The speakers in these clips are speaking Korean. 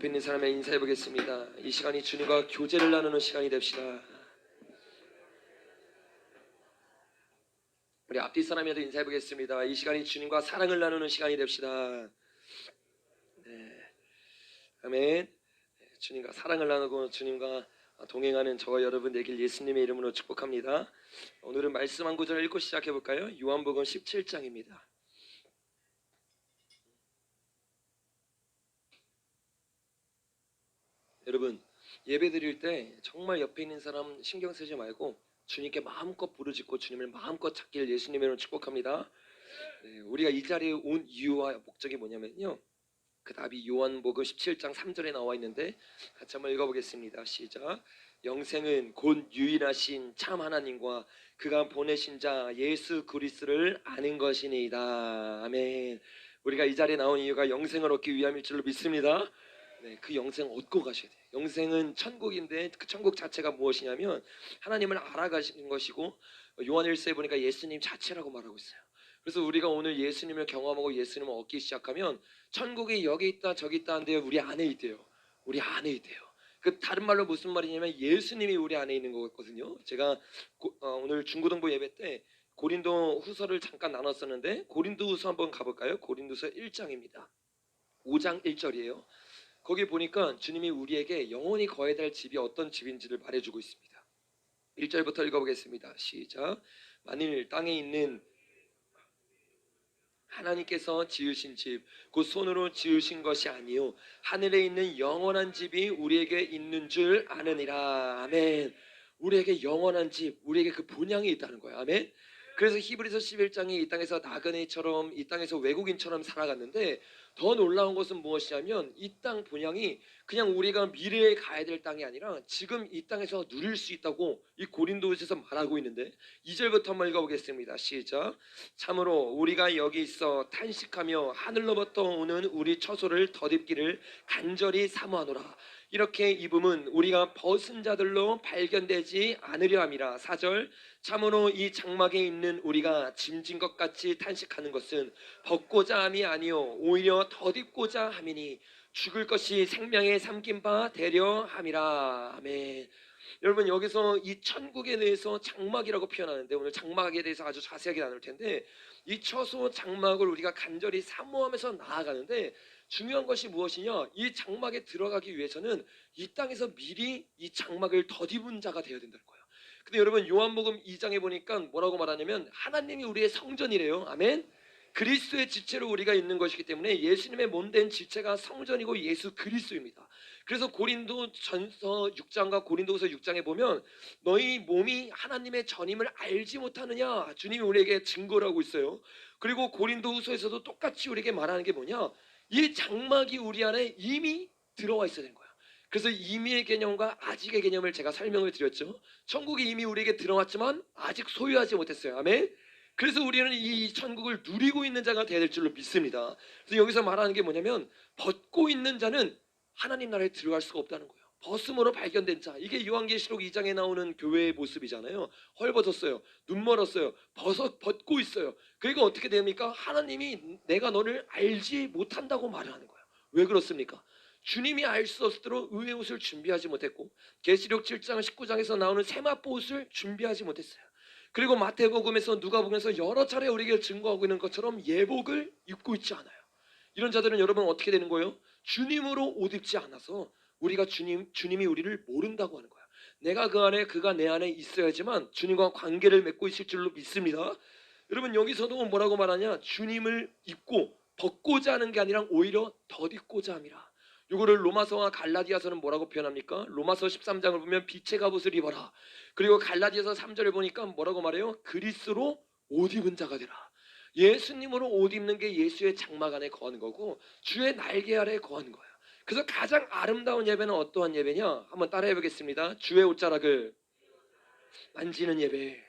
옆에 있는 사람에 인사해 보겠습니다. 이 시간이 주님과 교제를 나누는 시간이 됩시다. 우리 앞뒤 사람에도 인사해 보겠습니다. 이 시간이 주님과 사랑을 나누는 시간이 됩시다. 네. 아멘. 주님과 사랑을 나누고 주님과 동행하는 저와 여러분 되길 예수님의 이름으로 축복합니다. 오늘은 말씀 한 구절 읽고 시작해 볼까요? 요한복음 17장입니다. 여러분, 예배 드릴 때 정말 옆에 있는 사람 신경 쓰지 말고 주님께 마음껏 부르짖고 주님을 마음껏 찾기를 예수님의 이름으로 축복합니다. 네, 우리가 이 자리에 온 이유와 목적이 뭐냐면요, 그 답이 요한복음 17장 3절에 나와 있는데 같이 한번 읽어보겠습니다. 시작. 영생은 곧 유일하신 참 하나님과 그가 보내신 자 예수 그리스도를 아는 것이니이다. 아멘. 우리가 이 자리에 나온 이유가 영생을 얻기 위함일 줄로 믿습니다. 네, 그 영생 얻고 가셔야 돼요. 영생은 천국인데 그 천국 자체가 무엇이냐면 하나님을 알아가시는 것이고, 요한일서에 보니까 예수님 자체라고 말하고 있어요. 그래서 우리가 오늘 예수님을 경험하고 예수님을 얻기 시작하면 천국이 여기 있다 저기 있다 한데요, 우리 안에 있대요. 우리 안에 있대요. 그 다른 말로 무슨 말이냐면 예수님이 우리 안에 있는 거거든요. 제가 오늘 중고등부 예배 때 고린도 후서를 잠깐 나눴었는데 고린도 후서 한번 가볼까요? 고린도서 1장입니다. 5장 1절이에요. 거기 보니까 주님이 우리에게 영원히 거해야 될 집이 어떤 집인지를 말해주고 있습니다. 1절부터 읽어보겠습니다. 시작. 만일 땅에 있는 하나님께서 지으신 집, 곧 손으로 지으신 것이 아니요 하늘에 있는 영원한 집이 우리에게 있는 줄 아느니라. 아멘. 우리에게 영원한 집, 우리에게 그 본향이 있다는 거예요. 아멘. 그래서 히브리서 11장이 이 땅에서 나그네처럼, 이 땅에서 외국인처럼 살아갔는데 더 놀라운 것은 무엇이냐면 이 땅 본향이 그냥 우리가 미래에 가야 될 땅이 아니라 지금 이 땅에서 누릴 수 있다고 이 고린도후서에서 말하고 있는데 2절부터 한번 읽어보겠습니다. 시작. 참으로 우리가 여기 있어 탄식하며 하늘로부터 오는 우리 처소를 덧입기를 간절히 사모하노라. 이렇게 입음은 우리가 벗은 자들로 발견되지 않으려 함이라. 4절. 참으로 이 장막에 있는 우리가 짐진 것 같이 탄식하는 것은 벗고자 함이 아니요 오히려 덧입고자 함이니 죽을 것이 생명에 삼긴 바 되려 함이라. 아멘. 여러분, 여기서 이 천국에 대해서 장막이라고 표현하는데 오늘 장막에 대해서 아주 자세하게 나눌 텐데 이 처소 장막을 우리가 간절히 사모하면서 나아가는데 중요한 것이 무엇이냐, 이 장막에 들어가기 위해서는 이 땅에서 미리 이 장막을 덧입은 자가 되어야 된다는 거예요. 근데 여러분, 요한복음 2장에 보니까 뭐라고 말하냐면 하나님이 우리의 성전이래요. 아멘. 그리스도의 지체로 우리가 있는 것이기 때문에 예수님의 몸된 지체가 성전이고 예수 그리스도입니다. 그래서 고린도전서 6장과 고린도후서 6장에 보면 너희 몸이 하나님의 전임을 알지 못하느냐, 주님이 우리에게 증거를 하고 있어요. 그리고 고린도후서에서도 똑같이 우리에게 말하는 게 뭐냐, 이 장막이 우리 안에 이미 들어와 있어야 되는 거야. 그래서 이미의 개념과 아직의 개념을 제가 설명을 드렸죠. 천국이 이미 우리에게 들어왔지만 아직 소유하지 못했어요. 아멘. 그래서 우리는 이 천국을 누리고 있는 자가 되어야 될 줄로 믿습니다. 그래서 여기서 말하는 게 뭐냐면 벗고 있는 자는 하나님 나라에 들어갈 수가 없다는 거예요. 벗음으로 발견된 자, 이게 요한계시록 2장에 나오는 교회의 모습이잖아요. 헐벗었어요. 눈 멀었어요. 벗고 있어요. 그리고 어떻게 됩니까? 하나님이 내가 너를 알지 못한다고 말을 하는 거예요. 왜 그렇습니까? 주님이 알 수 없도록 의의 옷을 준비하지 못했고, 계시록 7장 19장에서 나오는 세마포 옷을 준비하지 못했어요. 그리고 마태복음에서 누가복음에서 여러 차례 우리에게 증거하고 있는 것처럼 예복을 입고 있지 않아요. 이런 자들은 여러분 어떻게 되는 거예요? 주님으로 옷 입지 않아서 우리가 주님이 우리를 모른다고 하는 거야. 내가 그 안에 그가 내 안에 있어야지만 주님과 관계를 맺고 있을 줄로 믿습니다. 여러분 여기서도 뭐라고 말하냐? 주님을 입고 벗고자 하는 게 아니라 오히려 덧입고자 함이라. 이거를 로마서와 갈라디아서는 뭐라고 표현합니까? 로마서 13장을 보면 빛의 갑옷을 입어라. 그리고 갈라디아서 3절을 보니까 뭐라고 말해요? 그리스도로 옷 입은 자가 되라. 예수님으로 옷 입는 게 예수의 장막 안에 거하는 거고 주의 날개 아래 거하는 거야. 그래서 가장 아름다운 예배는 어떠한 예배냐? 한번 따라해 보겠습니다. 주의 옷자락을 만지는 예배.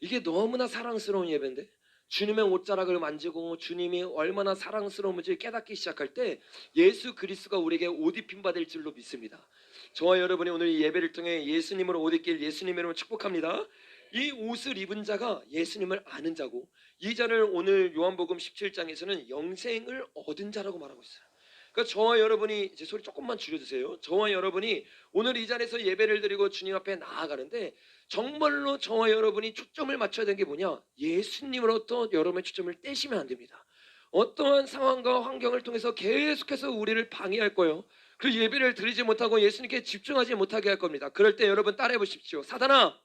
이게 너무나 사랑스러운 예배인데 주님의 옷자락을 만지고 주님이 얼마나 사랑스러운지 깨닫기 시작할 때 예수 그리스도가 우리에게 옷 입힘 받을 줄로 믿습니다. 저와 여러분이 오늘 이 예배를 통해 예수님으로 옷 입길 예수님의 이름으로 축복합니다. 이 옷을 입은 자가 예수님을 아는 자고 이 자를 오늘 요한복음 17장에서는 영생을 얻은 자라고 말하고 있어요. 그러니까 저와 여러분이 제 소리 조금만 줄여주세요. 저와 여러분이 오늘 이 자리에서 예배를 드리고 주님 앞에 나아가는데 정말로 저와 여러분이 초점을 맞춰야 되는 게 뭐냐? 예수님으로부터 여러분의 초점을 떼시면 안 됩니다. 어떠한 상황과 환경을 통해서 계속해서 우리를 방해할 거예요. 그 예배를 드리지 못하고 예수님께 집중하지 못하게 할 겁니다. 그럴 때 여러분 따라해 보십시오. 사단아,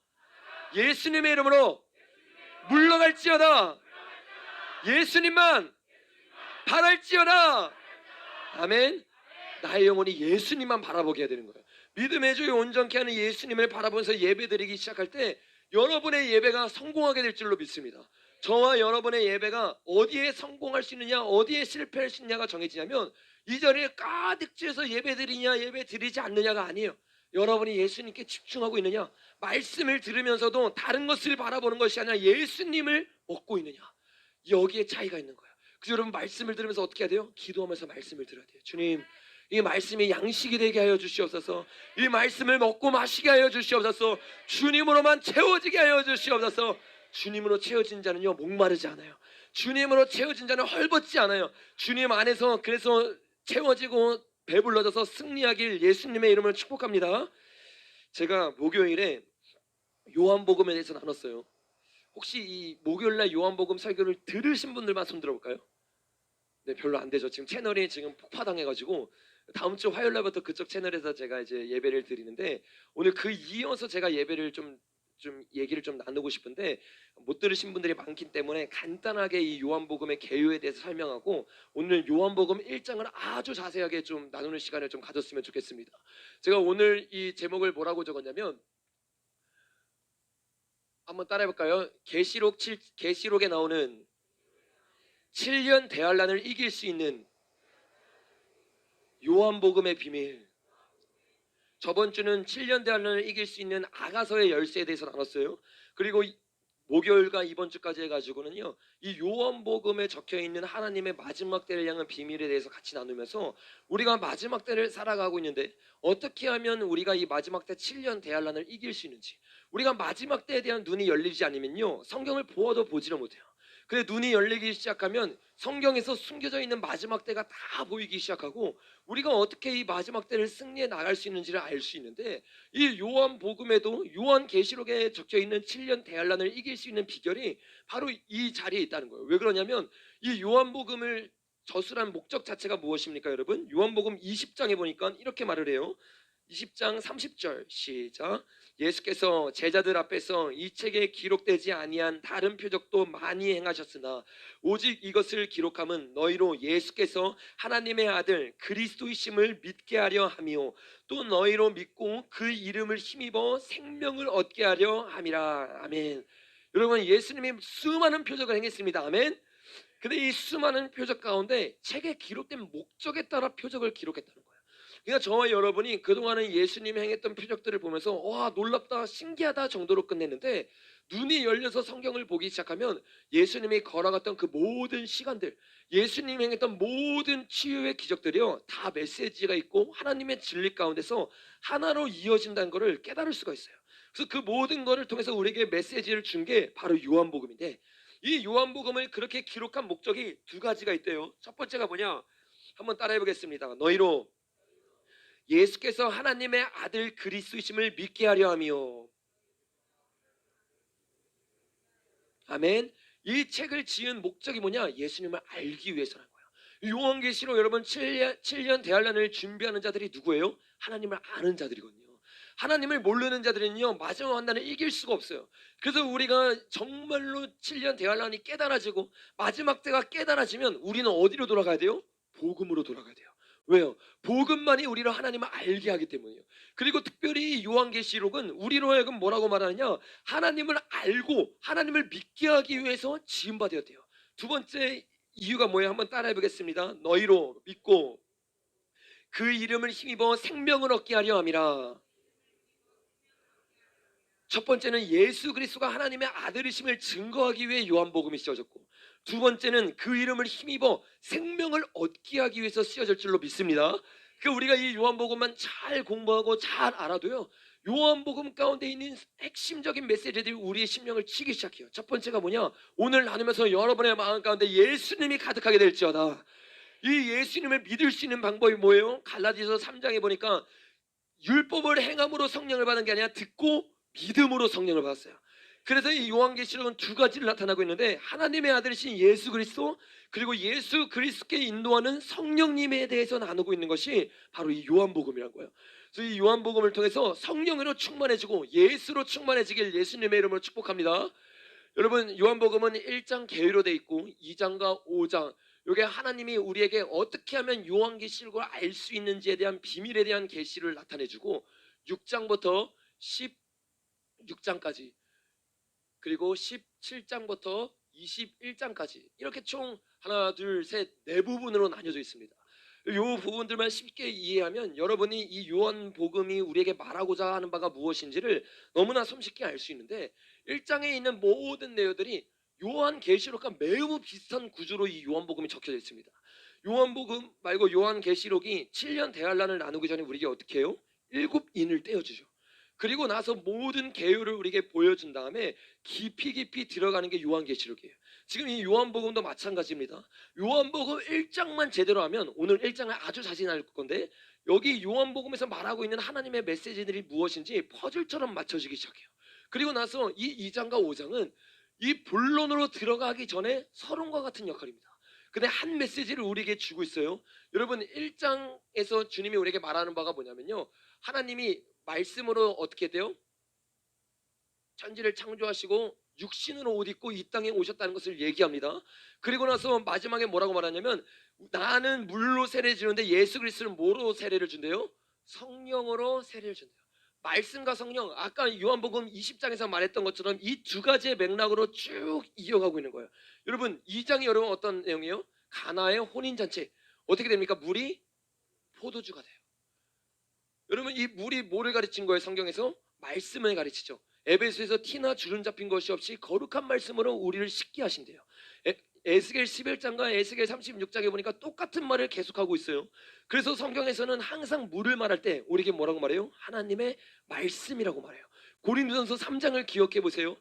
예수님의 이름으로 물러갈지어다. 예수님만 바랄지어다. 아멘. 나의 영혼이 예수님만 바라보게 해야 되는 거예요. 믿음의 주에 온전케 하는 예수님을 바라보면서 예배드리기 시작할 때 여러분의 예배가 성공하게 될 줄로 믿습니다. 저와 여러분의 예배가 어디에 성공할 수 있느냐 어디에 실패할 수 있느냐가 정해지냐면 이 자리에 가득 채워서 예배드리냐 예배드리지 않느냐가 아니에요. 여러분이 예수님께 집중하고 있느냐 말씀을 들으면서도 다른 것을 바라보는 것이 아니라 예수님을 먹고 있느냐 여기에 차이가 있는 거예요. 그래서 여러분 말씀을 들으면서 어떻게 해야 돼요? 기도하면서 말씀을 들어야 돼요. 주님 이 말씀이 양식이 되게 하여 주시옵소서. 이 말씀을 먹고 마시게 하여 주시옵소서. 주님으로만 채워지게 하여 주시옵소서. 주님으로 채워진 자는요 목마르지 않아요. 주님으로 채워진 자는 헐벗지 않아요. 주님 안에서 그래서 채워지고 배불러져서 승리하길 예수님의 이름으로 축복합니다. 제가 목요일에 요한복음에 대해서 나눴어요. 혹시 이 목요일날 요한복음 설교를 들으신 분들만 손 들어볼까요? 네, 별로 안 되죠. 지금 채널이 지금 폭파당해가지고 다음 주 화요일날부터 그쪽 채널에서 제가 이제 예배를 드리는데 오늘 그 이어서 제가 예배를 좀 얘기를 좀 나누고 싶은데 못 들으신 분들이 많기 때문에 간단하게 이 요한복음의 개요에 대해서 설명하고 오늘 요한복음 1장을 아주 자세하게 좀 나누는 시간을 좀 가졌으면 좋겠습니다. 제가 오늘 이 제목을 뭐라고 적었냐면 한번 따라해볼까요? 계시록에 나오는 7년 대환란을 이길 수 있는 요한복음의 비밀. 저번 주는 7년 대환란을 이길 수 있는 아가서의 열쇠에 대해서 나눴어요. 그리고 목요일과 이번 주까지 해가지고는요 이 요한복음에 적혀있는 하나님의 마지막 때를 향한 비밀에 대해서 같이 나누면서 우리가 마지막 때를 살아가고 있는데 어떻게 하면 우리가 이 마지막 때 7년 대환란을 이길 수 있는지 우리가 마지막 때에 대한 눈이 열리지 않으면요 성경을 보아도 보지를 못해요. 근데 눈이 열리기 시작하면 성경에서 숨겨져 있는 마지막 때가 다 보이기 시작하고 우리가 어떻게 이 마지막 때를 승리해 나갈 수 있는지를 알 수 있는데 이 요한복음에도 요한계시록에 적혀있는 7년 대환란을 이길 수 있는 비결이 바로 이 자리에 있다는 거예요. 왜 그러냐면 이 요한복음을 저술한 목적 자체가 무엇입니까 여러분? 요한복음 20장에 보니까 이렇게 말을 해요. 20장 30절 시작. 예수께서 제자들 앞에서 이 책에 기록되지 아니한 다른 표적도 많이 행하셨으나 오직 이것을 기록함은 너희로 예수께서 하나님의 아들 그리스도이심을 믿게 하려 함이요 또 너희로 믿고 그 이름을 힘입어 생명을 얻게 하려 함이라. 아멘. 여러분 예수님이 수많은 표적을 행했습니다. 아멘. 근데 이 수많은 표적 가운데 책에 기록된 목적에 따라 표적을 기록했다는 거예요. 그러니까 저와 여러분이 그동안은 예수님이 행했던 표적들을 보면서 와 놀랍다 신기하다 정도로 끝냈는데 눈이 열려서 성경을 보기 시작하면 예수님이 걸어갔던 그 모든 시간들 예수님이 행했던 모든 치유의 기적들이요 다 메시지가 있고 하나님의 진리 가운데서 하나로 이어진다는 것을 깨달을 수가 있어요. 그래서 그 모든 것을 통해서 우리에게 메시지를 준 게 바로 요한복음인데 이 요한복음을 그렇게 기록한 목적이 두 가지가 있대요. 첫 번째가 뭐냐 한번 따라해 보겠습니다. 너희로 예수께서 하나님의 아들 그리스도이심을 믿게 하려 함이요. 아멘. 이 책을 지은 목적이 뭐냐? 예수님을 알기 위해서라는 거예요. 요한계시록 여러분 7년 대환란을 준비하는 자들이 누구예요? 하나님을 아는 자들이거든요. 하나님을 모르는 자들은요 마지막 환난을 이길 수가 없어요. 그래서 우리가 정말로 7년 대환란이 깨달아지고 마지막 때가 깨달아지면 우리는 어디로 돌아가야 돼요? 복음으로 돌아가야 돼요. 왜요? 복음만이 우리를 하나님을 알게 하기 때문이에요. 그리고 특별히 요한계시록은 우리로 하여금 뭐라고 말하느냐, 하나님을 알고 하나님을 믿게 하기 위해서 지음받았대요. 두 번째 이유가 뭐예요? 한번 따라해 보겠습니다. 너희로 믿고 그 이름을 힘입어 생명을 얻게 하려 함이라. 첫 번째는 예수 그리스도가 하나님의 아들이심을 증거하기 위해 요한복음이 쓰여졌고, 두 번째는 그 이름을 힘입어 생명을 얻게 하기 위해서 쓰여질 줄로 믿습니다. 그 우리가 이 요한복음만 잘 공부하고 잘 알아도요, 요한복음 가운데 있는 핵심적인 메시지들이 우리의 심령을 치기 시작해요. 첫 번째가 뭐냐? 오늘 나누면서 여러분의 마음 가운데 예수님이 가득하게 될지어다. 이 예수님을 믿을 수 있는 방법이 뭐예요? 갈라디아서 3장에 보니까 율법을 행함으로 성령을 받은 게 아니라 듣고 믿음으로 성령을 받았어요. 그래서 이 요한계시록은 두 가지를 나타나고 있는데, 하나님의 아들이신 예수 그리스도, 그리고 예수 그리스도께 인도하는 성령님에 대해서 나누고 있는 것이 바로 이 요한복음이라는 거예요. 그래서 이 요한복음을 통해서 성령으로 충만해지고 예수로 충만해지길 예수님의 이름으로 축복합니다. 여러분, 요한복음은 1장 계율로 되어 있고 2장과 5장, 이게 하나님이 우리에게 어떻게 하면 요한계시록을 알 수 있는지에 대한 비밀에 대한 계시를 나타내주고, 6장부터 16장까지, 그리고 17장부터 21장까지 이렇게 총 하나 둘셋네 부분으로 나뉘어져 있습니다. 이 부분들만 쉽게 이해하면 여러분이 이 요한복음이 우리에게 말하고자 하는 바가 무엇인지를 너무나 손쉽게 알 수 있는데, 1장에 있는 모든 내용들이 요한계시록과 매우 비슷한 구조로 이 요한복음이 적혀져 있습니다. 요한복음 말고 요한계시록이 7년 대환란을 나누기 전에 우리에게 어떻게 해요? 7인을 떼어주죠. 그리고 나서 모든 계율을 우리에게 보여준 다음에 깊이 들어가는 게 요한계시록이에요. 지금 이 요한복음도 마찬가지입니다. 요한복음 1장만 제대로 하면, 오늘 1장을 아주 자세히 나눌 건데, 여기 요한복음에서 말하고 있는 하나님의 메시지들이 무엇인지 퍼즐처럼 맞춰지기 시작해요. 그리고 나서 이 2장과 5장은 이 본론으로 들어가기 전에 서론과 같은 역할입니다. 근데 한 메시지를 우리에게 주고 있어요. 여러분, 1장에서 주님이 우리에게 말하는 바가 뭐냐면요, 하나님이 말씀으로 어떻게 돼요? 천지를 창조하시고 육신으로 옷 입고 이 땅에 오셨다는 것을 얘기합니다. 그리고 나서 마지막에 뭐라고 말하냐면, 나는 물로 세례를 주는데 예수 그리스도는 뭐로 세례를 준대요? 성령으로 세례를 준대요. 말씀과 성령, 아까 요한복음 20장에서 말했던 것처럼 이 두 가지의 맥락으로 쭉 이어가고 있는 거예요. 여러분, 2장이 여러분 어떤 내용이에요? 가나의 혼인잔치. 어떻게 됩니까? 물이 포도주가 돼요. 여러분, 이 물이 뭐를 가르친 거예요? 성경에서 말씀을 가르치죠. 에베소에서 티나 주름 잡힌 것이 없이 거룩한 말씀으로 우리를 씻게 하신대요. 에스겔 11장과 에스겔 36장에 보니까 똑같은 말을 계속하고 있어요. 그래서 성경에서는 항상 물을 말할 때 우리에게 뭐라고 말해요? 하나님의 말씀이라고 말해요. 고린도전서 3장을 기억해 보세요.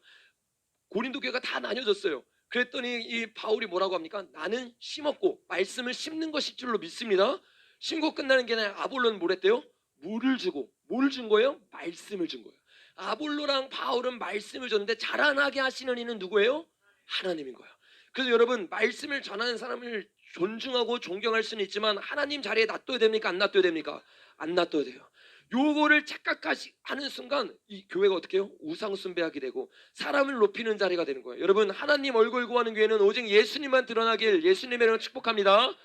고린도 교회가 다 나뉘어졌어요. 그랬더니 이 바울이 뭐라고 합니까? 나는 심었고 말씀을 심는 것일 줄로 믿습니다. 심고 끝나는 게 아니라 아볼로는 뭘 했대요? 물을 주고. 뭘 준 거예요? 말씀을 준 거예요. 아볼로랑 바울은 말씀을 줬는데 자라나게 하시는 이는 누구예요? 하나님인 거예요. 그래서 여러분, 말씀을 전하는 사람을 존중하고 존경할 수는 있지만 하나님 자리에 놔둬야 됩니까? 안 놔둬야 됩니까? 안 놔둬야 돼요. 요거를 착각하는 순간 이 교회가 어떻게 해요? 우상 숭배하게 되고 사람을 높이는 자리가 되는 거예요. 여러분, 하나님 얼굴 구하는 교회는 오직 예수님만 드러나길 예수님의 이름으로 축복합니다.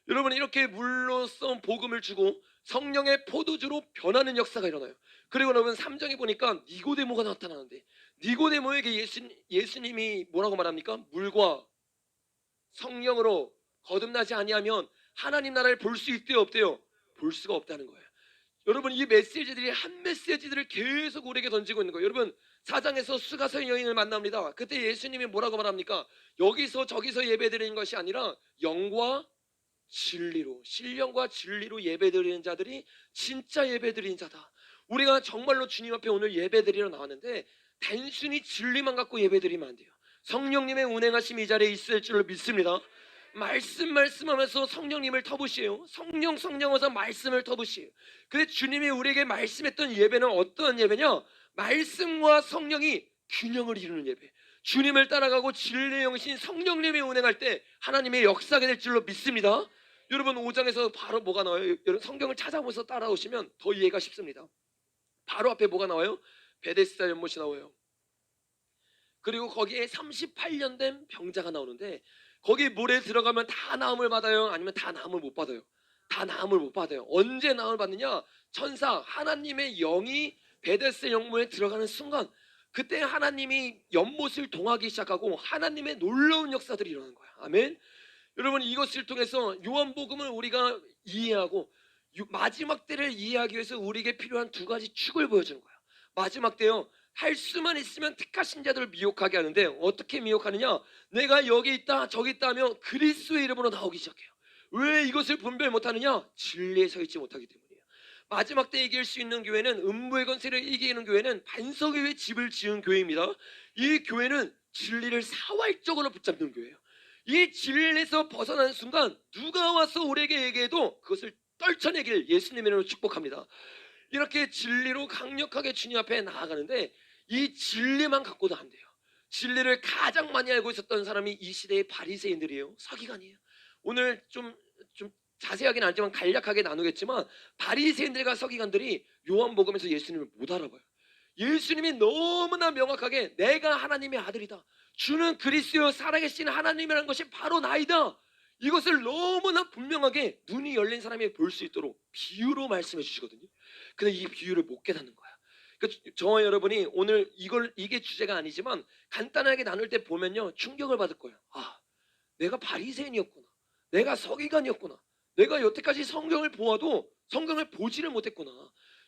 여러분, 이렇게 물로써 복음을 주고 성령의 포도주로 변하는 역사가 일어나요. 그리고 여러분, 3장에 보니까 니고데모가 나타나는데, 니고데모에게 예수님이 뭐라고 말합니까? 물과 성령으로 거듭나지 아니하면 하나님 나라를 볼 수 있대요, 없대요? 볼 수가 없다는 거예요. 여러분, 이 메시지들이 한 메시지들을 계속 우리에게 던지고 있는 거예요. 여러분, 4장에서 수가성 여인을 만납니다. 그때 예수님이 뭐라고 말합니까? 여기서 저기서 예배드리는 것이 아니라 영과 진리로, 신령과 진리로 예배드리는 자들이 진짜 예배드리는 자다. 우리가 정말로 주님 앞에 오늘 예배드리러 나왔는데 단순히 진리만 갖고 예배드리면 안 돼요. 성령님의 운행하심이 이 자리에 있을 줄로 믿습니다. 말씀하면서 성령님을 터부시에요. 성령 하면서 말씀을 터부시에요. 근데 주님이 우리에게 말씀했던 예배는 어떠한 예배냐? 말씀과 성령이 균형을 이루는 예배. 주님을 따라가고 진리의 영신 성령님이 운행할 때 하나님의 역사가 될 줄로 믿습니다. 여러분 5장에서 바로 뭐가 나와요? 여러분 성경을 찾아보면서 따라오시면 더 이해가 쉽습니다. 바로 앞에 뭐가 나와요? 베데스다 연못이 나와요. 그리고 거기에 38년 된 병자가 나오는데 거기 물에 들어가면 다 나음을 받아요? 아니면 다 나음을 못 받아요? 다 나음을 못 받아요. 언제 나음을 받느냐? 천사 하나님의 영이 베데스다 연못에 들어가는 순간 그때 하나님이 연못을 동하기 시작하고 하나님의 놀라운 역사들이 일어나는 거야. 아멘. 여러분 이것을 통해서 요한복음을 우리가 이해하고 마지막 때를 이해하기 위해서 우리에게 필요한 두 가지 축을 보여주는 거야. 마지막 때요. 할 수만 있으면 택하신 자들을 미혹하게 하는데 어떻게 미혹하느냐? 내가 여기 있다 저기 있다 하면 그리스도의 이름으로 나오기 시작해요. 왜 이것을 분별 못하느냐? 진리에 서 있지 못하기 때문이에요. 마지막 때 이길 수 있는 교회는 음부의 권세를 이기는 교회는 반석 위에 집을 지은 교회입니다. 이 교회는 진리를 사활적으로 붙잡는 교회예요. 이 진리에서 벗어나는 순간 누가 와서 우리에게 얘기해도 그것을 떨쳐내길 예수님의 이름으로 축복합니다. 이렇게 진리로 강력하게 주님 앞에 나아가는데 이 진리만 갖고도 안 돼요. 진리를 가장 많이 알고 있었던 사람이 이 시대의 바리새인들이에요. 서기관이에요. 오늘 좀 자세하게는 아니지만 간략하게 나누겠지만 바리새인들과 서기관들이 요한복음에서 예수님을 못 알아봐요. 예수님이 너무나 명확하게 내가 하나님의 아들이다. 주는 그리스도 살아계신 하나님이라는 것이 바로 나이다. 이것을 너무나 분명하게 눈이 열린 사람이 볼 수 있도록 비유로 말씀해 주시거든요. 근데 이 비유를 못 깨닫는 거야. 그러니까 저와 여러분이 오늘 이게 주제가 아니지만 간단하게 나눌 때 보면요 충격을 받을 거예요. 아, 내가 바리새인이었구나. 내가 서기관이었구나. 내가 여태까지 성경을 보아도 성경을 보지를 못했구나.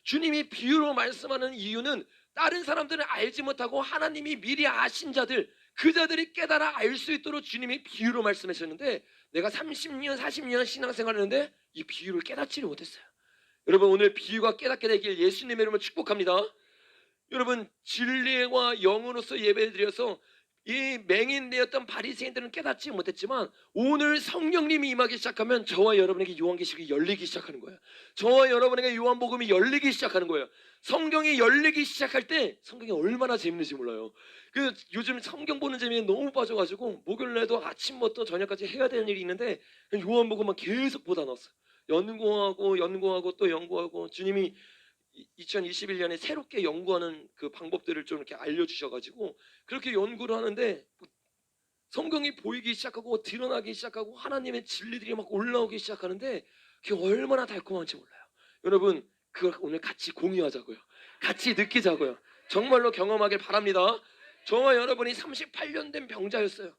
주님이 비유로 말씀하는 이유는 다른 사람들은 알지 못하고 하나님이 미리 아신 자들 그 자들이 깨달아 알 수 있도록 주님이 비유로 말씀하셨는데 내가 30년 40년 신앙생활을 했는데 이 비유를 깨닫지를 못했어요. 여러분 오늘 비유가 깨닫게 되길 예수님의 이름으로 축복합니다. 여러분 진리와 영으로서 예배드려서 이 맹인되었던 바리새인들은 깨닫지 못했지만 오늘 성령님이 임하기 시작하면 저와 여러분에게 요한계시록이 열리기 시작하는 거예요. 저와 여러분에게 요한복음이 열리기 시작하는 거예요. 성경이 열리기 시작할 때 성경이 얼마나 재밌는지 몰라요. 요즘 성경 보는 재미에 너무 빠져가지고 목요일날도 아침부터 저녁까지 해야 되는 일이 있는데 요한복음만 계속 보다 놨어요. 연구하고 또 연구하고 주님이 2021년에 새롭게 연구하는 그 방법들을 좀 이렇게 알려주셔가지고 그렇게 연구를 하는데 성경이 보이기 시작하고 드러나기 시작하고 하나님의 진리들이 막 올라오기 시작하는데 그게 얼마나 달콤한지 몰라요. 여러분 그걸 오늘 같이 공유하자고요. 같이 느끼자고요. 정말로 경험하길 바랍니다. 저와 여러분이 38년 된 병자였어요.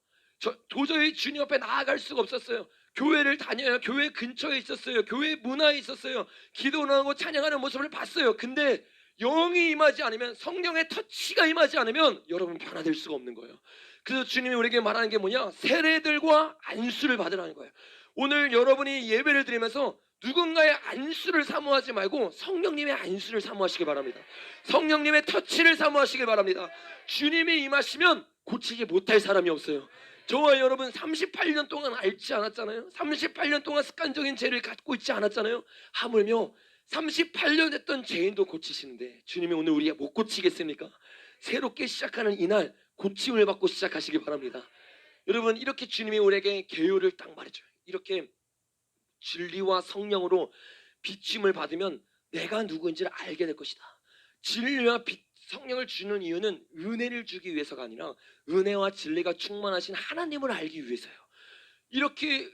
도저히 주님 앞에 나아갈 수가 없었어요. 교회를 다녀요. 교회 근처에 있었어요. 교회 문화에 있었어요. 기도를 하고 찬양하는 모습을 봤어요. 근데 영이 임하지 않으면 성령의 터치가 임하지 않으면 여러분 변화될 수가 없는 거예요. 그래서 주님이 우리에게 말하는 게 뭐냐? 세례들과 안수를 받으라는 거예요. 오늘 여러분이 예배를 드리면서 누군가의 안수를 사모하지 말고 성령님의 안수를 사모하시기 바랍니다. 성령님의 터치를 사모하시기 바랍니다. 주님이 임하시면 고치지 못할 사람이 없어요. 저와 여러분 38년 동안 알지 않았잖아요. 38년 동안 습관적인 죄를 갖고 있지 않았잖아요. 하물며 38년 됐던 죄인도 고치시는데 주님이 오늘 우리가 못 고치겠습니까? 새롭게 시작하는 이날 고침을 받고 시작하시기 바랍니다. 여러분 이렇게 주님이 우리에게 계율을 딱 말해줘요. 이렇게 진리와 성령으로 비침을 받으면 내가 누구인지를 알게 될 것이다. 진리와 성령을 주는 이유는 은혜를 주기 위해서가 아니라 은혜와 진리가 충만하신 하나님을 알기 위해서요. 이렇게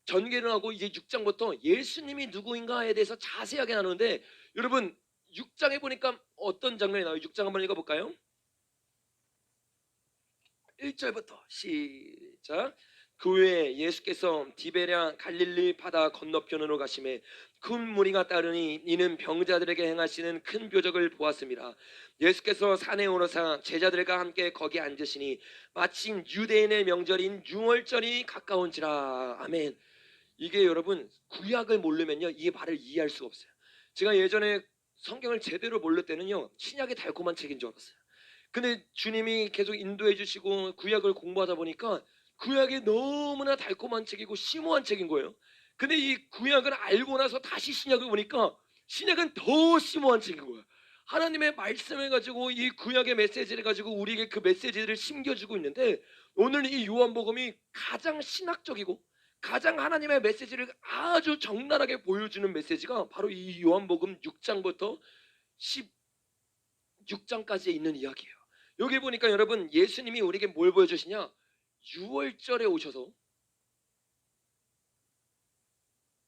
전개를 하고 이제 6장부터 예수님이 누구인가에 대해서 자세하게 나누는데 여러분 6장에 보니까 어떤 장면이 나와요? 6장 한번 읽어볼까요? 1절부터 시작. 그 후에 예수께서 디베랴 갈릴리 바다 건너편으로 가심에 큰 무리가 따르니 이는 병자들에게 행하시는 큰 표적을 보았습니다. 예수께서 산에 오르사 제자들과 함께 거기 앉으시니 마침 유대인의 명절인 유월절이 가까운지라. 아멘. 이게 여러분 구약을 모르면요 이 말을 이해할 수가 없어요. 제가 예전에 성경을 제대로 모를 때는요 신약의 달콤한 책인 줄 알았어요. 근데 주님이 계속 인도해 주시고 구약을 공부하다 보니까 구약이 너무나 달콤한 책이고 심오한 책인 거예요. 근데 이 구약을 알고 나서 다시 신약을 보니까 신약은 더 심오한 책인 거예요. 하나님의 말씀을 가지고 이 구약의 메시지를 가지고 우리에게 그 메시지를 심겨주고 있는데, 오늘 이 요한복음이 가장 신학적이고 가장 하나님의 메시지를 아주 적나라하게 보여주는 메시지가 바로 이 요한복음 6장부터 16장까지에 있는 이야기예요. 여기 보니까 여러분, 예수님이 우리에게 뭘 보여주시냐? 6월절에 오셔서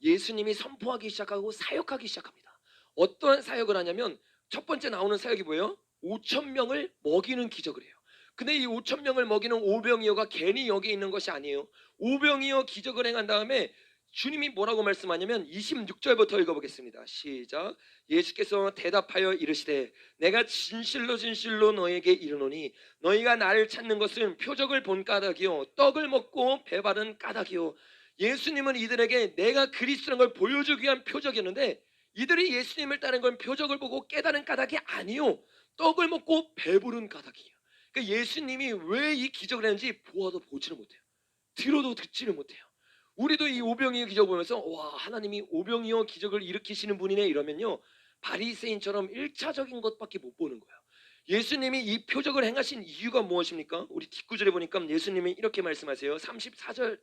예수님이 선포하기 시작하고 사역하기 시작합니다. 어떠한 사역을 하냐면, 첫 번째 나오는 사역이 뭐예요? 5천 명을 먹이는 기적을 해요. 근데 이 5천 명을 먹이는 오병이어가 괜히 여기 있는 것이 아니에요. 오병이어 기적을 행한 다음에 주님이 뭐라고 말씀하냐면 26절부터 읽어보겠습니다. 시작. 예수께서 대답하여 이르시되 내가 진실로 진실로 너에게 이르노니 너희가 나를 찾는 것은 표적을 본 까닭이요 떡을 먹고 배바른 까닭이요. 예수님은 이들에게 내가 그리스도라는 걸 보여주기 위한 표적이었는데, 이들이 예수님을 따른 건 표적을 보고 깨달은 까닭이 아니요 떡을 먹고 배부른 까닭이에요. 그러니까 예수님이 왜 이 기적을 했는지 보아도 보지를 못해요. 들어도 듣지를 못해요. 우리도 이 오병이어 기적 보면서 와, 하나님이 오병이어 기적을 일으키시는 분이네 이러면요, 바리새인처럼 1차적인 것밖에 못 보는 거예요. 예수님이 이 표적을 행하신 이유가 무엇입니까? 우리 뒷구절에 보니까 예수님이 이렇게 말씀하세요. 34절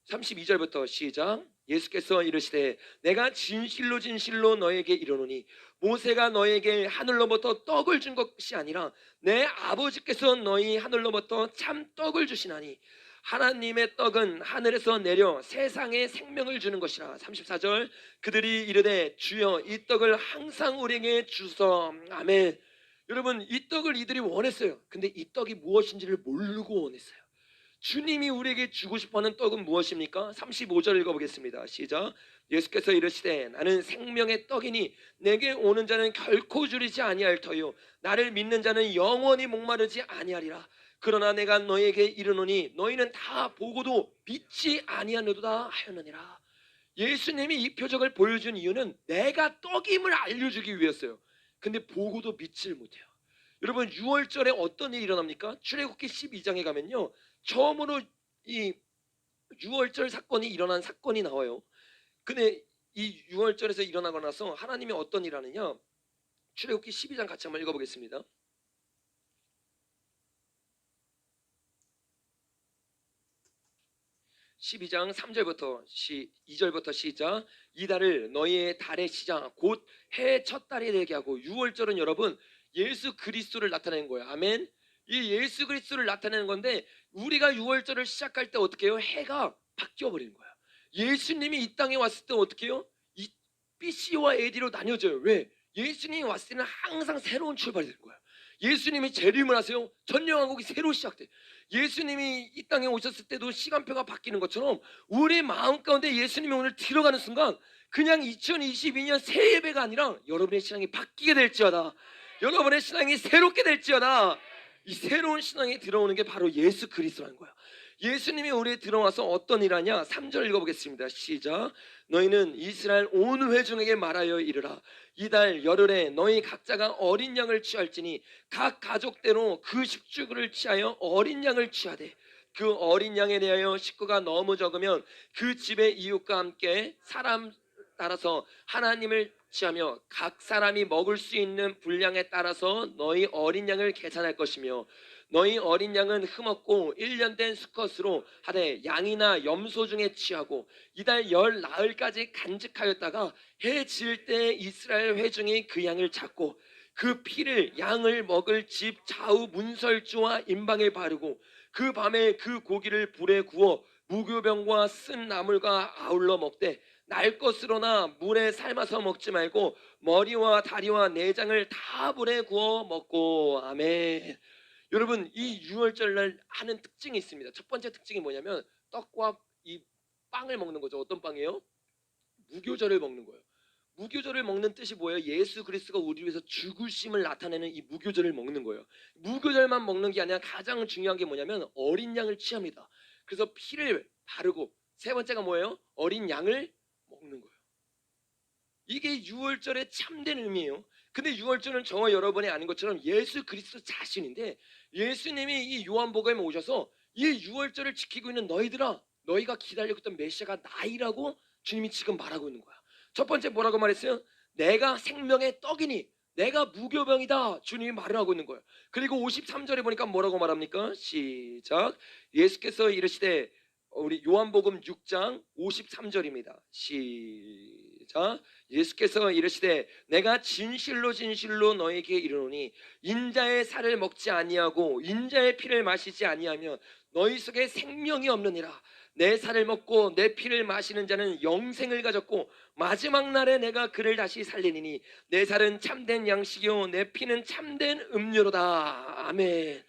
32절부터 시작. 예수께서 이르시되 내가 진실로 진실로 너에게 이르노니 모세가 너에게 하늘로부터 떡을 준 것이 아니라 내 아버지께서 너희 하늘로부터 참 떡을 주시나니 하나님의 떡은 하늘에서 내려 세상에 생명을 주는 것이라. 34절. 그들이 이르되 주여 이 떡을 항상 우리에게 주소. 아멘. 여러분, 이 떡을 이들이 원했어요. 근데 이 떡이 무엇인지를 모르고 원했어요. 주님이 우리에게 주고 싶어하는 떡은 무엇입니까? 35절 읽어보겠습니다. 시작. 예수께서 이르시되 나는 생명의 떡이니 내게 오는 자는 결코 줄이지 아니할 터요 나를 믿는 자는 영원히 목마르지 아니하리라. 그러나 내가 너에게 이르노니 너희는 다 보고도 믿지 아니하느도다 하였느니라. 예수님이 이 표적을 보여준 이유는 내가 떡임을 알려주기 위해서요. 근데 보고도 믿지를 못해요. 여러분, 6월절에 어떤 일이 일어납니까? 출애굽기 12장에 가면요, 처음으로 이 6월절 사건이 일어난 사건이 나와요. 근데 이 6월절에서 일어나고 나서 하나님이 어떤 일을 하느냐? 출애굽기 12장 같이 한번 읽어보겠습니다. 12장 3절부터 2절부터 시작. 이달을 너희의 달의 시작 곧 해의 첫 달이 되게 하고. 6월절은 여러분 예수 그리스도를 나타내는 거예요. 아멘. 이 예수 그리스도를 나타내는 건데, 우리가 6월절을 시작할 때 어떻게 해요? 해가 바뀌어 버리는 거야. 예수님이 이 땅에 왔을 때 어떻게 해요? 이 BC와 AD로 나뉘어져요. 왜? 예수님이 왔을 때는 항상 새로운 출발이 되는 거야. 예수님이 재림을 하세요. 전영왕국이 새로 시작돼. 예수님이 이 땅에 오셨을 때도 시간표가 바뀌는 것처럼 우리 마음 가운데 예수님이 오늘 들어가는 순간 그냥 2022년 새 예배가 아니라 여러분의 신앙이 바뀌게 될지어다. 여러분의 신앙이 새롭게 될지어다. 이 새로운 신앙이 들어오는 게 바로 예수 그리스도라는 거야. 예수님이 우리에 들어와서 어떤 일 하냐? 3절 읽어보겠습니다. 시작. 너희는 이스라엘 온 회중에게 말하여 이르라. 이달 열흘에 너희 각자가 어린 양을 취할지니 각 가족대로 그 식주를 취하여 어린 양을 취하되, 그 어린 양에 대하여 식구가 너무 적으면 그 집의 이웃과 함께 사람 따라서 하나님을 취하며 각 사람이 먹을 수 있는 분량에 따라서 너희 어린 양을 계산할 것이며, 너희 어린 양은 흠없고 1년 된 수컷으로 하되 양이나 염소 중에 취하고 이달 열 나흘까지 간직하였다가 해 질 때 이스라엘 회중이 그 양을 잡고 그 피를 양을 먹을 집 좌우 문설주와 임방에 바르고 그 밤에 그 고기를 불에 구워 무교병과 쓴 나물과 아울러 먹되 날 것으로나 물에 삶아서 먹지 말고 머리와 다리와 내장을 다 불에 구워 먹고. 아멘. 여러분, 이 6월절날 하는 특징이 있습니다. 첫 번째 특징이 뭐냐면 떡과 이 빵을 먹는 거죠. 어떤 빵이에요? 무교절을 먹는 거예요. 무교절을 먹는 뜻이 뭐예요? 예수 그리스도가 우리 위해서 죽으심을 나타내는 이 무교절을 먹는 거예요. 무교절만 먹는 게 아니라 가장 중요한 게 뭐냐면 어린 양을 취합니다. 그래서 피를 바르고, 세 번째가 뭐예요? 어린 양을 먹는 거예요. 이게 6월절의 참된 의미예요. 근데 6월절은 저와 여러분이 아닌 것처럼 예수 그리스도 자신인데, 예수님이 이 요한복음에 오셔서 이 6월절을 지키고 있는 너희들아, 너희가 기다리고 있던 메시아가 나이라고 주님이 지금 말하고 있는 거야. 첫 번째 뭐라고 말했어요? 내가 생명의 떡이니 내가 무교병이다. 주님이 말을 하고 있는 거예요. 그리고 53절에 보니까 뭐라고 말합니까? 시작. 예수께서 이르시되 우리 요한복음 6장 53절입니다. 시작. 예수께서 이르시되 내가 진실로 진실로 너에게 이르노니 인자의 살을 먹지 아니하고 인자의 피를 마시지 아니하면 너희 속에 생명이 없느니라. 내 살을 먹고 내 피를 마시는 자는 영생을 가졌고 마지막 날에 내가 그를 다시 살리니니 내 살은 참된 양식이요 내 피는 참된 음료로다. 아멘.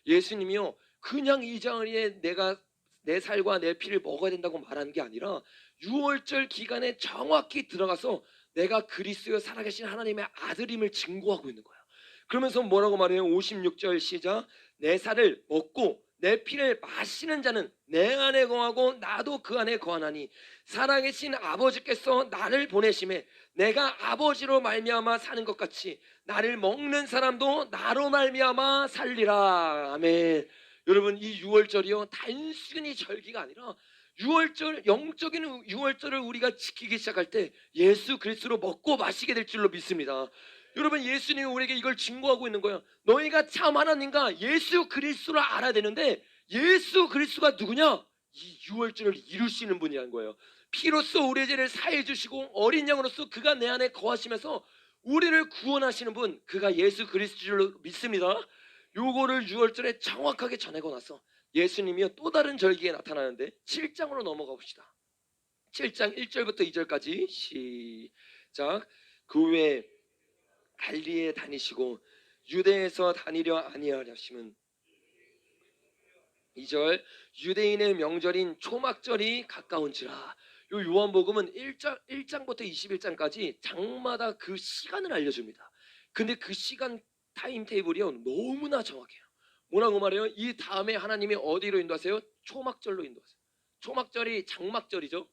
예수님이요 그냥 이 자리에 내가 내 살과 내 피를 먹어야 된다고 말하는 게 아니라 6월절 기간에 정확히 들어가서 내가 그리스도여 살아계신 하나님의 아들임을 증거하고 있는 거예요. 그러면서 뭐라고 말해요? 56절 시작. 내 살을 먹고 내 피를 마시는 자는 내 안에 거하고 나도 그 안에 거하나니 살아계신 아버지께서 나를 보내심에 내가 아버지로 말미암아 사는 것 같이 나를 먹는 사람도 나로 말미암아 살리라. 아멘. 여러분 이 6월절이요 단순히 절기가 아니라 6월절 영적인 6월절을 우리가 지키기 시작할 때 예수 그리스도로 먹고 마시게 될 줄로 믿습니다. 여러분 예수님이 우리에게 이걸 증거하고 있는 거예요. 너희가 참 하나님과 예수 그리스도를 알아야 되는데 예수 그리스도가 누구냐? 이 6월절을 이루시는 분이라는 거예요. 피로써 우리의 죄를 사해 주시고 어린 양으로서 그가 내 안에 거하시면서 우리를 구원하시는 분 그가 예수 그리스도를 믿습니다. 요거를 6월절에 정확하게 전하고 나서 예수님이 또 다른 절기에 나타나는데 7장으로 넘어가 봅시다. 7장 1절부터 2절까지 시작. 그 후에 갈리에 다니시고 유대에서 다니려 아니하려심은 2절 유대인의 명절인 초막절이 가까운지라. 요 요한복음은 1장부터 21장까지 장마다 그 시간을 알려줍니다. 근데 그 시간 타임테이블이요 너무나 정확해요. 뭐라고 말해요? 이 다음에 하나님이 어디로 인도하세요? 초막절로 인도하세요. 초막절이 장막절이죠.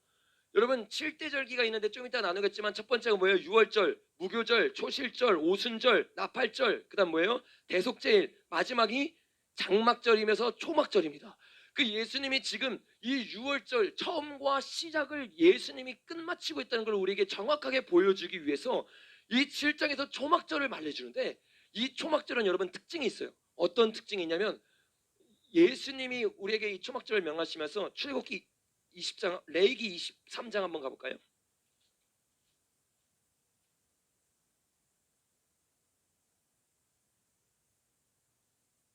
여러분 7대 절기가 있는데 좀 이따 나누겠지만 첫 번째가 뭐예요? 6월절, 무교절, 초실절, 오순절, 나팔절, 그 다음 뭐예요? 대속제일, 마지막이 장막절이면서 초막절입니다. 그 예수님이 지금 이 6월절 처음과 시작을 예수님이 끝마치고 있다는 걸 우리에게 정확하게 보여주기 위해서 이 7장에서 초막절을 말해주는데 이 초막절은 여러분 특징이 있어요. 어떤 특징이 있냐면 예수님이 우리에게 이 초막절을 명하시면서 출애굽기 20장, 레위기 23장 한번 가볼까요?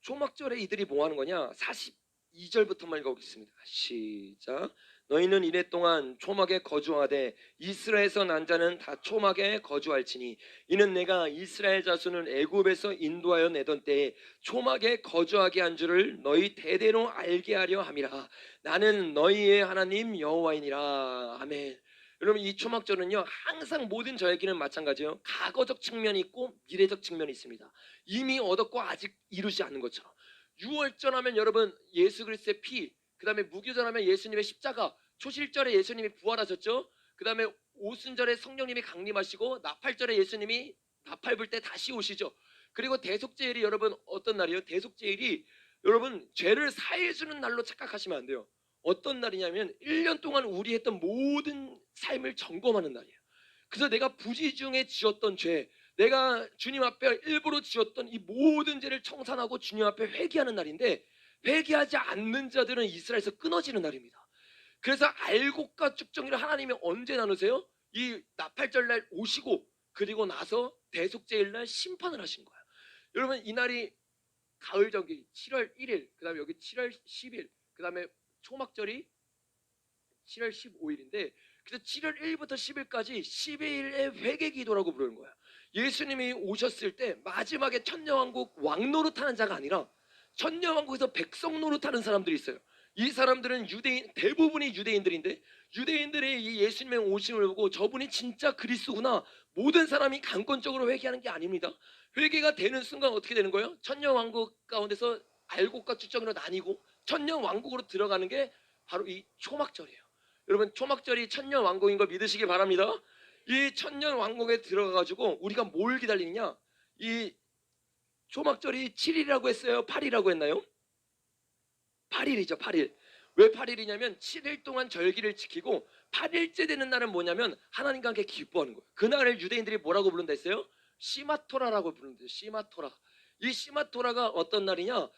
초막절에 이들이 뭐 하는 거냐? 42절부터만 읽어보겠습니다. 시작. 너희는 이래 동안 초막에 거주하되 이스라엘에서 난 자는 다 초막에 거주할지니 이는 내가 이스라엘 자손을 애굽에서 인도하여 내던 때에 초막에 거주하게 한 줄을 너희 대대로 알게 하려 함이라. 나는 너희의 하나님 여호와이니라. 아멘. 여러분 이 초막절은요 항상 모든 절기는 마찬가지예요. 과거적 측면이 있고 미래적 측면이 있습니다. 이미 얻었고 아직 이루지 않은 것처럼 6월절 하면 여러분 예수 그리스도의 피, 그 다음에 무교절 하면 예수님의 십자가, 초실절에 예수님이 부활하셨죠. 그 다음에 오순절에 성령님이 강림하시고 나팔절에 예수님이 나팔 불 때 다시 오시죠. 그리고 대속제일이 여러분 어떤 날이에요? 대속제일이 여러분 죄를 사해주는 날로 착각하시면 안 돼요. 어떤 날이냐면 1년 동안 우리 했던 모든 삶을 점검하는 날이에요. 그래서 내가 부지중에 지었던 죄, 내가 주님 앞에 일부러 지었던 이 모든 죄를 청산하고 주님 앞에 회개하는 날인데 회개하지 않는 자들은 이스라엘에서 끊어지는 날입니다. 그래서 알곡과 쭉정이를 하나님이 언제 나누세요? 이 나팔절 날 오시고 그리고 나서 대속제일 날 심판을 하신 거예요. 여러분 이 날이 가을절기 7월 1일, 그 다음에 여기 7월 10일, 그 다음에 초막절이 7월 15일인데 그래서 7월 1일부터 10일까지 10일의 회개기도라고 부르는 거예요. 예수님이 오셨을 때 마지막에 천녀왕국 왕노릇하는 자가 아니라 천녀왕국에서 백성 노릇하는 사람들이 있어요. 이 사람들은 유대인, 대부분이 유대인들인데 유대인들이 이 예수님의 오심을 보고 저분이 진짜 그리스도구나 모든 사람이 강권적으로 회개하는 게 아닙니다. 회개가 되는 순간 어떻게 되는 거예요? 천녀왕국 가운데서 알곡과 추정으로 나뉘고 천녀왕국으로 들어가는 게 바로 이 초막절이에요. 여러분 초막절이 천년왕국인 걸 믿으시기 바랍니다. 이 천년왕국에 들어가가지고 우리가 뭘 기다리느냐? 이 초막절이 7일이라고 했어요? 8일이라고 했나요? 8일이죠. 8일. 왜 8일이냐면 7일 동안 절기를 지키고 8일째 되는 날은 뭐냐면 하나님과 함께 기뻐하는 거예요. 그날을 유대인들이 뭐라고 부른다 했어요? 시마토라라고 부르는데요. 시마토라. 이 시마토라가 어떤 날이냐?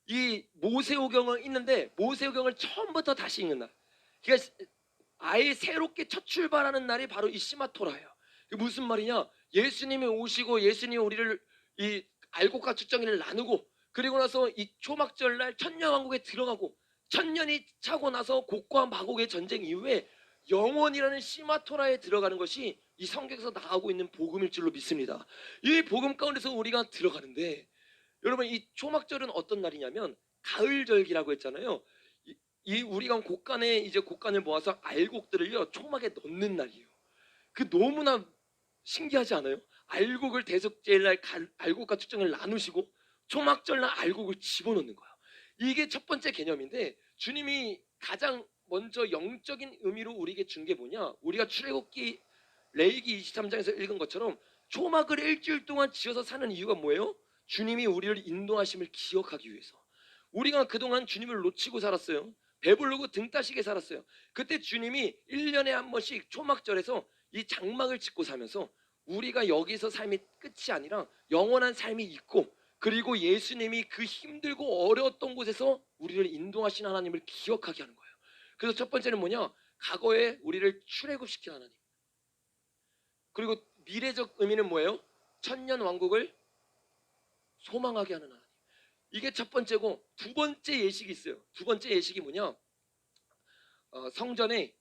이 모세오경을 읽는데 모세오경을 처음부터 다시 읽는 날. 그러니까 아예 새롭게 첫 출발하는 날이 바로 이 시마토라예요. 이게 무슨 말이냐? 예수님이 오시고 예수님이 우리를 이 알곡과 측정기를 나누고 그리고 나서 이 초막절 날 천년왕국에 들어가고 천년이 차고 나서 곡과 마곡의 전쟁 이후에 영원이라는 시마토라에 들어가는 것이 이 성경에서 나오고 있는 복음일 줄로 믿습니다. 이 복음 가운데서 우리가 들어가는데 여러분 이 초막절은 어떤 날이냐면 가을절기라고 했잖아요. 이 우리가 곡간에 이제 곡간을 모아서 알곡들을요 초막에 넣는 날이에요. 그 너무나 신기하지 않아요? 알곡을 대속제일날 알곡과 측정을 나누시고 초막절날 알곡을 집어넣는 거예요. 이게 첫 번째 개념인데 주님이 가장 먼저 영적인 의미로 우리에게 준 게 뭐냐? 우리가 출애굽기 레위기 23장에서 읽은 것처럼 초막을 일주일 동안 지어서 사는 이유가 뭐예요? 주님이 우리를 인도하심을 기억하기 위해서. 우리가 그동안 주님을 놓치고 살았어요. 배부르고 등 따시게 살았어요. 그때 주님이 1년에 한 번씩 초막절에서 이 장막을 짓고 살면서 우리가 여기서 삶이 끝이 아니라 영원한 삶이 있고 그리고 예수님이 그 힘들고 어려웠던 곳에서 우리를 인도하신 하나님을 기억하게 하는 거예요. 그래서 첫 번째는 뭐냐? 과거에 우리를 출애굽시킨 하나님. 그리고 미래적 의미는 뭐예요? 천년 왕국을 소망하게 하는 하나님. 이게 첫 번째고 두 번째 예식이 있어요. 두 번째 예식이 뭐냐? 성전에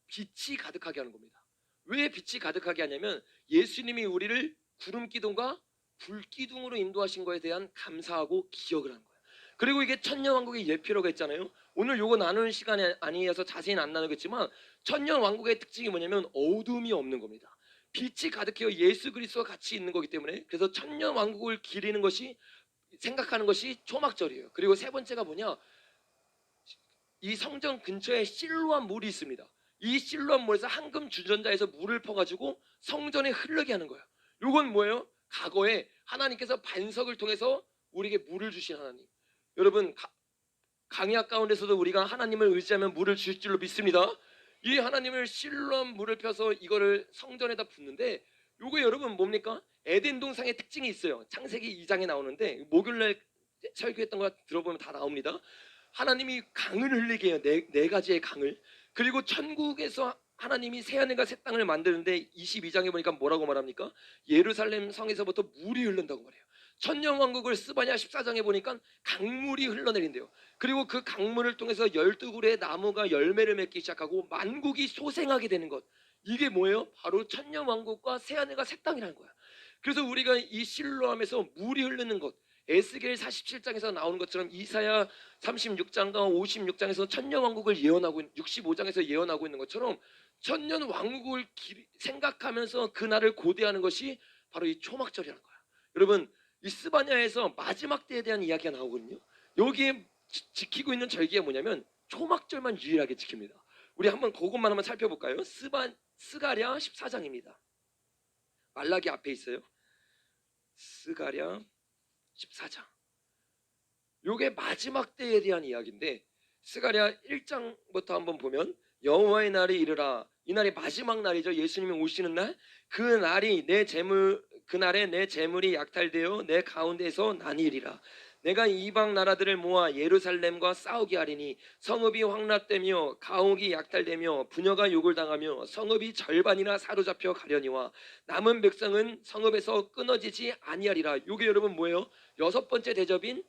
빛이 가득하게 하는 겁니다. 왜 빛이 가득하게 하냐면 예수님이 우리를 구름 기둥과 불 기둥으로 인도하신 거에 대한 감사하고 기억을 하는 거예요. 그리고 이게 천년 왕국의 예표라고 했잖아요. 오늘 요거 나누는 시간이 아니어서 자세히는 안 나누겠지만 천년 왕국의 특징이 뭐냐면 어둠이 없는 겁니다. 빛이 가득해요. 예수 그리스도와 같이 있는 거기 때문에 그래서 천년 왕국을 기리는 것이 생각하는 것이 초막절이에요. 그리고 세 번째가 뭐냐? 이 성전 근처에 실로암 물이 있습니다. 이 실로암 물에서 황금 주전자에서 물을 퍼가지고 성전에 흐르게 하는 거예요. 이건 뭐예요? 과거에 하나님께서 반석을 통해서 우리에게 물을 주신 하나님. 여러분 강약 가운데서도 우리가 하나님을 의지하면 물을 주실 줄로 믿습니다. 이 하나님을 실로암 물을 펴서 이거를 성전에다 붓는데 요거 여러분 뭡니까? 에덴 동상의 특징이 있어요. 창세기 2장에 나오는데 목요일날 설교했던 거 들어보면 다 나옵니다. 하나님이 강을 흘리게 해요. 네 가지의 강을. 그리고 천국에서 하나님이 새하늘과 새 땅을 만드는데 22장에 보니까 뭐라고 말합니까? 예루살렘 성에서부터 물이 흐른다고 말해요. 천년왕국을 스바냐 14장에 보니까 강물이 흘러내린대요. 그리고 그 강물을 통해서 12그루의 나무가 열매를 맺기 시작하고 만국이 소생하게 되는 것. 이게 뭐예요? 바로 천년왕국과 새하늘과 새 땅이라는 거야. 그래서 우리가 이 실로암에서 물이 흐르는 것, 에스겔 47장에서 나오는 것처럼 이사야 36장과 56장에서 천년왕국을 예언하고 65장에서 예언하고 있는 것처럼 천년왕국을 생각하면서 그날을 고대하는 것이 바로 이 초막절이라는 거야. 여러분 이 스바냐에서 마지막 때에 대한 이야기가 나오거든요. 여기에 지키고 있는 절기가 뭐냐면 초막절만 유일하게 지킵니다. 우리 한번 그것만 한번 살펴볼까요? 스가랴 14장입니다. 말라기 앞에 있어요. 스가랴 14장. 요게 마지막 때에 대한 이야기인데 스가랴 1장부터 한번 보면 여호와의 날이 이르라. 이 날이 마지막 날이죠. 예수님이 오시는 날. 그날에 내 재물이 약탈되어 내 가운데서 나뉘리라. 내가 이방 나라들을 모아 예루살렘과 싸우게 하리니 성읍이 황납되며 가옥이 약탈되며 부녀가 욕을 당하며 성읍이 절반이나 사로잡혀 가려니와 남은 백성은 성읍에서 끊어지지 아니하리라. 이게 여러분 뭐예요? 여섯 번째 대접인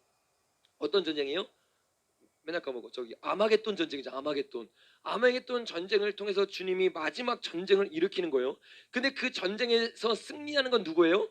어떤 전쟁이에요? 맨날 까먹어. 저기 아마겟돈 전쟁이죠. 아마겟돈 전쟁을 통해서 주님이 마지막 전쟁을 일으키는 거예요. 근데 그 전쟁에서 승리하는 건 누구예요?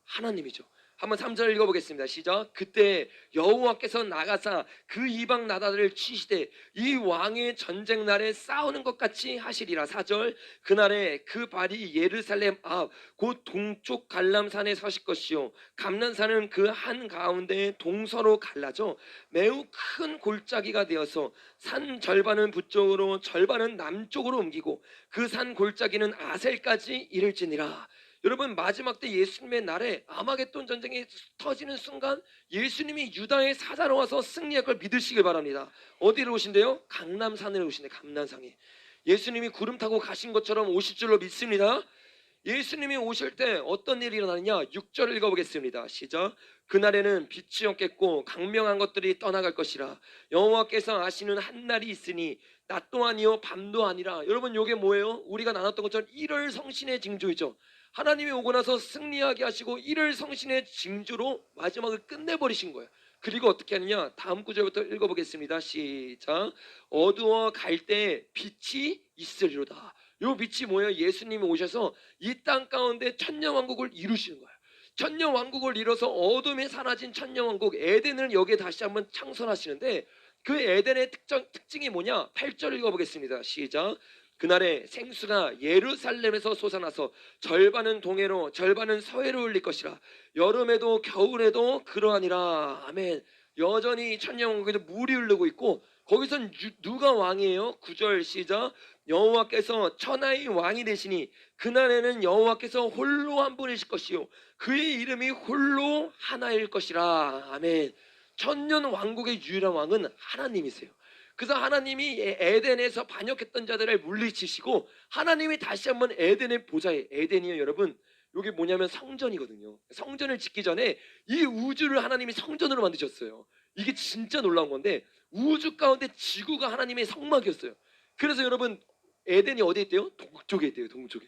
하나님이죠. 한번 3절 읽어보겠습니다. 시작. 그때 여호와께서 나가사 그 이방 나라들을 치시되 이 왕의 전쟁 날에 싸우는 것 같이 하시리라. 4절. 그날에 그 발이 예루살렘 앞 곧 동쪽 갈람산에 서실 것이요 감난산은 그 한가운데 동서로 갈라져 매우 큰 골짜기가 되어서 산 절반은 북쪽으로 절반은 남쪽으로 옮기고 그 산 골짜기는 아셀까지 이를지니라. 여러분 마지막 때 예수님의 날에 아마겟돈 전쟁이 터지는 순간 예수님이 유다의 사자로 와서 승리할 걸 믿으시길 바랍니다. 어디로 오신대요? 강남산으로 오신대. 감난산에 예수님이 구름 타고 가신 것처럼 오실 줄로 믿습니다. 예수님이 오실 때 어떤 일이 일어나느냐? 6절 읽어보겠습니다. 시작. 그날에는 빛이 없겠고 강명한 것들이 떠나갈 것이라. 여호와께서 아시는 한 날이 있으니 낮도 아니요 밤도 아니라. 여러분, 요게 뭐예요? 우리가 나눴던 것처럼 일월 성신의 징조이죠. 하나님이 오고 나서 승리하게 하시고 일월 성신의 징조로 마지막을 끝내버리신 거예요. 그리고 어떻게 하느냐? 다음 구절부터 읽어보겠습니다. 시작. 어두워 갈 때 빛이 있으리로다. 요 빛이 뭐예요? 예수님이 오셔서 이 땅 가운데 천년왕국을 이루시는 거예요. 천년왕국을 이뤄서 어둠에 사라진 천년왕국 에덴을 여기에 다시 한번 창설하시는데, 그 에덴의 특징이 뭐냐? 8절 읽어보겠습니다. 시작. 그날에 생수가 예루살렘에서 솟아나서 절반은 동해로 절반은 서해로 흘릴 것이라. 여름에도 겨울에도 그러하니라. 아멘. 여전히 천년왕국에서 물이 흐르고 있고, 거기선 누가 왕이에요? 9절 시작. 여호와께서 천하의 왕이 되시니 그날에는 여호와께서 홀로 한 분이실 것이요 그의 이름이 홀로 하나일 것이라. 아멘. 천년 왕국의 유일한 왕은 하나님이세요. 그래서 하나님이 에덴에서 반역했던 자들을 물리치시고 하나님이 다시 한번 에덴의 보좌에, 에덴이요 여러분, 이게 뭐냐면 성전이거든요. 성전을 짓기 전에 이 우주를 하나님이 성전으로 만드셨어요. 이게 진짜 놀라운 건데, 우주 가운데 지구가 하나님의 성막이었어요. 그래서 여러분, 에덴이 어디에 있대요? 동쪽에 있대요. 동쪽에.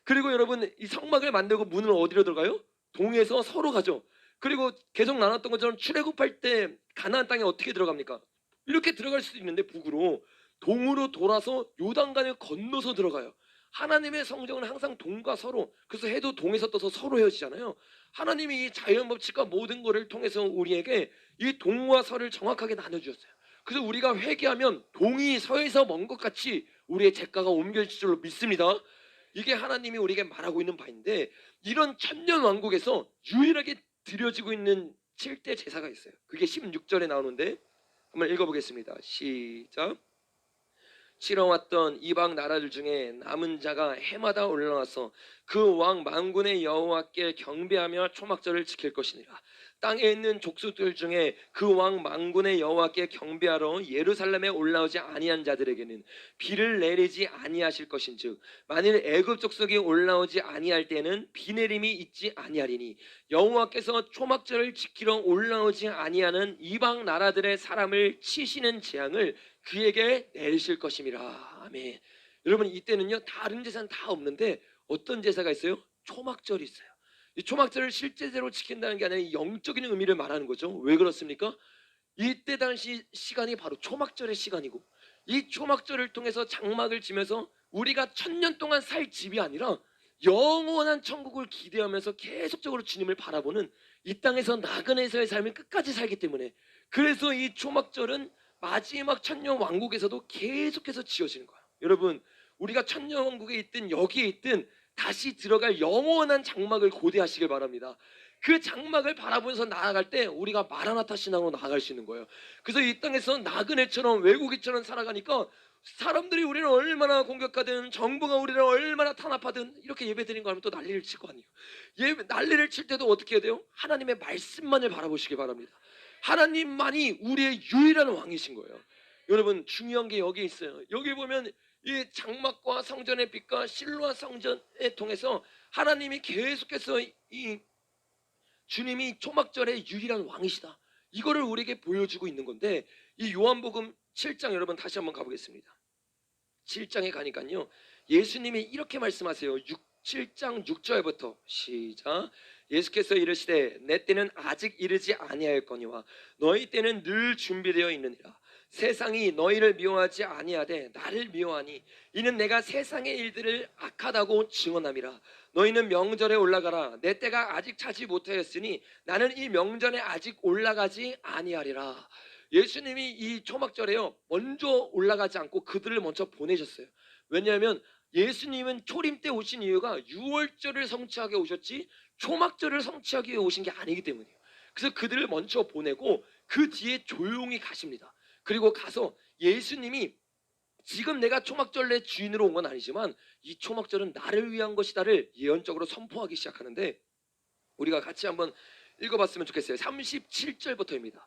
그리고 여러분, 이 성막을 만들고 문은 어디로 들어가요? 동에서 서로 가죠. 그리고 계속 나눴던 것처럼 출애굽할 때 가나안 땅에 어떻게 들어갑니까? 이렇게 들어갈 수도 있는데 북으로, 동으로 돌아서 요단강을 건너서 들어가요. 하나님의 성정은 항상 동과 서로, 그래서 해도 동에서 떠서 서로 헤어지잖아요. 하나님이 이 자연법칙과 모든 것을 통해서 우리에게 이 동과 서를 정확하게 나눠주셨어요. 그래서 우리가 회개하면 동이 서에서 먼 것 같이 우리의 죄가가 옮겨질 줄로 믿습니다. 이게 하나님이 우리에게 말하고 있는 바인데, 이런 천년 왕국에서 유일하게 드려지고 있는 7대 제사가 있어요. 그게 16절에 나오는데 한번 읽어보겠습니다. 시작. 치러왔던 이방 나라들 중에 남은 자가 해마다 올라와서 그 왕 만군의 여호와께 경배하며 초막절을 지킬 것이니라. 땅에 있는 족속들 중에 그 왕 만군의 여호와께 경배하러 예루살렘에 올라오지 아니한 자들에게는 비를 내리지 아니하실 것인즉, 만일 애굽 족속이 올라오지 아니할 때는 비 내림이 있지 아니하리니, 여호와께서 초막절을 지키러 올라오지 아니하는 이방 나라들의 사람을 치시는 재앙을 그에게 내리실 것임이라. 아멘. 여러분, 이때는요 다른 제사는 다 없는데 어떤 제사가 있어요? 초막절이 있어요. 이 초막절을 실제대로 지킨다는 게 아니라 영적인 의미를 말하는 거죠. 왜 그렇습니까? 이때 당시 시간이 바로 초막절의 시간이고, 이 초막절을 통해서 장막을 지면서 우리가 천년 동안 살 집이 아니라 영원한 천국을 기대하면서 계속적으로 주님을 바라보는 이 땅에서 나그네에서의 삶을 끝까지 살기 때문에, 그래서 이 초막절은 마지막 천년 왕국에서도 계속해서 지어지는 거예요. 여러분, 우리가 천년 왕국에 있든 여기에 있든 다시 들어갈 영원한 장막을 고대하시길 바랍니다. 그 장막을 바라보면서 나아갈 때 우리가 마라나타 신앙으로 나아갈 수 있는 거예요. 그래서 이 땅에서 나그네처럼 외국인처럼 살아가니까 사람들이 우리를 얼마나 공격하든, 정부가 우리를 얼마나 탄압하든, 이렇게 예배드린 거 하면 또 난리를 칠 거 아니에요. 난리를 칠 때도 어떻게 해야 돼요? 하나님의 말씀만을 바라보시기 바랍니다. 하나님만이 우리의 유일한 왕이신 거예요. 여러분, 중요한 게 여기 있어요. 여기 보면 이 장막과 성전의 빛과 실로와 성전에 통해서 하나님이 계속해서 이 주님이 초막절의 유일한 왕이시다, 이거를 우리에게 보여주고 있는 건데, 이 요한복음 7장 여러분 다시 한번 가보겠습니다. 7장에 가니까요 예수님이 이렇게 말씀하세요. 7장 6절부터 시작. 예수께서 이르시되 내 때는 아직 이르지 아니하였거니와 너희 때는 늘 준비되어 있느니라. 세상이 너희를 미워하지 아니하되 나를 미워하니 이는 내가 세상의 일들을 악하다고 증언함이라. 너희는 명절에 올라가라. 내 때가 아직 차지 못하였으니 나는 이 명절에 아직 올라가지 아니하리라. 예수님이 이 초막절에요 먼저 올라가지 않고 그들을 먼저 보내셨어요. 왜냐하면 예수님은 초림 때 오신 이유가 유월절을 성취하게 오셨지 초막절을 성취하기 위해 오신 게 아니기 때문이에요. 그래서 그들을 먼저 보내고 그 뒤에 조용히 가십니다. 그리고 가서 예수님이 지금 내가 초막절의 주인으로 온 건 아니지만 이 초막절은 나를 위한 것이다를 예언적으로 선포하기 시작하는데, 우리가 같이 한번 읽어봤으면 좋겠어요. 37절부터입니다.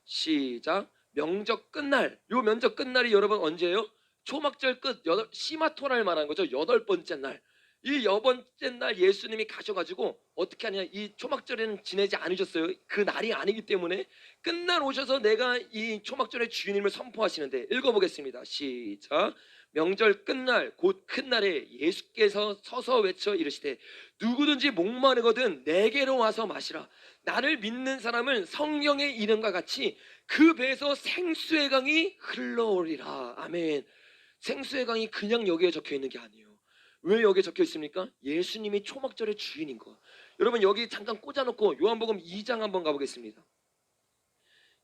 시작. 명절 끝날, 요 명절 끝날이 여러분 언제예요? 초막절 끝, 시마토날 말하는 거죠. 8번째 날. 이 여번째 날 예수님이 가셔가지고 어떻게 하냐, 이 초막절에는 지내지 않으셨어요. 그 날이 아니기 때문에 끝날 오셔서 내가 이 초막절의 주인임을 선포하시는데, 읽어보겠습니다. 시작. 명절 끝날 곧 큰 날에 예수께서 서서 외쳐 이르시되 누구든지 목마르거든 내게로 와서 마시라. 나를 믿는 사람은 성경의 이름과 같이 그 배에서 생수의 강이 흘러오리라. 아멘. 생수의 강이 그냥 여기에 적혀 있는 게 아니에요. 왜 여기에 적혀 있습니까? 예수님이 초막절의 주인인 거. 여러분 여기 잠깐 꽂아놓고 요한복음 2장 한번 가보겠습니다.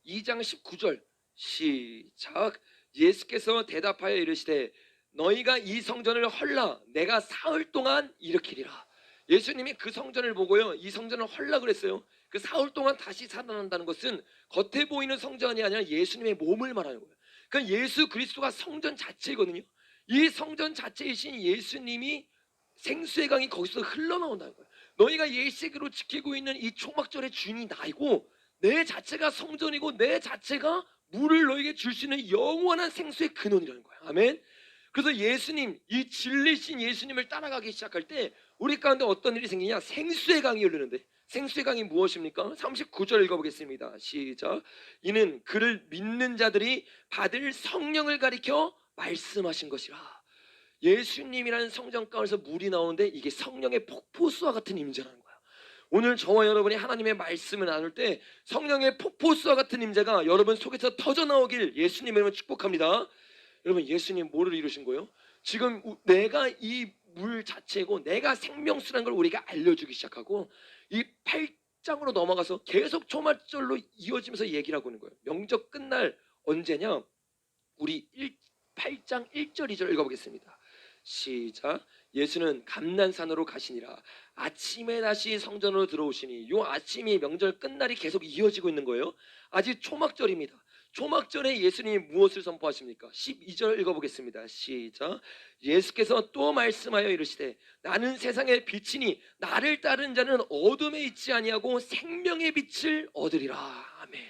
2장 19절 시작. 예수께서 대답하여 이르시되 너희가 이 성전을 헐라 내가 사흘 동안 일으키리라. 예수님이 그 성전을 보고요, 이 성전을 헐라 그랬어요. 그 사흘 동안 다시 살아난다는 것은 겉에 보이는 성전이 아니라 예수님의 몸을 말하는 거예요. 그러니까 예수 그리스도가 성전 자체이거든요. 이 성전 자체이신 예수님이 생수의 강이 거기서 흘러나온다는 거예요. 너희가 예식으로 지키고 있는 이 초막절의 주인이 나이고 내 자체가 성전이고 내 자체가 물을 너에게 줄 수 있는 영원한 생수의 근원이라는 거예요. 아멘. 그래서 예수님, 이 진리신 예수님을 따라가기 시작할 때 우리 가운데 어떤 일이 생기냐? 생수의 강이 흐르는데, 생수의 강이 무엇입니까? 39절 읽어보겠습니다. 시작. 이는 그를 믿는 자들이 받을 성령을 가리켜 말씀하신 것이라. 예수님이라는 성전 가운데서 물이 나오는데 이게 성령의 폭포수와 같은 임재라는 거야. 오늘 저와 여러분이 하나님의 말씀을 나눌 때 성령의 폭포수와 같은 임재가 여러분 속에서 터져나오길 예수님의 이름으로 축복합니다. 여러분 예수님 뭐를 이루신 거예요? 지금 내가 이 물 자체고 내가 생명수라는 걸 우리가 알려주기 시작하고 이 8장으로 넘어가서 계속 초막절로 이어지면서 얘기를 하고 있는 거예요. 명절 끝날 언제냐? 우리 8장 1절 2절 읽어보겠습니다. 시작. 예수는 감난산으로 가시니라. 아침에 다시 성전으로 들어오시니, 요 아침이 명절 끝날이 계속 이어지고 있는 거예요. 아직 초막절입니다. 초막절에 예수님이 무엇을 선포하십니까? 12절 읽어보겠습니다. 시작. 예수께서 또 말씀하여 이르시되 나는 세상의 빛이니 나를 따르는 자는 어둠에 있지 아니하고 생명의 빛을 얻으리라. 아멘.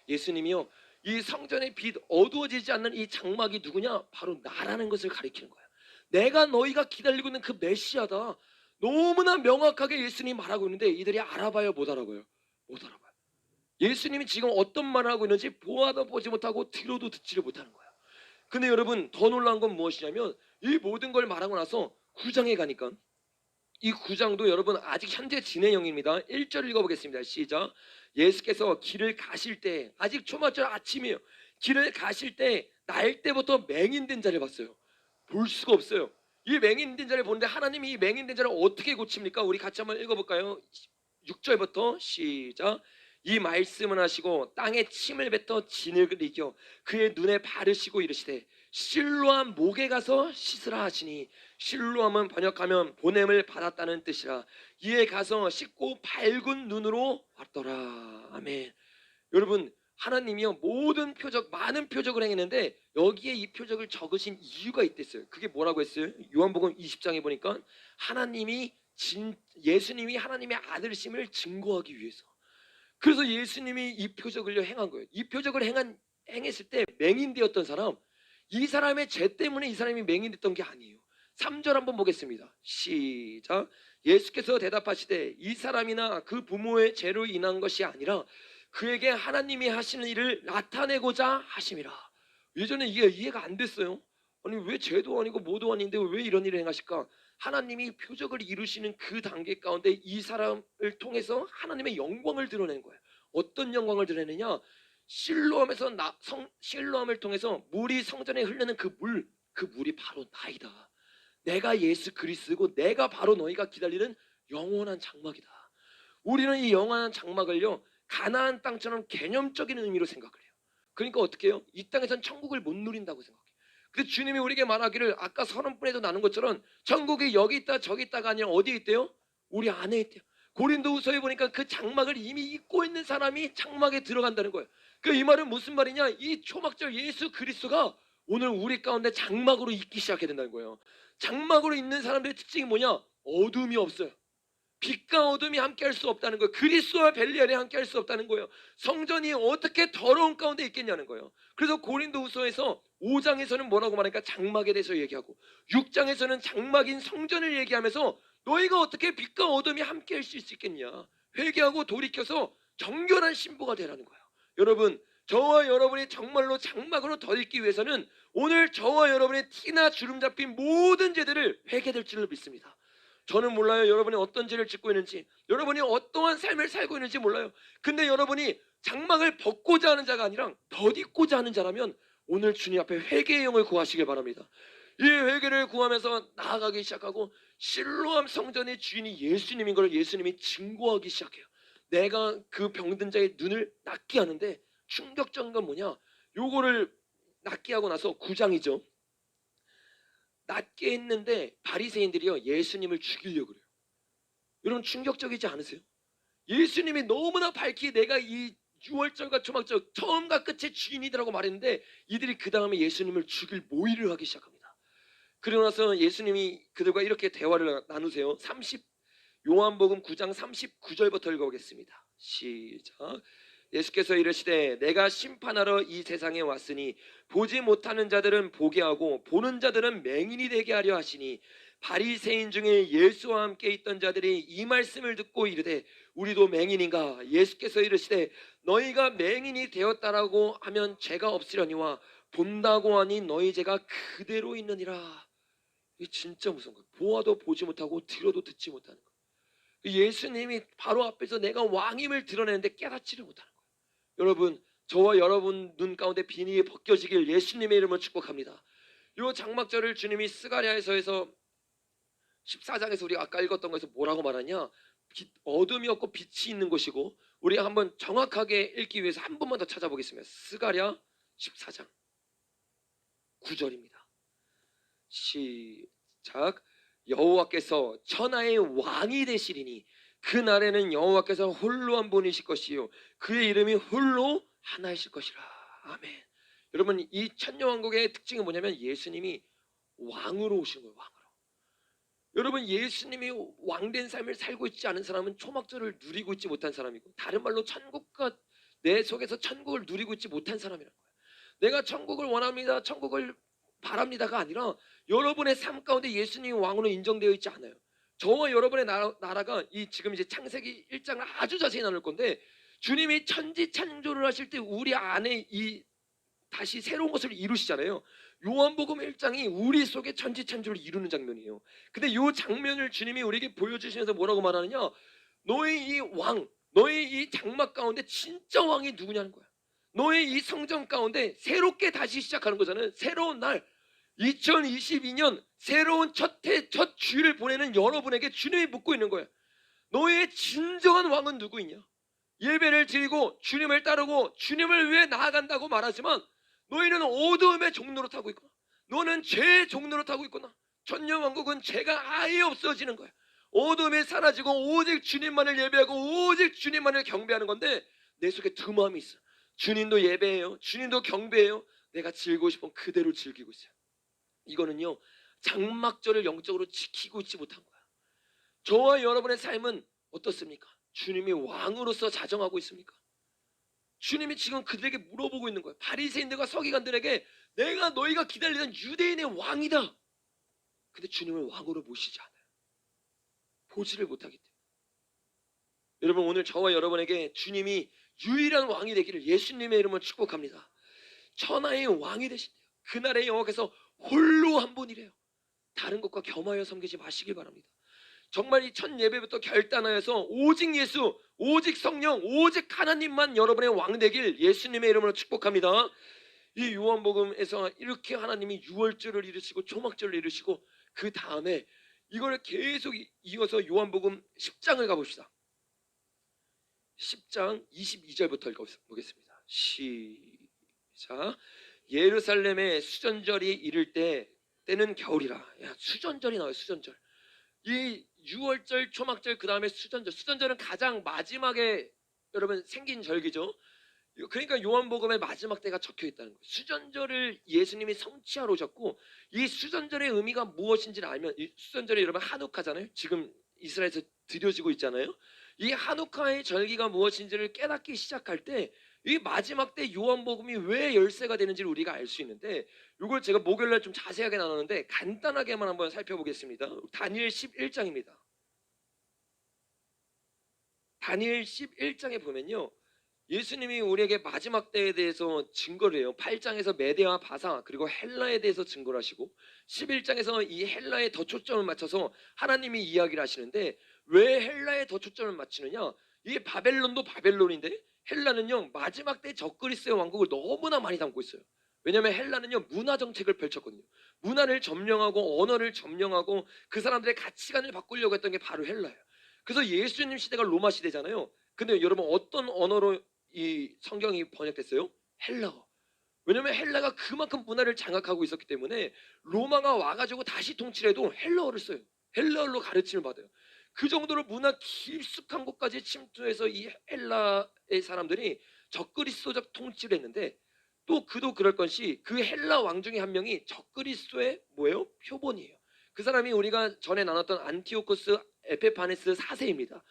예수님이요, 이 성전의 빛, 어두워지지 않는 이 장막이 누구냐? 바로 나라는 것을 가리키는 거야. 내가 너희가 기다리고 있는 그 메시아다. 너무나 명확하게 예수님이 말하고 있는데 이들이 알아봐요, 못 알아봐요? 못 알아봐요. 예수님이 지금 어떤 말을 하고 있는지 보아도 보지 못하고 들어도 듣지를 못하는 거야. 근데 여러분 더 놀라운 건 무엇이냐면 이 모든 걸 말하고 나서 9장에 가니까 이 9장도 여러분 아직 현재 진행형입니다. 1절 읽어보겠습니다. 시작. 예수께서 길을 가실 때, 아직 초막절 아침이에요. 길을 가실 때 날 때부터 맹인된 자를 봤어요. 볼 수가 없어요. 이 맹인된 자를 보는데 하나님이 이 맹인된 자를 어떻게 고칩니까? 우리 같이 한번 읽어볼까요? 6절부터 시작. 이 말씀을 하시고 땅에 침을 뱉어 진흙을 이겨 그의 눈에 바르시고 이르시되 실로암 목에 가서 씻으라 하시니, 실로암은 번역하면 보냄을 받았다는 뜻이라. 이에 가서 씻고 밝은 눈으로 왔더라. 아멘. 여러분 하나님이요 모든 표적, 많은 표적을 행했는데 여기에 이 표적을 적으신 이유가 있댔어요. 그게 뭐라고 했어요? 요한복음 20장에 보니까 예수님이 하나님의 아들심을 증거하기 위해서. 그래서 예수님이 이 표적을 행한 거예요. 이 표적을 행했을 때 맹인되었던 사람, 이 사람의 죄 때문에 이 사람이 맹인됐던 게 아니에요. 3절 한번 보겠습니다. 시작. 예수께서 대답하시되 이 사람이나 그 부모의 죄로 인한 것이 아니라 그에게 하나님이 하시는 일을 나타내고자 하심이라. 예전에 이게 이해가 안 됐어요. 아니 왜 죄도 아니고 뭐도 아닌데 왜 이런 일을 행하실까? 하나님이 표적을 이루시는 그 단계 가운데 이 사람을 통해서 하나님의 영광을 드러낸 거예요. 어떤 영광을 드러내느냐? 실로암을 통해서 물이 성전에 흐르는 그 물이 바로 나이다. 내가 예수 그리스도고 내가 바로 너희가 기다리는 영원한 장막이다. 우리는 이 영원한 장막을요 가나안 땅처럼 개념적인 의미로 생각을 해요. 그러니까 어떻게 해요? 이 땅에선 천국을 못 누린다고 생각해요. 근데 주님이 우리에게 말하기를 아까 서른분에도 나눈 것처럼 천국이 여기 있다 저기 있다가 아니라 어디에 있대요? 우리 안에 있대요. 고린도후서에 보니까 그 장막을 이미 입고 있는 사람이 장막에 들어간다는 거예요. 그 이 말은 무슨 말이냐? 이 초막절 예수 그리스도가 오늘 우리 가운데 장막으로 있기 시작해야 된다는 거예요. 장막으로 있는 사람들의 특징이 뭐냐? 어둠이 없어요. 빛과 어둠이 함께할 수 없다는 거예요. 그리스도와 벨리알이 함께할 수 없다는 거예요. 성전이 어떻게 더러운 가운데 있겠냐는 거예요. 그래서 고린도후서에서 5장에서는 뭐라고 말하니까 장막에 대해서 얘기하고 6장에서는 장막인 성전을 얘기하면서 너희가 어떻게 빛과 어둠이 함께할 수 있겠냐. 회개하고 돌이켜서 정결한 신부가 되라는 거예요. 여러분, 저와 여러분이 정말로 장막으로 더 있기 위해서는 오늘 저와 여러분의 티나 주름 잡힌 모든 죄들을 회개될 줄을 믿습니다. 저는 몰라요. 여러분이 어떤 죄를 짓고 있는지, 여러분이 어떠한 삶을 살고 있는지 몰라요. 근데 여러분이 장막을 벗고자 하는 자가 아니라 덧입고자 하는 자라면 오늘 주님 앞에 회개의 영을 구하시길 바랍니다. 이 회개를 구하면서 나아가기 시작하고 실로암 성전의 주인이 예수님인 걸 예수님이 증거하기 시작해요. 내가 그 병든 자의 눈을 낫게 하는데 충격적인 건 뭐냐? 요거를 낫게 하고 나서 9장이죠. 낫게 했는데 바리새인들이요 예수님을 죽이려고 그래요. 여러분 충격적이지 않으세요? 예수님이 너무나 밝히 내가 이 유월절과 초막절 처음과 끝의 주인이라고 말했는데 이들이 그 다음에 예수님을 죽일 모의를 하기 시작합니다. 그러고 나서 예수님이 그들과 이렇게 대화를 나누세요. 요한복음 9장 39절부터 읽어보겠습니다. 시작. 예수께서 이르시되 내가 심판하러 이 세상에 왔으니 보지 못하는 자들은 보게 하고 보는 자들은 맹인이 되게 하려 하시니 바리새인 중에 예수와 함께 있던 자들이 이 말씀을 듣고 이르되 우리도 맹인인가? 예수께서 이르시되 너희가 맹인이 되었다라고 하면 죄가 없으려니와 본다고 하니 너희 죄가 그대로 있느니라. 이게 진짜 무서운 거예요. 보아도 보지 못하고 들어도 듣지 못하는 거예요. 예수님이 바로 앞에서 내가 왕임을 드러내는데 깨닫지를 못하는 거예요. 여러분, 저와 여러분 눈 가운데 비닐이 벗겨지길 예수님의 이름으로 축복합니다. 요 장막절을 주님이 스가랴에서 14장에서 우리가 아까 읽었던 것에서 뭐라고 말하냐? 어둠이 없고 빛이 있는 곳이고, 우리가 한번 정확하게 읽기 위해서 한 번만 더 찾아보겠습니다. 스가랴 14장 9절입니다. 시작. 여호와께서 천하의 왕이 되시리니 그날에는 여호와께서 홀로 한 분이실 것이요 그의 이름이 홀로 하나이실 것이라. 아멘. 여러분, 이 천녀왕국의 특징이 뭐냐면 예수님이 왕으로 오시는 거예요. 왕으로. 여러분, 예수님이 왕된 삶을 살고 있지 않은 사람은 초막절을 누리고 있지 못한 사람이고, 다른 말로 천국과 내 속에서 천국을 누리고 있지 못한 사람이라는 거예요. 내가 천국을 원합니다, 천국을 바랍니다가 아니라 여러분의 삶 가운데 예수님이 왕으로 인정되어 있지 않아요. 저와 여러분의 나라가 이 지금 이제 창세기 1장을 아주 자세히 나눌 건데, 주님이 천지 창조를 하실 때 우리 안에 이 다시 새로운 것을 이루시잖아요. 요한복음 1장이 우리 속에 천지 창조를 이루는 장면이에요. 근데 이 장면을 주님이 우리에게 보여주시면서 뭐라고 말하느냐? 너의 이 왕, 너의 이 장막 가운데 진짜 왕이 누구냐는 거야. 너의 이 성전 가운데 새롭게 다시 시작하는 거잖아요. 새로운 날, 2022년 새로운 첫 주일을 보내는 여러분에게 주님이 묻고 있는 거예요. 너의 진정한 왕은 누구이냐? 예배를 드리고 주님을 따르고 주님을 위해 나아간다고 말하지만 너희는 어두움의 종로로 타고 있구나. 너는 죄의 종로로 타고 있구나. 천년왕국은 죄가 아예 없어지는 거야. 어둠이 사라지고 오직 주님만을 예배하고 오직 주님만을 경배하는 건데, 내 속에 두 마음이 있어. 주님도 예배해요, 주님도 경배해요. 내가 즐기고 싶으면 그대로 즐기고 있어요. 이거는요, 장막절을 영적으로 지키고 있지 못한 거야. 저와 여러분의 삶은 어떻습니까? 주님이 왕으로서 자정하고 있습니까? 주님이 지금 그들에게 물어보고 있는 거예요. 바리새인들과 서기관들에게 내가 너희가 기다리던 유대인의 왕이다. 근데 주님을 왕으로 모시지 않아요. 보지를 못하기 때문에. 여러분, 오늘 저와 여러분에게 주님이 유일한 왕이 되기를 예수님의 이름으로 축복합니다. 천하의 왕이 되신대요. 그날의 여호와께서 홀로 한 분이래요. 다른 것과 겸하여 섬기지 마시길 바랍니다. 정말 이 첫 예배부터 결단하여서 오직 예수, 오직 성령, 오직 하나님만 여러분의 왕 되길 예수님의 이름으로 축복합니다. 이 요한복음에서 이렇게 하나님이 유월절을 이루시고 초막절을 이루시고, 그 다음에 이걸 계속 이어서 요한복음 10장을 가봅시다. 10장 22절부터 읽어보겠습니다. 시작. 예루살렘의 수전절이 이를 때는 겨울이라. 야, 수전절이 나와요. 수전절. 이 유월절, 초막절, 그 다음에 수전절. 수전절은 가장 마지막에 여러분 생긴 절기죠. 그러니까 요한복음의 마지막 때가 적혀 있다는 거예요. 수전절을 예수님이 성취하러 오셨고, 이 수전절의 의미가 무엇인지를 알면, 이 수전절이 여러분 한우카잖아요. 지금 이스라엘에서 드려지고 있잖아요. 이 하누카의 절기가 무엇인지를 깨닫기 시작할 때 이 마지막 때 요한복음이 왜 열쇠가 되는지를 우리가 알 수 있는데, 이걸 제가 목요일날 좀 자세하게 나눴는데 간단하게만 한번 살펴보겠습니다. 다니엘 11장입니다. 다니엘 11장에 보면요, 예수님이 우리에게 마지막 때에 대해서 증거를 해요. 8장에서 메대와 바사 그리고 헬라에 대해서 증거를 하시고, 11장에서 이 헬라에 더 초점을 맞춰서 하나님이 이야기를 하시는데, 왜 헬라에 더 초점을 맞추느냐, 이 바벨론도 바벨론인데 헬라는요 마지막 때 적그리스의 왕국을 너무나 많이 담고 있어요. 왜냐하면 헬라는요 문화 정책을 펼쳤거든요. 문화를 점령하고 언어를 점령하고 그 사람들의 가치관을 바꾸려고 했던 게 바로 헬라예요. 그래서 예수님 시대가 로마 시대잖아요. 근데 여러분 어떤 언어로 이 성경이 번역됐어요? 헬라어. 왜냐면 헬라가 그만큼 문화를 장악하고 있었기 때문에 로마가 와가지고 다시 통치해도 헬라어를 써요. 헬라어로 가르침을 받아요. 그 정도로 문화 깊숙한 곳까지 침투해서 이 헬라의 사람들이 적그리스도적 통치를 했는데, 또 그도 그럴 것이 그 헬라 왕 중에 한 명이 적그리스도의 뭐예요? 표본이에요. 그 사람이 우리가 전에 나눴던 안티오코스 에페파네스 4세입니다.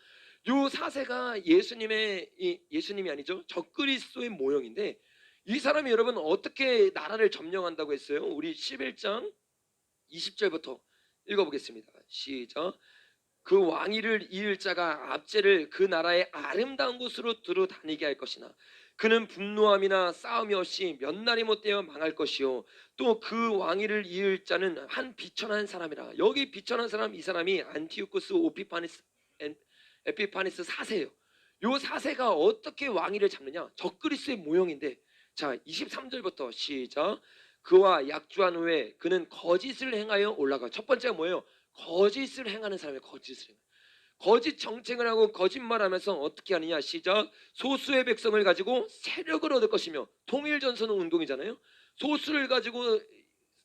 요 사세가 예수님이 아니죠. 적그리스도의 모형인데, 이 사람이 여러분 어떻게 나라를 점령한다고 했어요? 우리 11장 20절부터 읽어보겠습니다. 시작. 그 왕위를 이을 자가 압제를 그 나라의 아름다운 곳으로 두루 다니게 할 것이나 그는 분노함이나 싸움이 없이 몇 날이 못되어 망할 것이요, 또 그 왕위를 이을 자는 한 비천한 사람이라. 여기 비천한 사람, 이 사람이 안티오쿠스 오피파니스 에피파니스 4세예요. 요 4세가 어떻게 왕위를 잡느냐, 적그리스의 모형인데, 자 23절부터 시작. 그와 약주한 후에 그는 거짓을 행하여 올라가. 첫 번째가 뭐예요? 거짓을 행하는 사람이에요. 거짓 정책을 하고 거짓말하면서 어떻게 하느냐, 시작. 소수의 백성을 가지고 세력을 얻을 것이며, 통일전선은 운동이잖아요. 소수를 가지고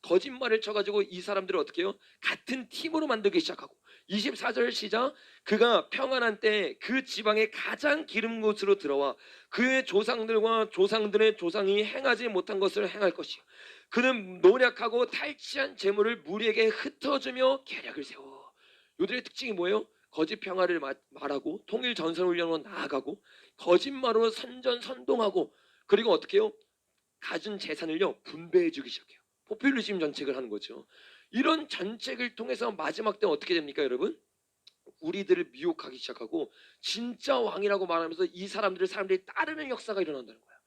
거짓말을 쳐가지고 이 사람들을 어떻게 해요? 같은 팀으로 만들기 시작하고, 24절 시작. 그가 평안한 때 그 지방의 가장 기름 곳으로 들어와 그의 조상들과 조상들의 조상이 행하지 못한 것을 행할 것이요, 그는 노력하고 탈취한 재물을 무리에게 흩어주며 계략을 세워. 요들의 특징이 뭐예요? 거짓 평화를 말하고 통일 전선 훈련으로 나아가고 거짓말로 선전선동하고, 그리고 어떻게 해요? 가진 재산을요 분배해 주기 시작해요. 포퓰리즘 정책을 하는 거죠. 이런 정책을 통해서 마지막 때 어떻게 됩니까 여러분? 우리들을 미혹하기 시작하고 진짜 왕이라고 말하면서 이 사람들이 따르는 역사가 일어난다는 거예요.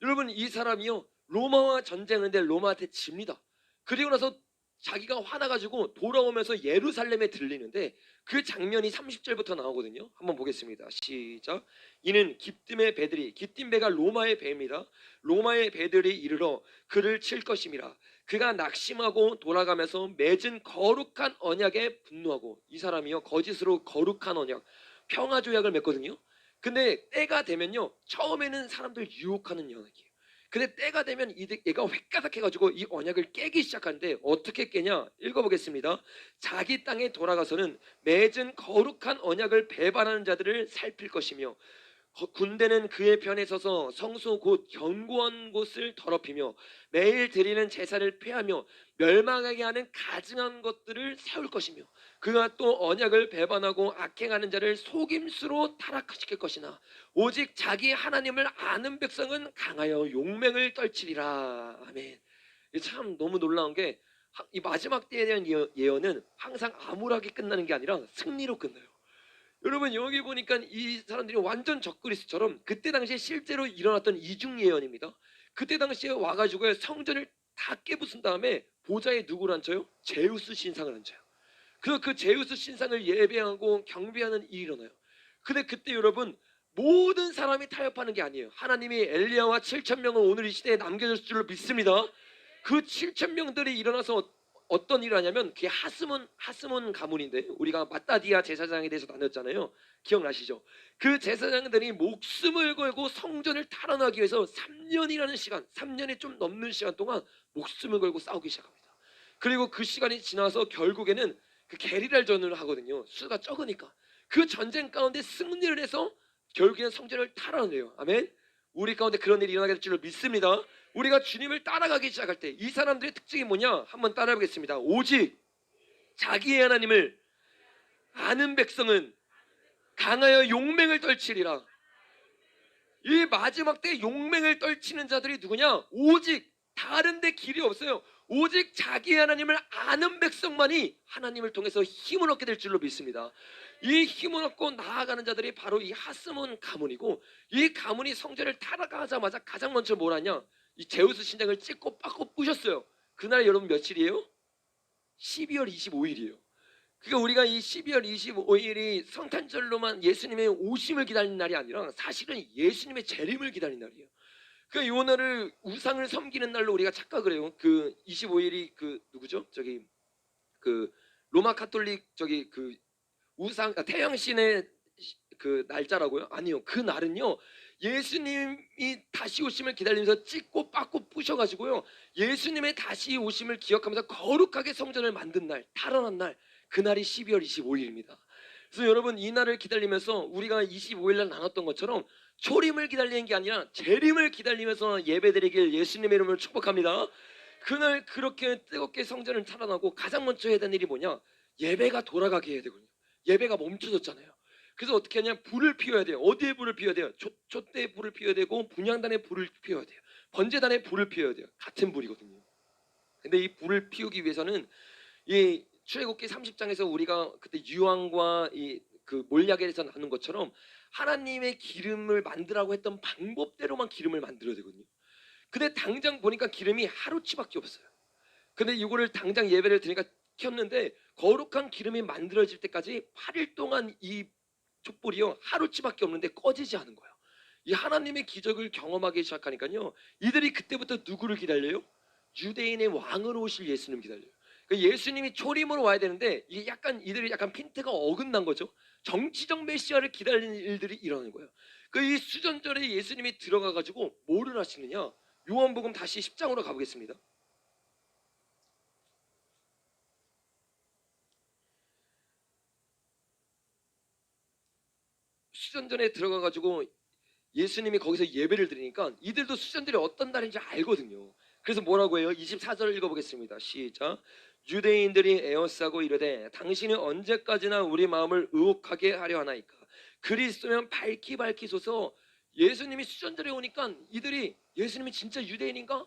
여러분 이 사람이요 로마와 전쟁하는데 로마한테 집니다. 그리고 나서 자기가 화나가지고 돌아오면서 예루살렘에 들리는데, 그 장면이 30절부터 나오거든요. 한번 보겠습니다. 시작. 이는 기띔의 배들이, 기띔 배가 로마의 배입니다. 로마의 배들이 이르러 그를 칠 것임이라. 그가 낙심하고 돌아가면서 맺은 거룩한 언약에 분노하고. 이 사람이요 거짓으로 거룩한 언약, 평화 조약을 맺거든요. 근데 때가 되면요 처음에는 사람들 유혹하는 언약이에요. 근데 때가 되면 얘가 획가닥해가지고 이 언약을 깨기 시작하는데, 어떻게 깨냐? 읽어보겠습니다. 자기 땅에 돌아가서는 맺은 거룩한 언약을 배반하는 자들을 살필 것이며, 군대는 그의 편에 서서 성소 곧 견고한 곳을 더럽히며 매일 드리는 제사를 폐하며 멸망하게 하는 가증한 것들을 세울 것이며, 그가 또 언약을 배반하고 악행하는 자를 속임수로 타락시킬 것이나 오직 자기 하나님을 아는 백성은 강하여 용맹을 떨치리라. 아멘. 참 너무 놀라운 게, 이 마지막 때에 대한 예언은 항상 암울하게 끝나는 게 아니라 승리로 끝나요. 여러분 여기 보니까 이 사람들이 완전 적그리스처럼 그때 당시에 실제로 일어났던 이중 예언입니다. 그때 당시에 와가지고 성전을 다 깨부순 다음에 보좌에 누구를 앉혀요? 제우스 신상을 앉혀요. 그래서 그 제우스 신상을 예배하고 경배하는 일이 일어나요. 근데 그때 여러분 모든 사람이 타협하는 게 아니에요. 하나님이 엘리야와 7,000명을 오늘 이 시대에 남겨줄 줄로 믿습니다. 그 7,000명들이 일어나서 어떤 일을 하냐면, 그게 하스몬 가문인데 우리가 마따디아 제사장에 대해서 나눴잖아요. 기억나시죠? 그 제사장들이 목숨을 걸고 성전을 탈환하기 위해서 3년이라는 시간, 3년이 좀 넘는 시간 동안 목숨을 걸고 싸우기 시작합니다. 그리고 그 시간이 지나서 결국에는 그 게리랄전을 하거든요. 수가 적으니까. 그 전쟁 가운데 승리를 해서 결국에는 성전을 탈환해요. 아멘. 우리 가운데 그런 일이 일어나게 될 줄로 믿습니다. 우리가 주님을 따라가기 시작할 때 이 사람들의 특징이 뭐냐? 한번 따라해보겠습니다. 오직 자기의 하나님을 아는 백성은 강하여 용맹을 떨치리라. 이 마지막 때 용맹을 떨치는 자들이 누구냐? 오직 다른 데 길이 없어요. 오직 자기 하나님을 아는 백성만이 하나님을 통해서 힘을 얻게 될 줄로 믿습니다. 이 힘을 얻고 나아가는 자들이 바로 이 하스몬 가문이고, 이 가문이 성전을 타락하자마자 가장 먼저 뭘 하냐? 이 제우스 신장을 찢고 빠고 부셨어요. 그날 여러분 며칠이에요? 12월 25일이에요. 그러니까 우리가 이 12월 25일이 성탄절로만 예수님의 오심을 기다리는 날이 아니라 사실은 예수님의 재림을 기다리는 날이에요. 그 이 날을 우상을 섬기는 날로 우리가 착각을 해요. 그 25일이 그 누구죠? 저기 그 로마 카톨릭 저기 그 우상 태양신의 그 날짜라고요? 아니요. 그 날은요, 예수님이 다시 오심을 기다리면서 찢고 빠고 부셔가지고요, 예수님의 다시 오심을 기억하면서 거룩하게 성전을 만든 날, 탈환한 날, 그날이 12월 25일입니다. 그래서 여러분 이 날을 기다리면서 우리가 25일 날 나눴던 것처럼 초림을 기다리는 게 아니라 재림을 기다리면서 예배드리길 예수님의 이름으로 축복합니다. 그날 그렇게 뜨겁게 성전을 탈환하고 가장 먼저 해야 되는 일이 뭐냐? 예배가 돌아가게 해야 되거든요. 예배가 멈춰졌잖아요. 그래서 어떻게 하냐? 불을 피워야 돼요. 어디에 불을 피워야 돼요? 촛대에 불을 피워야 되고 분향단에 불을 피워야 돼요. 번제단에 불을 피워야 돼요. 같은 불이거든요. 근데 이 불을 피우기 위해서는 이 출애굽기 30장에서 우리가 그때 유황과 이 그 몰약에 대해서 나눈 것처럼 하나님의 기름을 만들라고 했던 방법대로만 기름을 만들어야 되거든요. 근데 당장 보니까 기름이 하루치밖에 없어요. 근데 이거를 당장 예배를 드리니까 켰는데 거룩한 기름이 만들어질 때까지 8일 동안 이 촛불이요 하루치밖에 없는데 꺼지지 않은 거예요. 이 하나님의 기적을 경험하기 시작하니까요, 이들이 그때부터 누구를 기다려요? 유대인의 왕으로 오실 예수님 기다려요. 예수님이 초림으로 와야 되는데 이게 약간 이들이 약간 핀트가 어긋난 거죠. 정치적 메시아를 기다리는 일들이 일어나는 거예요. 이 수전절에 예수님이 들어가 가지고 뭐를 하시느냐? 요한복음 다시 10장으로 가보겠습니다. 수전전에 들어가 가지고 예수님이 거기서 예배를 드리니까 이들도 수전절이 어떤 날인지 알거든요. 그래서 뭐라고 해요? 24절 읽어보겠습니다. 시작. 유대인들이 에워싸고 이르되 당신이 언제까지나 우리 마음을 의혹하게 하려 하나이까? 그리스도면 밝히 밝히소서. 예수님이 수전절에 오니까 이들이 예수님이 진짜 유대인인가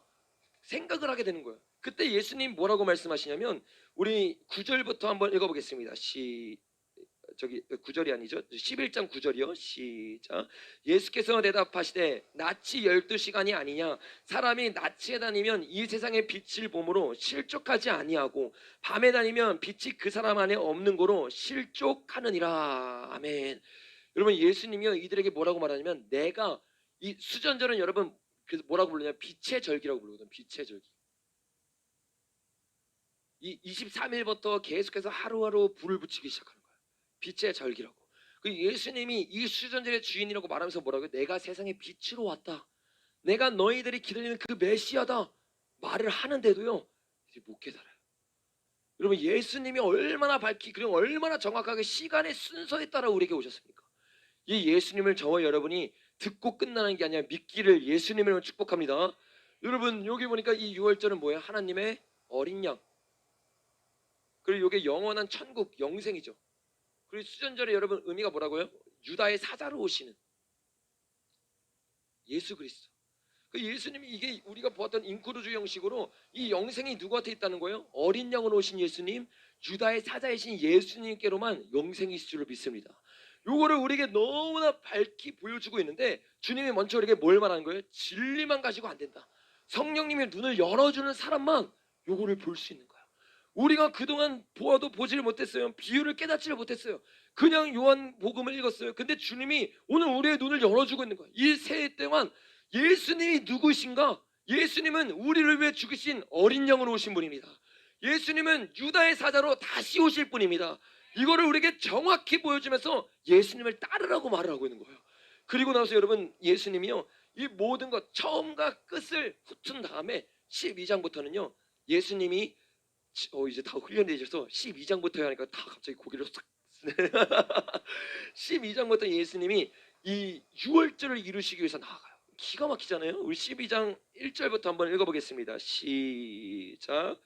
생각을 하게 되는 거예요. 그때 예수님 뭐라고 말씀하시냐면 우리 9절부터 한번 읽어보겠습니다. 저기 9절이 아니죠. 11장 9절이요. 시작. 예수께서 대답하시되 낯이 12시간이 아니냐? 사람이 낮에 다니면 이 세상의 빛을 보므로 실족하지 아니하고 밤에 다니면 빛이 그 사람 안에 없는 거로 실족하느니라. 아멘. 여러분 예수님이요 이들에게 뭐라고 말하냐면 내가 이 수전절은 여러분 그래서 뭐라고 부르냐? 빛의 절기라고 부르거든. 빛의 절기. 이 23일부터 계속해서 하루하루 불을 붙이기 시작하는 거예요. 빛의 절기라고. 예수님이 이 수전절의 주인이라고 말하면서 뭐라고요? 내가 세상의 빛으로 왔다. 내가 너희들이 기다리는 그 메시아다. 말을 하는데도요. 이제 못 깨달아요. 여러분 예수님이 얼마나 밝히 그리고 얼마나 정확하게 시간의 순서에 따라 우리에게 오셨습니까? 이 예수님을 저와 여러분이 듣고 끝나는 게 아니라 믿기를 예수님을 축복합니다. 여러분 여기 보니까 이 6월절은 뭐예요? 하나님의 어린 양. 그리고 이게 영원한 천국 영생이죠. 그리고 수전절에 여러분 의미가 뭐라고요? 유다의 사자로 오시는 예수 그리스도. 예수님이 이게 우리가 보았던 인크루즈 형식으로 이 영생이 누구한테 있다는 거예요? 어린 양으로 오신 예수님, 유다의 사자이신 예수님께로만 영생이 있을 줄로 믿습니다. 요거를 우리에게 너무나 밝히 보여주고 있는데 주님이 먼저 우리에게 뭘 말하는 거예요? 진리만 가지고 안 된다. 성령님의 눈을 열어주는 사람만 요거를 볼 수 있는 거야. 우리가 그동안 보아도 보지를 못했어요. 비유를 깨닫지를 못했어요. 그냥 요한복음을 읽었어요. 근데 주님이 오늘 우리의 눈을 열어주고 있는 거예요. 이 새해 동안 예수님이 누구신가? 예수님은 우리를 위해 죽으신 어린 양으로 오신 분입니다. 예수님은 유다의 사자로 다시 오실 분입니다. 이거를 우리에게 정확히 보여주면서 예수님을 따르라고 말을 하고 있는 거예요. 그리고 나서 여러분 예수님이요 이 모든 것 처음과 끝을 훑은 다음에 12장부터는요 예수님이 이제 다 훈련되셔서 12장부터 하니까 다 갑자기 고개를 싹 12장부터 예수님이 이 6월절을 이루시기 위해서 나아가요. 기가 막히잖아요. 우리 12장 1절부터 한번 읽어보겠습니다. 시작.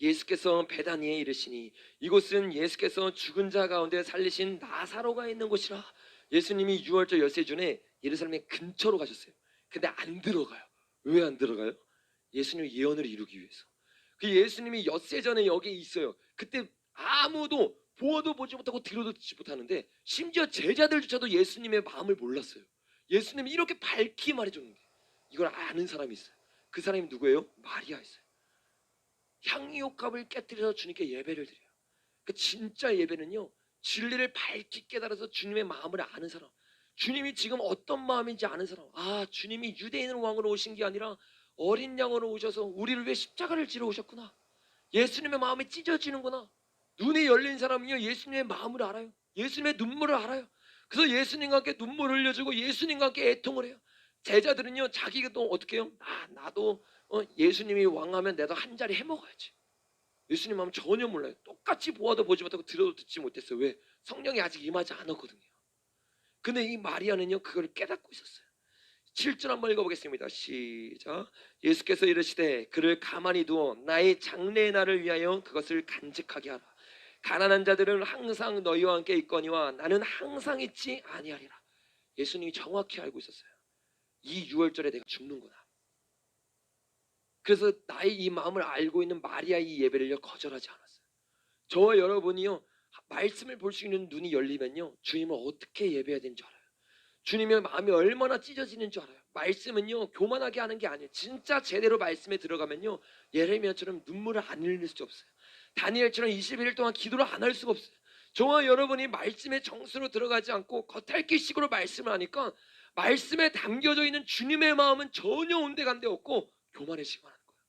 예수께서 베다니에 이르시니 이곳은 예수께서 죽은 자 가운데 살리신 나사로가 있는 곳이라. 예수님이 유월절 엿새준에 예루살렘의 근처로 가셨어요. 근데 안 들어가요. 왜 안 들어가요? 예수님의 예언을 이루기 위해서. 그 예수님이 엿새전에 여기 있어요. 그때 아무도 보아도 보지 못하고 들어도 듣지 못하는데 심지어 제자들조차도 예수님의 마음을 몰랐어요. 예수님이 이렇게 밝히 말해줬는데 이걸 아는 사람이 있어요. 그 사람이 누구예요? 마리아였어요. 향유옥합을 깨뜨려서 주님께 예배를 드려요. 그 진짜 예배는요, 진리를 밝히 깨달아서 주님의 마음을 아는 사람, 주님이 지금 어떤 마음인지 아는 사람. 아, 주님이 유대인 왕으로 오신 게 아니라 어린 양으로 오셔서 우리를 위해 십자가를 지러 오셨구나. 예수님의 마음이 찢어지는구나. 눈이 열린 사람은요, 예수님의 마음을 알아요. 예수님의 눈물을 알아요. 그래서 예수님과 함께 눈물을 흘려주고 예수님과 함께 애통을 해요. 제자들은요, 자기가 또 어떻게 해요? 나도 예수님이 왕하면 나도 한 자리 해먹어야지. 예수님 마음 전혀 몰라요. 똑같이 보아도 보지 못하고 들어도 듣지 못했어요. 왜? 성령이 아직 임하지 않았거든요. 근데 이 마리아는요, 그걸 깨닫고 있었어요. 7절 한번 읽어보겠습니다. 시작. 예수께서 이르시되 그를 가만히 두어 나의 장래의 날을 위하여 그것을 간직하게 하라. 가난한 자들은 항상 너희와 함께 있거니와 나는 항상 있지 아니하리라. 예수님이 정확히 알고 있었어요. 이 유월절에 내가 죽는구나. 그래서 나의 이 마음을 알고 있는 마리아의 이 예배를 거절하지 않았어요. 저와 여러분이요, 말씀을 볼 수 있는 눈이 열리면요, 주님을 어떻게 예배해야 되는지 알아요. 주님의 마음이 얼마나 찢어지는 줄 알아요. 말씀은요, 교만하게 하는 게 아니에요. 진짜 제대로 말씀에 들어가면요, 예레미야처럼 눈물을 안 흘릴 수 없어요. 다니엘처럼 21일 동안 기도를 안 할 수가 없어요. 저와 여러분이 말씀의 정수로 들어가지 않고 겉핥기식으로 말씀을 하니까 말씀에 담겨져 있는 주님의 마음은 전혀 온데간데 없고 교만해지만 하는 거예요.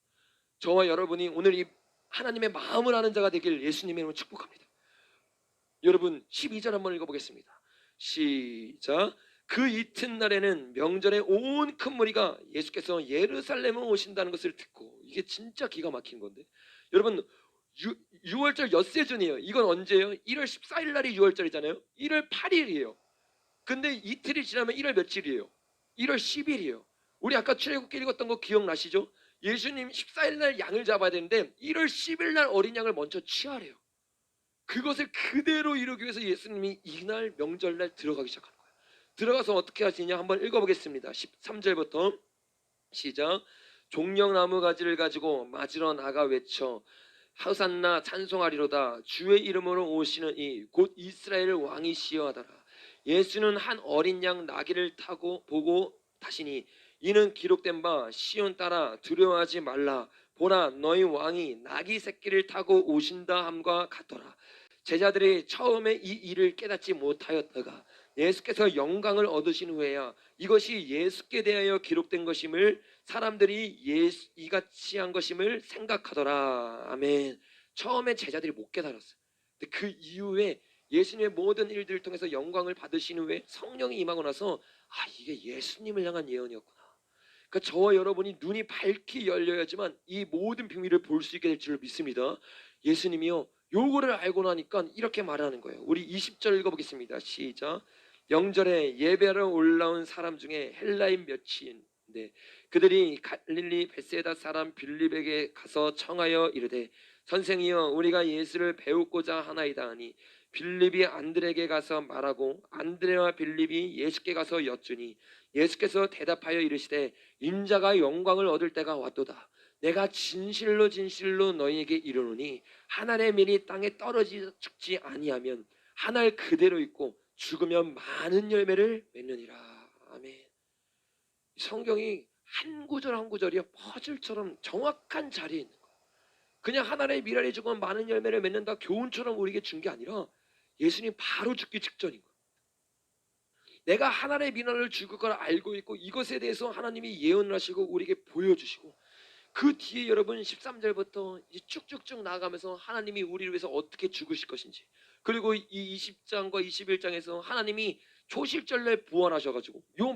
저와 여러분이 오늘 이 하나님의 마음을 아는 자가 되길 예수님의 이름으로 축복합니다. 여러분 12절 한번 읽어보겠습니다. 시작. 그 이튿날에는 명절에 온 큰 무리가 예수께서 예루살렘에 오신다는 것을 듣고, 이게 진짜 기가 막힌 건데, 여러분 6월절 엿새전이에요. 이건 언제예요? 1월 14일 날이 6월절이잖아요. 1월 8일이에요. 근데 이틀이 지나면 1월 며칠이에요? 1월 10일이에요. 우리 아까 출애굽기 읽었던 거 기억나시죠? 예수님 14일 날 양을 잡아야 되는데 1월 10일 날 어린 양을 먼저 취하래요. 그것을 그대로 이루기 위해서 예수님이 이날 명절날 들어가기 시작하는 거예요. 들어가서 어떻게 하시냐 한번 읽어보겠습니다. 13절부터 시작. 종려나무 가지를 가지고 맞으러 나가 외쳐 하산나 찬송하리로다. 주의 이름으로 오시는 이 곧 이스라엘 왕이시여 하더라. 예수는 한 어린 양 나귀를 타고 보고 타시니 이는 기록된 바 시온 따라 두려워하지 말라. 보라 너희 왕이 나귀 새끼를 타고 오신다 함과 같더라. 제자들이 처음에 이 일을 깨닫지 못하였다가 예수께서 영광을 얻으신 후에야 이것이 예수께 대하여 기록된 것임을 사람들이 이같이 한 것임을 생각하더라. 아멘. 처음에 제자들이 못 깨달았어요. 근데 그 이후에 예수님의 모든 일들을 통해서 영광을 받으신 후에 성령이 임하고 나서 이게 예수님을 향한 예언이었구나. 그러니까 저와 여러분이 눈이 밝게 열려야지만 이 모든 비밀을 볼 수 있게 될 줄 믿습니다. 예수님이요, 요거를 알고 나니까 이렇게 말하는 거예요. 우리 20절 읽어보겠습니다. 시작. 영절에 예배하러 올라온 사람 중에 헬라인 몇이인데 그들이 갈릴리 벳세다 사람 빌립에게 가서 청하여 이르되 선생이여 우리가 예수를 배우고자 하나이다 하니 빌립이 안드레에게 가서 말하고 안드레와 빌립이 예수께 가서 여쭈니 예수께서 대답하여 이르시되 인자가 영광을 얻을 때가 왔도다. 내가 진실로 진실로 너희에게 이르노니 한 알의 밀이 땅에 떨어져 죽지 아니하면 한 알 그대로 있고 죽으면 많은 열매를 맺느니라. 아멘. 성경이 한 구절 한 구절이 퍼즐처럼 정확한 자리에 있는 거예요. 그냥 한 알의 밀알이 죽으면 많은 열매를 맺는다 교훈처럼 우리에게 준 게 아니라 예수님 바로 죽기 직전인 거예요. 내가 한 알의 밀알을 죽을 걸 알고 있고 이것에 대해서 하나님이 예언을 하시고 우리에게 보여주시고 그 뒤에 여러분 13절부터 쭉쭉쭉 나아가면서 하나님이 우리를 위해서 어떻게 죽으실 것인지, 그리고 이 20장과 21장에서 하나님이 초실절날 부활하셔가지고 요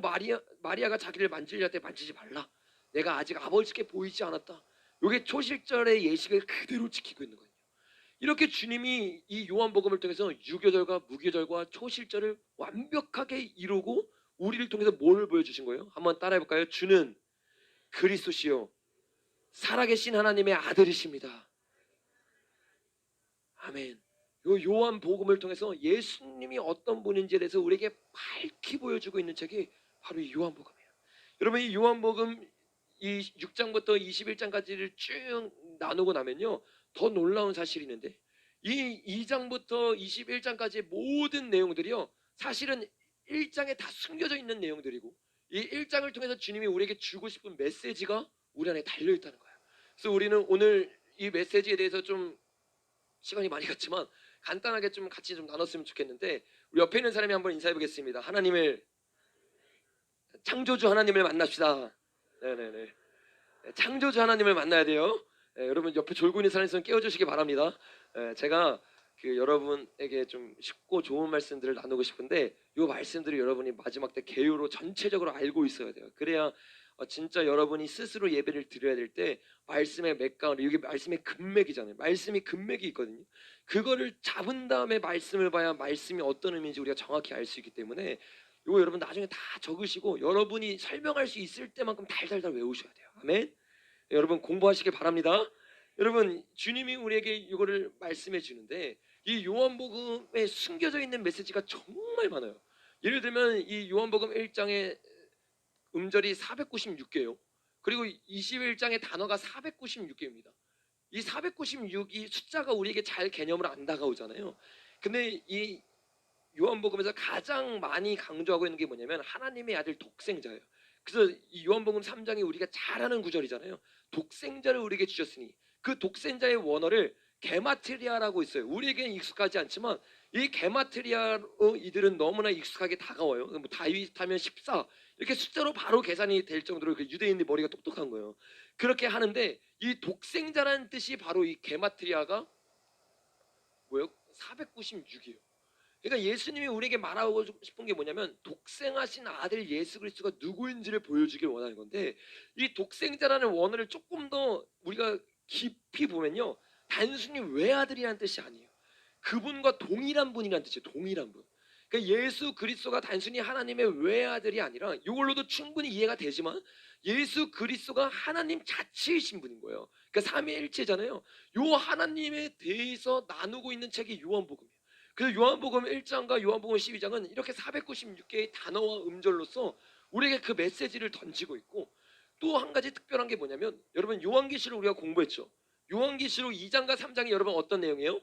마리아가 자기를 만지려 때 만지지 말라. 내가 아직 아버지께 보이지 않았다. 요게 초실절의 예식을 그대로 지키고 있는 거예요. 이렇게 주님이 이 요한복음을 통해서 유교절과 무교절과 초실절을 완벽하게 이루고 우리를 통해서 뭘 보여주신 거예요? 한번 따라해볼까요? 주는 그리스도시요 살아계신 하나님의 아들이십니다. 아멘. 요 요한복음을 통해서 예수님이 어떤 분인지에 대해서 우리에게 밝히 보여주고 있는 책이 바로 이 요한복음이에요. 여러분 이 요한복음 이 6장부터 21장까지를 쭉 나누고 나면요. 더 놀라운 사실이 있는데 이 2장부터 21장까지의 모든 내용들이요. 사실은 1장에 다 숨겨져 있는 내용들이고 이 1장을 통해서 주님이 우리에게 주고 싶은 메시지가 우리 안에 달려 있다는 거예요. 그래서 우리는 오늘 이 메시지에 대해서 좀 시간이 많이 갔지만 간단하게 좀 같이 좀 나눴으면 좋겠는데 우리 옆에 있는 사람이 한번 인사해 보겠습니다. 하나님을 창조주 하나님을 만납시다. 네네네. 창조주 하나님을 만나야 돼요. 여러분 옆에 졸고 있는 사람 있으면 깨워주시기 바랍니다. 제가 그 여러분에게 좀 쉽고 좋은 말씀들을 나누고 싶은데 이 말씀들을 여러분이 마지막 때 개요로 전체적으로 알고 있어야 돼요. 그래야 진짜 여러분이 스스로 예배를 드려야 될 때 말씀의 맥가운데 여기 말씀의 금맥이잖아요. 말씀이 금맥이 있거든요. 그거를 잡은 다음에 말씀을 봐야 말씀이 어떤 의미인지 우리가 정확히 알 수 있기 때문에 이거 여러분 나중에 다 적으시고 여러분이 설명할 수 있을 때만큼 달달달 외우셔야 돼요. 아멘. 여러분 공부하시길 바랍니다. 여러분 주님이 우리에게 이거를 말씀해 주는데 이 요한복음에 숨겨져 있는 메시지가 정말 많아요. 예를 들면 이 요한복음 1장에 음절이 496개요. 그리고 21장의 단어가 496개입니다. 이 496이 숫자가 우리에게 잘 개념을 안 다가오잖아요. 근데 이 요한복음에서 가장 많이 강조하고 있는 게 뭐냐면 하나님의 아들 독생자예요. 그래서 이 요한복음 3장이 우리가 잘 아는 구절이잖아요. 독생자를 우리에게 주셨으니 그 독생자의 원어를 게마트리아라고 있어요. 우리에게는 익숙하지 않지만 이 게마트리아로 이들은 너무나 익숙하게 다가와요. 뭐 다윗 하면 14 이렇게 숫자로 바로 계산이 될 정도로 그 유대인들 머리가 똑똑한 거예요. 그렇게 하는데 이 독생자라는 뜻이 바로 이 게마트리아가 뭐예요? 496이에요. 그러니까 예수님이 우리에게 말하고 싶은 게 뭐냐면 독생하신 아들 예수 그리스도가 누구인지를 보여주길 원하는 건데 이 독생자라는 원어를 조금 더 우리가 깊이 보면요 단순히 외아들이라는 뜻이 아니에요. 그분과 동일한 분이라는 뜻이에요. 동일한 분. 그러니까 예수 그리스도가 단순히 하나님의 외아들이 아니라 이걸로도 충분히 이해가 되지만 예수 그리스도가 하나님 자체이신 분인 거예요. 그러니까 삼위일체잖아요. 요 하나님에 대해서 나누고 있는 책이 요한복음이에요. 그래서 요한복음 1장과 요한복음 12장은 이렇게 496개의 단어와 음절로서 우리에게 그 메시지를 던지고 있고 또 한 가지 특별한 게 뭐냐면 여러분 요한계시록 우리가 공부했죠. 요한계시록 2장과 3장이 여러분 어떤 내용이에요?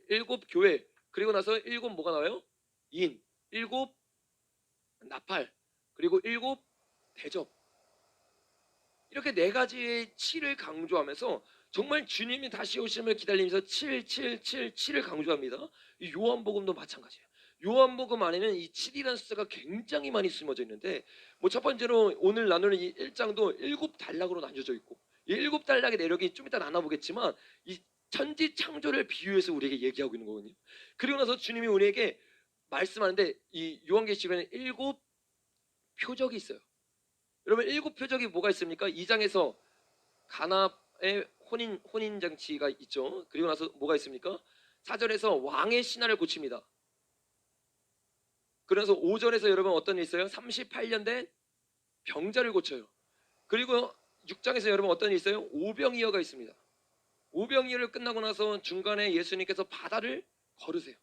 일곱 교회 그리고 나서 일곱 뭐가 나와요? 인 일곱 나팔 그리고 일곱 대접 이렇게 네 가지의 7을 강조하면서 정말 주님이 다시 오심을 기다리면서 7, 7, 7, 7을 강조합니다. 이 요한복음도 마찬가지예요. 요한복음 안에는 이 7이라는 숫자가 굉장히 많이 숨어져 있는데 뭐 첫 번째로 오늘 나누는 이 1장도 일곱 단락으로 나뉘어져 있고 이 일곱 단락의 내력이 좀 이따 나눠보겠지만 이 천지 창조를 비유해서 우리에게 얘기하고 있는 거거든요. 그리고 나서 주님이 우리에게 말씀하는데 이 요한계시록에는 일곱 표적이 있어요. 여러분 일곱 표적이 뭐가 있습니까? 2장에서 가나의 혼인 장치가 있죠. 그리고 나서 뭐가 있습니까? 4절에서 왕의 신하를 고칩니다. 그래서 5절에서 여러분 어떤 일 있어요? 38년 된 병자를 고쳐요. 그리고 6장에서 여러분 어떤 일 있어요? 오병이어가 있습니다. 오병이어를 끝나고 나서 중간에 예수님께서 바다를 걸으세요.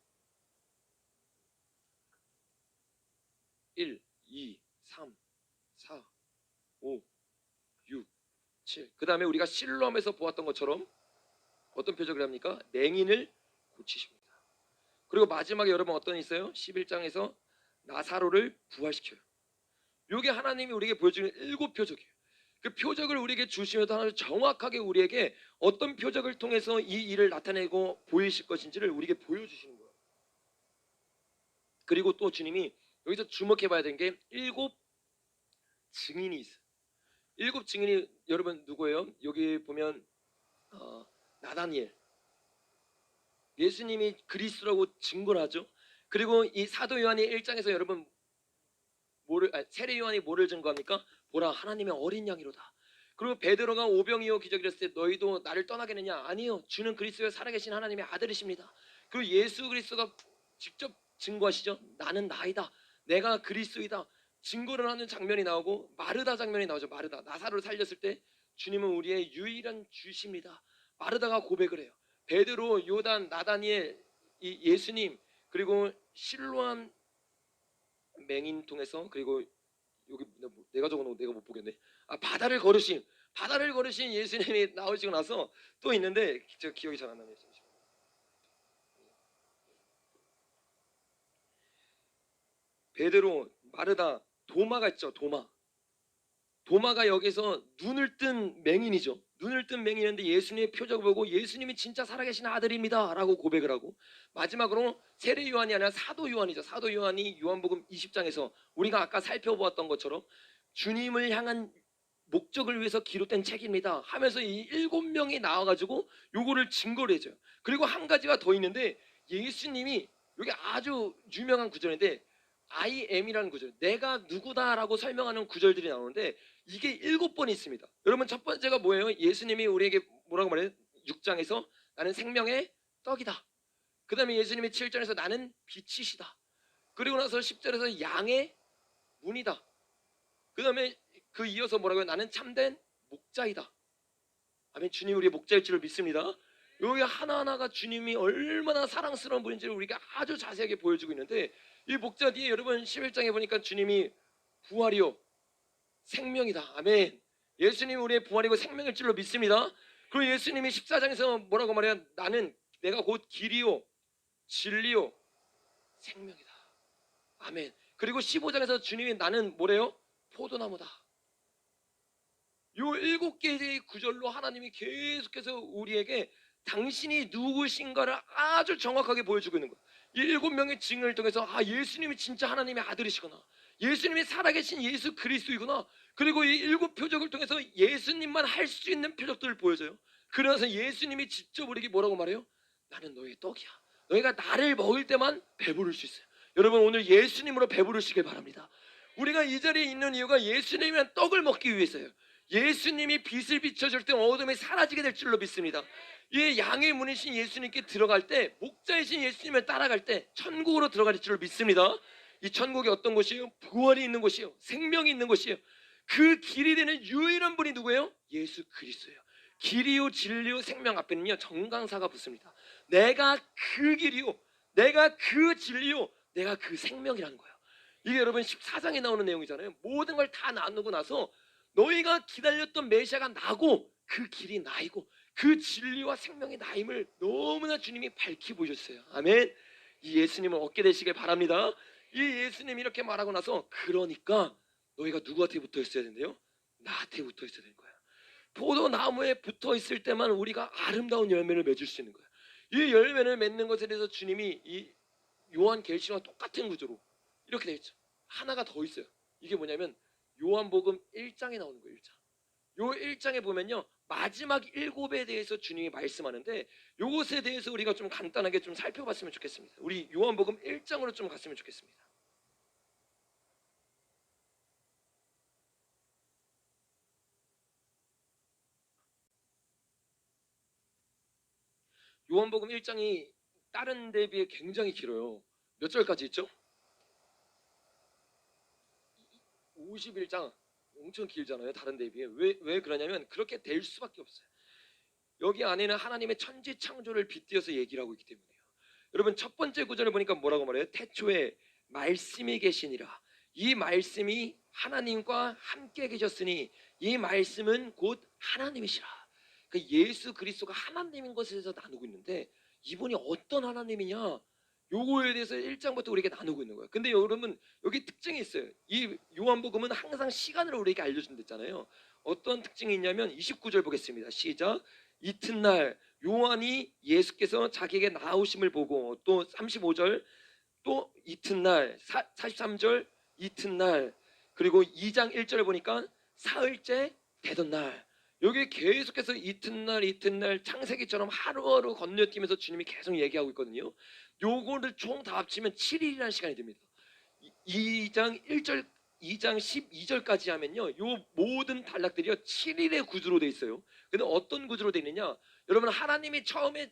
1, 2, 3, 4, 5, 6, 7. 그 다음에 우리가 실로암에서 보았던 것처럼 어떤 표적을 합니까? 맹인을 고치십니다. 그리고 마지막에 여러분 어떤 일 있어요? 11장에서 나사로를 부활시켜요. 이게 하나님이 우리에게 보여주는 일곱 표적이에요. 그 표적을 우리에게 주시면서 하나님 정확하게 우리에게 어떤 표적을 통해서 이 일을 나타내고 보이실 것인지를 우리에게 보여주시는 거예요. 그리고 또 주님이 여기서 주목해봐야 되는 게 일곱 증인이 있어요. 일곱 증인이 여러분 누구예요? 여기 보면 나다니엘 예수님이 그리스도라고 증거를 하죠. 그리고 이 사도 요한이 1장에서 여러분 세례 요한이 뭐를 증거합니까? 보라 하나님의 어린 양이로다. 그리고 베드로가 오병이어 기적을 했을 때 너희도 나를 떠나겠느냐? 아니요. 주는 그리스도의 살아계신 하나님의 아들이십니다. 그리고 예수 그리스도가 직접 증거하시죠. 나는 나이다. 내가 그리스도이다. 증거를 하는 장면이 나오고 마르다 장면이 나오죠. 마르다 나사로를 살렸을 때 주님은 우리의 유일한 주십니다. 마르다가 고백을 해요. 베드로, 요단, 나다니엘, 이 예수님, 그리고 실로암 맹인 통해서, 그리고 여기 내가 적어놓은 거 내가 못 보겠네. 바다를 걸으신 예수님이 나오시고 나서 또 있는데 저 기억이 잘 안 나네요. 베드로, 마르다, 도마가 있죠. 도마가 여기서 눈을 뜬 맹인이죠. 눈을 뜬 맹인인데 예수님의 표적을 보고 예수님이 진짜 살아계신 아들입니다 라고 고백을 하고, 마지막으로 세례 요한이 아니라 사도 요한이죠. 사도 요한이 요한복음 20장에서 우리가 아까 살펴보았던 것처럼 주님을 향한 목적을 위해서 기록된 책입니다 하면서 이 7명이 나와가지고 요거를 증거를 해줘요. 그리고 한 가지가 더 있는데, 예수님이 여기 아주 유명한 구절인데 I am이라는 구절, 내가 누구다라고 설명하는 구절들이 나오는데 이게 7번이 있습니다. 여러분, 첫 번째가 뭐예요? 예수님이 우리에게 뭐라고 말해요? 6장에서 나는 생명의 떡이다. 그 다음에 예수님이 7절에서 나는 빛이시다. 그리고 나서 10절에서 양의 문이다. 그 다음에 그 이어서 뭐라고요? 나는 참된 목자이다. 아멘. 주님이 우리의 목자일 줄을 믿습니다. 여기 하나하나가 주님이 얼마나 사랑스러운 분인지를 우리가 아주 자세하게 보여주고 있는데, 이 목자 뒤에 여러분 11장에 보니까 주님이 부활이요 생명이다. 아멘. 예수님이 우리의 부활이고 생명일 줄로 믿습니다. 그리고 예수님이 14장에서 뭐라고 말해요? 내가 곧 길이요 진리요 생명이다. 아멘. 그리고 15장에서 주님이 나는 뭐래요? 포도나무다. 요 7개의 구절로 하나님이 계속해서 우리에게 당신이 누구신가를 아주 정확하게 보여주고 있는 거예요. 이 7명의 증언을 통해서 예수님이 진짜 하나님의 아들이시구나, 예수님이 살아계신 예수 그리스도이구나. 그리고 이 7표적을 통해서 예수님만 할 수 있는 표적들을 보여줘요. 그래서 예수님이 직접 우리에게 뭐라고 말해요? 나는 너의 떡이야. 너희가 나를 먹을 때만 배부를 수 있어요. 여러분, 오늘 예수님으로 배부르시길 바랍니다. 우리가 이 자리에 있는 이유가 예수님이란 떡을 먹기 위해서예요. 예수님이 빛을 비춰줄 때 어둠이 사라지게 될 줄로 믿습니다. 이 양의 문이신 예수님께 들어갈 때, 목자이신 예수님을 따라갈 때 천국으로 들어갈 줄로 믿습니다. 이 천국이 어떤 곳이에요? 부활이 있는 곳이에요. 생명이 있는 곳이에요. 그 길이 되는 유일한 분이 누구예요? 예수 그리스도예요. 길이요 진리요 생명 앞에는요 정강사가 붙습니다. 내가 그 길이요, 내가 그 진리요, 내가 그 생명이라는 거예요. 이게 여러분 14장에 나오는 내용이잖아요. 모든 걸 다 나누고 나서 너희가 기다렸던 메시아가 나고 그 길이 나이고 그 진리와 생명이 나임을 너무나 주님이 밝히 보여줬어요. 아멘. 이 예수님을 얻게 되시길 바랍니다. 이 예수님이 이렇게 말하고 나서, 그러니까 너희가 누구한테 붙어 있어야 된대요? 나한테 붙어 있어야 되는 거야. 포도나무에 붙어 있을 때만 우리가 아름다운 열매를 맺을 수 있는 거야. 이 열매를 맺는 것에 대해서 주님이 이 요한계시와 똑같은 구조로 이렇게 되어 있죠. 하나가 더 있어요. 이게 뭐냐면 요한복음 1장에 나오는 거예요. 1장. 요 1장에 보면요 마지막 7에 대해서 주님이 말씀하는데, 요것에 대해서 우리가 좀 간단하게 좀 살펴봤으면 좋겠습니다. 우리 요한복음 1장으로 좀 갔으면 좋겠습니다. 요한복음 1장이 다른 데 비해 굉장히 길어요. 몇 절까지 있죠? 51장. 엄청 길잖아요. 다른 데 비해. 왜 그러냐면 그렇게 될 수밖에 없어요. 여기 안에는 하나님의 천지 창조를 빗대어서 얘기를 하고 있기 때문이에요. 여러분, 첫 번째 구절을 보니까 뭐라고 말해요? 태초에 말씀이 계시니라. 이 말씀이 하나님과 함께 계셨으니 이 말씀은 곧 하나님이시라. 그러니까 예수 그리스도가 하나님인 것에 대해서 나누고 있는데, 이분이 어떤 하나님이냐, 요거에 대해서 1장부터 우리에게 나누고 있는 거예요. 근데 여러분, 여기 특징이 있어요. 이 요한복음은 항상 시간을 우리에게 알려준댔잖아요. 어떤 특징이 있냐면 29절 보겠습니다. 시작. 이튿날 요한이 예수께서 자기에게 나오심을 보고, 또 35절 또 이튿날, 43절 이튿날, 그리고 2장 1절을 보니까 사흘째 되던 날. 여기 계속해서 이튿날 창세기처럼 하루하루 건너뛰면서 주님이 계속 얘기하고 있거든요. 요거를 총 다 합치면 7일이라는 시간이 됩니다. 2장 1절 2장 12절까지 하면요 요 모든 단락들이요 7일의 구조로 돼 있어요. 근데 어떤 구조로 돼 있느냐, 여러분, 하나님이 처음에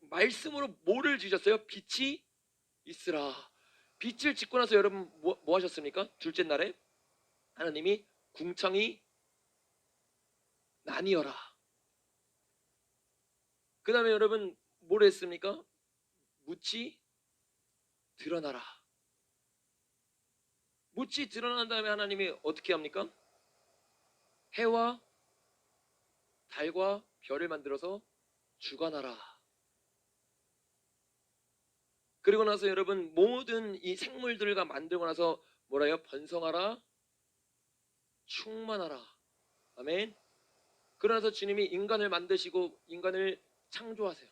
말씀으로 뭐를 지으셨어요? 빛이 있으라. 빛을 짓고 나서 여러분 뭐 하셨습니까? 둘째 날에 하나님이 궁창이 나뉘어라. 그 다음에 여러분 뭘 했습니까? 묻이 드러나라. 묻이 드러난 다음에 하나님이 어떻게 합니까? 해와 달과 별을 만들어서 주관하라. 그리고 나서 여러분 모든 이 생물들과 만들고 나서 뭐라요? 번성하라, 충만하라. 아멘. 그러나서 주님이 인간을 만드시고 인간을 창조하세요.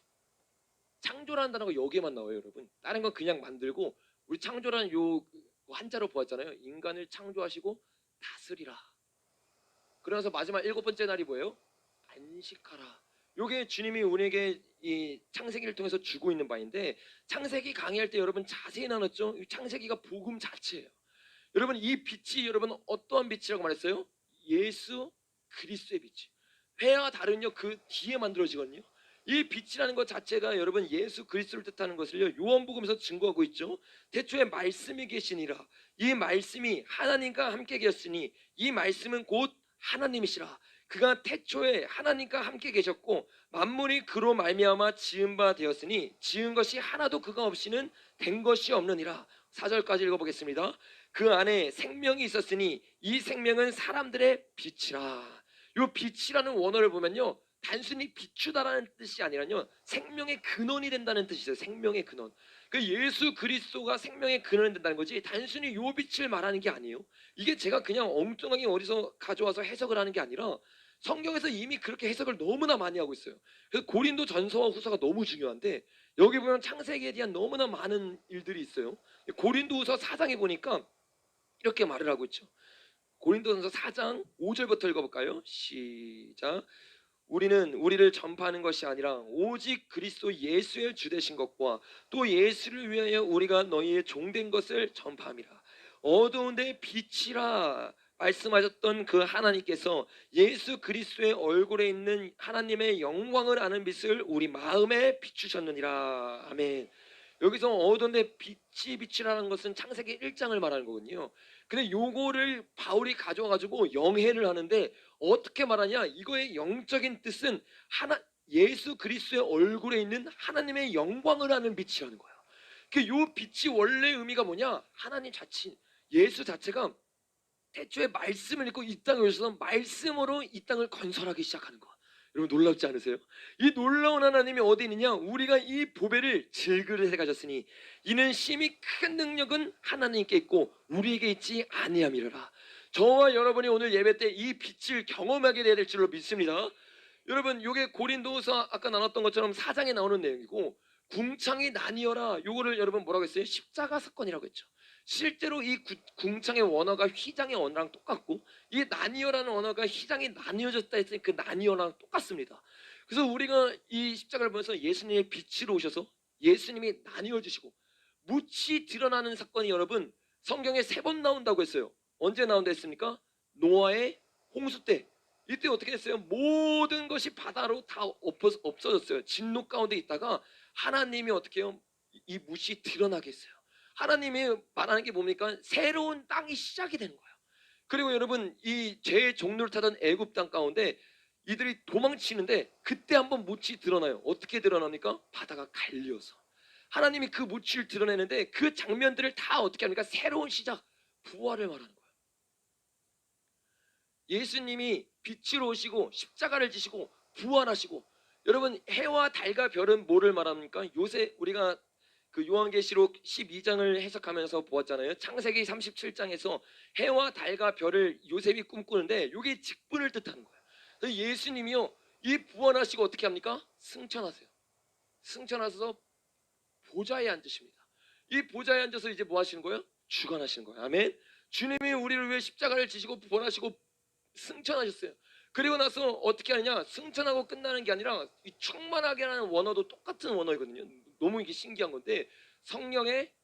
창조라는 단어가 여기에만 나와요, 여러분. 다른 건 그냥 만들고 우리 창조라는 요 한자로 보았잖아요. 인간을 창조하시고 다스리라. 그러면서 마지막 일곱 번째 날이 뭐예요? 안식하라. 요게 주님이 우리에게 이 창세기를 통해서 주고 있는 바인데, 창세기 강의할 때 여러분 자세히 나눴죠? 이 창세기가 복음 자체예요. 여러분 이 빛이 여러분 어떠한 빛이라고 말했어요? 예수 그리스도의 빛이. 회와 달은요 그 뒤에 만들어지거든요. 이 빛이라는 것 자체가 여러분 예수 그리스도를 뜻하는 것을요 요한복음에서 증거하고 있죠. 태초에 말씀이 계시니라. 이 말씀이 하나님과 함께 계셨으니 이 말씀은 곧 하나님이시라. 그가 태초에 하나님과 함께 계셨고 만물이 그로 말미암아 지은 바 되었으니 지은 것이 하나도 그가 없이는 된 것이 없느니라. 4절까지 읽어보겠습니다. 그 안에 생명이 있었으니 이 생명은 사람들의 빛이라. 요 빛이라는 원어를 보면요 단순히 비추다라는 뜻이 아니라요 생명의 근원이 된다는 뜻이 있어요. 생명의 근원. 그 예수 그리스도가 생명의 근원이 된다는 거지 단순히 요 빛을 말하는 게 아니에요. 이게 제가 그냥 엉뚱하게 어디서 가져와서 해석을 하는 게 아니라 성경에서 이미 그렇게 해석을 너무나 많이 하고 있어요. 그래서 고린도 전서와 후서가 너무 중요한데 여기 보면 창세기에 대한 너무나 많은 일들이 있어요. 고린도 후서 4장에 보니까 이렇게 말을 하고 있죠. 고린도전서 4장 5절부터 읽어볼까요? 시작. 우리는 우리를 전파하는 것이 아니라 오직 그리스도 예수의 주되신 것과 또 예수를 위하여 우리가 너희의 종된 것을 전파함이라. 어두운데 빛이라 말씀하셨던 그 하나님께서 예수 그리스도의 얼굴에 있는 하나님의 영광을 아는 빛을 우리 마음에 비추셨느니라. 아멘. 여기서 어두운데 빛이라는 것은 창세기 1장을 말하는 거거든요. 근데 요거를 바울이 가져와가지고 영해를 하는데 어떻게 말하냐? 이거의 영적인 뜻은 예수 그리스도의 얼굴에 있는 하나님의 영광을 아는 빛이라는 거예요. 요 빛이 원래 의미가 뭐냐? 하나님 자체, 예수 자체가 태초에 말씀을 읽고 이 땅에 오셔서 말씀으로 이 땅을 건설하기 시작하는 거. 여러분 놀랍지 않으세요? 이 놀라운 하나님이 어디 있느냐? 우리가 이 보배를 질그릇에 가졌으니 이는 심히 큰 능력은 하나님께 있고 우리에게 있지 아니함이로라. 저와 여러분이 오늘 예배 때 이 빛을 경험하게 돼야 될 줄로 믿습니다. 여러분 이게 고린도서 아까 나눴던 것처럼 4장에 나오는 내용이고 궁창이 나뉘어라. 요거를 여러분 뭐라고 했어요? 십자가 사건이라고 했죠. 실제로 이 궁창의 원어가 휘장의 원어랑 똑같고 이 나뉘어라는 언어가 휘장이 나뉘어졌다 했으니 그 나뉘어랑 똑같습니다. 그래서 우리가 이 십자가를 보면서 예수님의 빛으로 오셔서 예수님이 나뉘어 주시고 묻이 드러나는 사건이 여러분 성경에 3번 나온다고 했어요. 언제 나온다 했습니까? 노아의 홍수 때. 이때 어떻게 했어요? 모든 것이 바다로 다 없어졌어요. 진노 가운데 있다가 하나님이 어떻게 해요? 이 묻이 드러나게 했어요. 하나님이 말하는 게 뭡니까? 새로운 땅이 시작이 되는 거예요. 그리고 여러분 이 죄의 종로를 타던 애굽 땅 가운데 이들이 도망치는데 그때 한번 묻이 드러나요. 어떻게 드러납니까? 바다가 갈려서 하나님이 그 묻을 드러내는데 그 장면들을 다 어떻게 합니까? 새로운 시작, 부활을 말하는 거예요. 예수님이 빛으로 오시고 십자가를 지시고 부활하시고 여러분 해와 달과 별은 뭐를 말합니까? 요새 우리가 그 요한계시록 12장을 해석하면서 보았잖아요. 창세기 37장에서 해와 달과 별을 요셉이 꿈꾸는데 이게 직분을 뜻하는 거예요. 그래서 예수님이요 이 부활하시고 어떻게 합니까? 승천하세요. 승천하셔서 보좌에 앉으십니다. 이 보좌에 앉아서 이제 뭐 하시는 거예요? 주관하시는 거예요. 아멘. 주님이 우리를 위해 십자가를 지시고 부활하시고 승천하셨어요. 그리고 나서 어떻게 하느냐? 승천하고 끝나는 게 아니라 이 충만하게 하는 원어도 똑같은 원어이거든요. 너무 이게 신기한 건데 성령의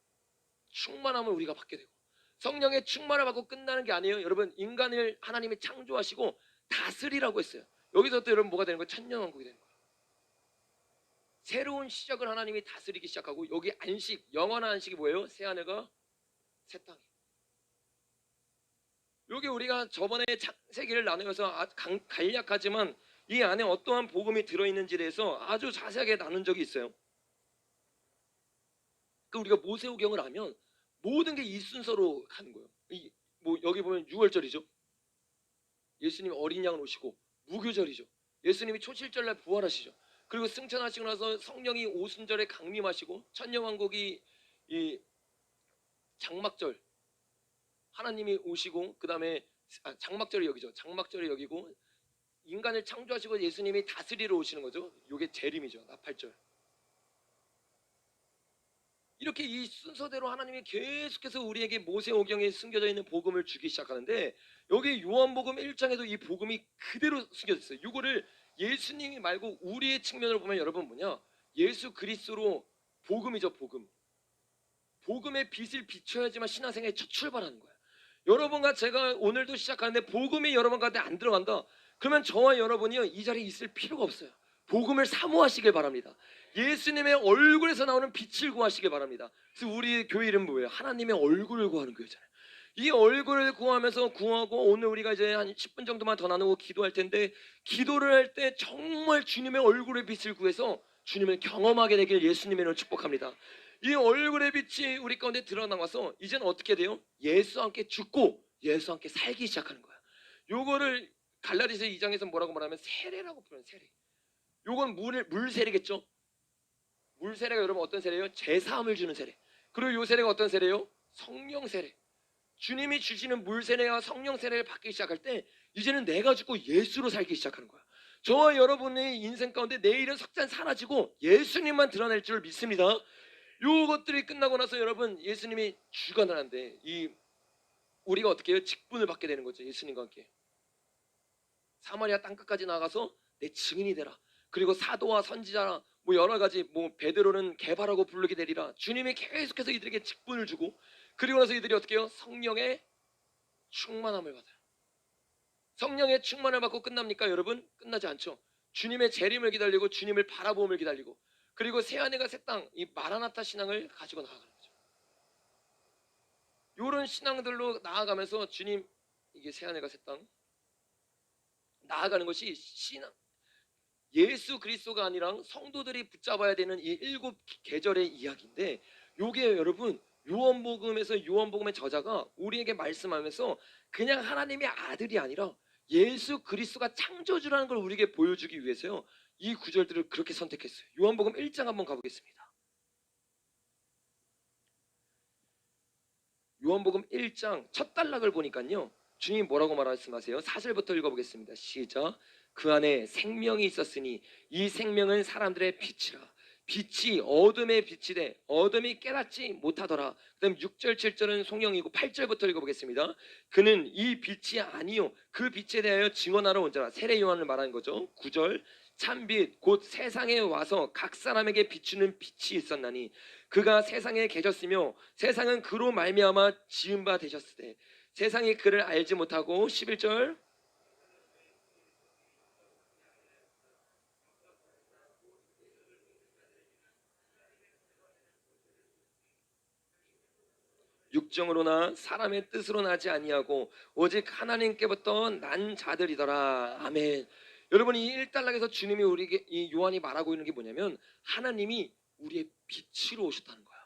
충만함을 우리가 받게 되고 성령의 충만을 받고 끝나는 게 아니에요. 여러분 인간을 하나님이 창조하시고 다스리라고 했어요. 여기서부터 여러분 뭐가 되는 거예요? 천년왕국이 되는 거예요. 새로운 시작을 하나님이 다스리기 시작하고 여기 안식, 영원한 안식이 뭐예요? 새하늘과 새 땅. 여기 우리가 저번에 창세기를 나누면서 간략하지만 이 안에 어떠한 복음이 들어있는지에 대해서 아주 자세하게 나눈 적이 있어요. 그 우리가 모세오경을 하면 모든 게 이 순서로 가는 거예요. 뭐 여기 보면 6월절이죠. 예수님 어린 양을 오시고, 무교절이죠. 예수님이 초실절날 부활하시죠. 그리고 승천하시고 나서 성령이 오순절에 강림하시고, 천년왕국이 이 장막절 하나님이 오시고, 그 다음에 장막절이 여기죠. 장막절이 여기고, 인간을 창조하시고 예수님이 다스리러 오시는 거죠. 이게 재림이죠. 나팔절. 이렇게 이 순서대로 하나님이 계속해서 우리에게 모세오경에 숨겨져 있는 복음을 주기 시작하는데, 여기 요한복음 1장에도 이 복음이 그대로 숨겨져 있어요. 이거를 예수님이 말고 우리의 측면으로 보면 여러분 뭐냐, 예수 그리스도로 복음이죠. 복음의 빛을 비춰야지만 신앙생활에 첫 출발하는 거예요. 여러분과 제가 오늘도 시작하는데 복음이 여러분 가운데 안 들어간다, 그러면 저와 여러분이요 이 자리에 있을 필요가 없어요. 복음을 사모하시길 바랍니다. 예수님의 얼굴에서 나오는 빛을 구하시길 바랍니다. 그래서 우리 교회 이름 뭐예요? 하나님의 얼굴을 구하는 교회잖아요. 이 얼굴을 구하면서 구하고, 오늘 우리가 이제 한 10분 정도만 더 나누고 기도할 텐데, 기도를 할 때 정말 주님의 얼굴의 빛을 구해서 주님을 경험하게 되길 예수님의 이름으로 축복합니다. 이 얼굴의 빛이 우리 가운데 드러나와서 이제는 어떻게 돼요? 예수와 함께 죽고 예수와 함께 살기 시작하는 거야. 요거를 갈라디아서 2장에서 뭐라고 말하면 세례라고 표현해요. 세례. 요건 물 세례겠죠. 물 세례가 여러분 어떤 세례예요? 제사함을 주는 세례. 그리고 요 세례가 어떤 세례예요? 성령 세례. 주님이 주시는 물 세례와 성령 세례를 받기 시작할 때 이제는 내가 죽고 예수로 살기 시작하는 거야. 저와 여러분의 인생 가운데 내일은 석잔 사라지고 예수님만 드러낼 줄 믿습니다. 요것들이 끝나고 나서 여러분 예수님이 주관을 하는데, 우리가 어떻게 해요? 직분을 받게 되는 거죠. 예수님과 함께 사마리아 땅끝까지 나가서 내 증인이 되라. 그리고 사도와 선지자라, 뭐 여러 가지, 뭐 베드로는 개바라고 부르게 되리라. 주님이 계속해서 이들에게 직분을 주고, 그리고 나서 이들이 어떻게 해요? 성령의 충만함을 받아요. 성령의 충만을 받고 끝납니까 여러분? 끝나지 않죠. 주님의 재림을 기다리고 주님을 바라보음을 기다리고, 그리고 새하늘과 새 땅, 이 마라나타 신앙을 가지고 나아가는 거죠. 이런 신앙들로 나아가면서 주님, 이게 새하늘과 새 땅 나아가는 것이 신앙, 예수 그리스도가 아니라 성도들이 붙잡아야 되는 이 7계절의 이야기인데, 요게 여러분 요한복음의 저자가 우리에게 말씀하면서 그냥 하나님의 아들이 아니라 예수 그리스도가 창조주라는 걸 우리에게 보여주기 위해서요 이 구절들을 그렇게 선택했어요. 요한복음 1장 한번 가보겠습니다. 요한복음 1장 첫 단락을 보니까요 주님이 뭐라고 말씀하세요? 4절부터 읽어보겠습니다. 시작. 그 안에 생명이 있었으니 이 생명은 사람들의 빛이라. 빛이 어둠의 빛이 돼 어둠이 깨닫지 못하더라. 그 다음 6절 7절은 송영이고 8절부터 읽어보겠습니다. 그는 이 빛이 아니요 그 빛에 대하여 증언하러 온 자라. 세례 요한을 말하는 거죠. 9절 참빛 곧 세상에 와서 각 사람에게 비추는 빛이 있었나니 그가 세상에 계셨으며 세상은 그로 말미암아 지은 바 되셨으되 세상이 그를 알지 못하고. 11절 6정으로나 사람의 뜻으로 나지 아니하고 오직 하나님께부터 난 자들이더라. 아멘. 여러분 이 1단락에서 주님이 우리에게, 이 요한이 말하고 있는 게 뭐냐면 하나님이 우리의 빛으로 오셨다는 거야.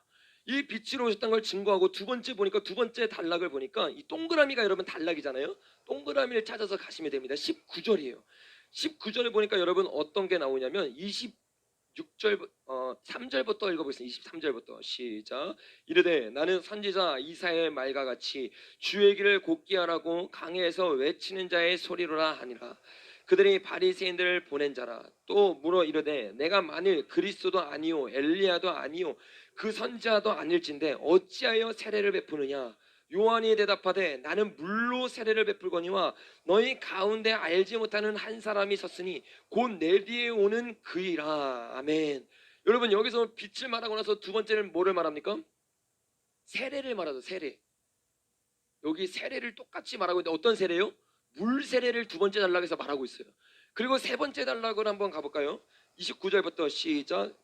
이 빛으로 오셨다는 걸 증거하고, 두 번째 보니까, 두 번째 단락을 보니까 이 동그라미가 여러분 단락이잖아요. 동그라미를 찾아서 가시면 됩니다. 19절이에요 19절에 보니까 여러분 어떤 게 나오냐면 6절 3절부터 읽어보겠습니다. 23절부터 시작. 이르되 나는 선지자 이사야의 말과 같이 주의 길을 곧게 하라고 강해에서 외치는 자의 소리로라 하니라. 그들이 바리새인들을 보낸 자라. 또 물어 이르되 내가 만일 그리스도도 아니요 엘리야도 아니요 그 선지자도 아닐진데 어찌하여 세례를 베푸느냐. 요한이 대답하되 나는 물로 세례를 베풀거니와 너희 가운데 알지 못하는 한 사람이 섰으니 곧 내 뒤에 오는 그이라. 아멘. 여러분 여기서 빛을 말하고 나서 두 번째는 뭐를 말합니까? 세례를 말하죠. 세례. 여기 세례를 똑같이 말하고 있는데 어떤 세례요? 물 세례를 두 번째 단락에서 말하고 있어요. 그리고 세 번째 단락을 한번 가볼까요? 29절부터 시작.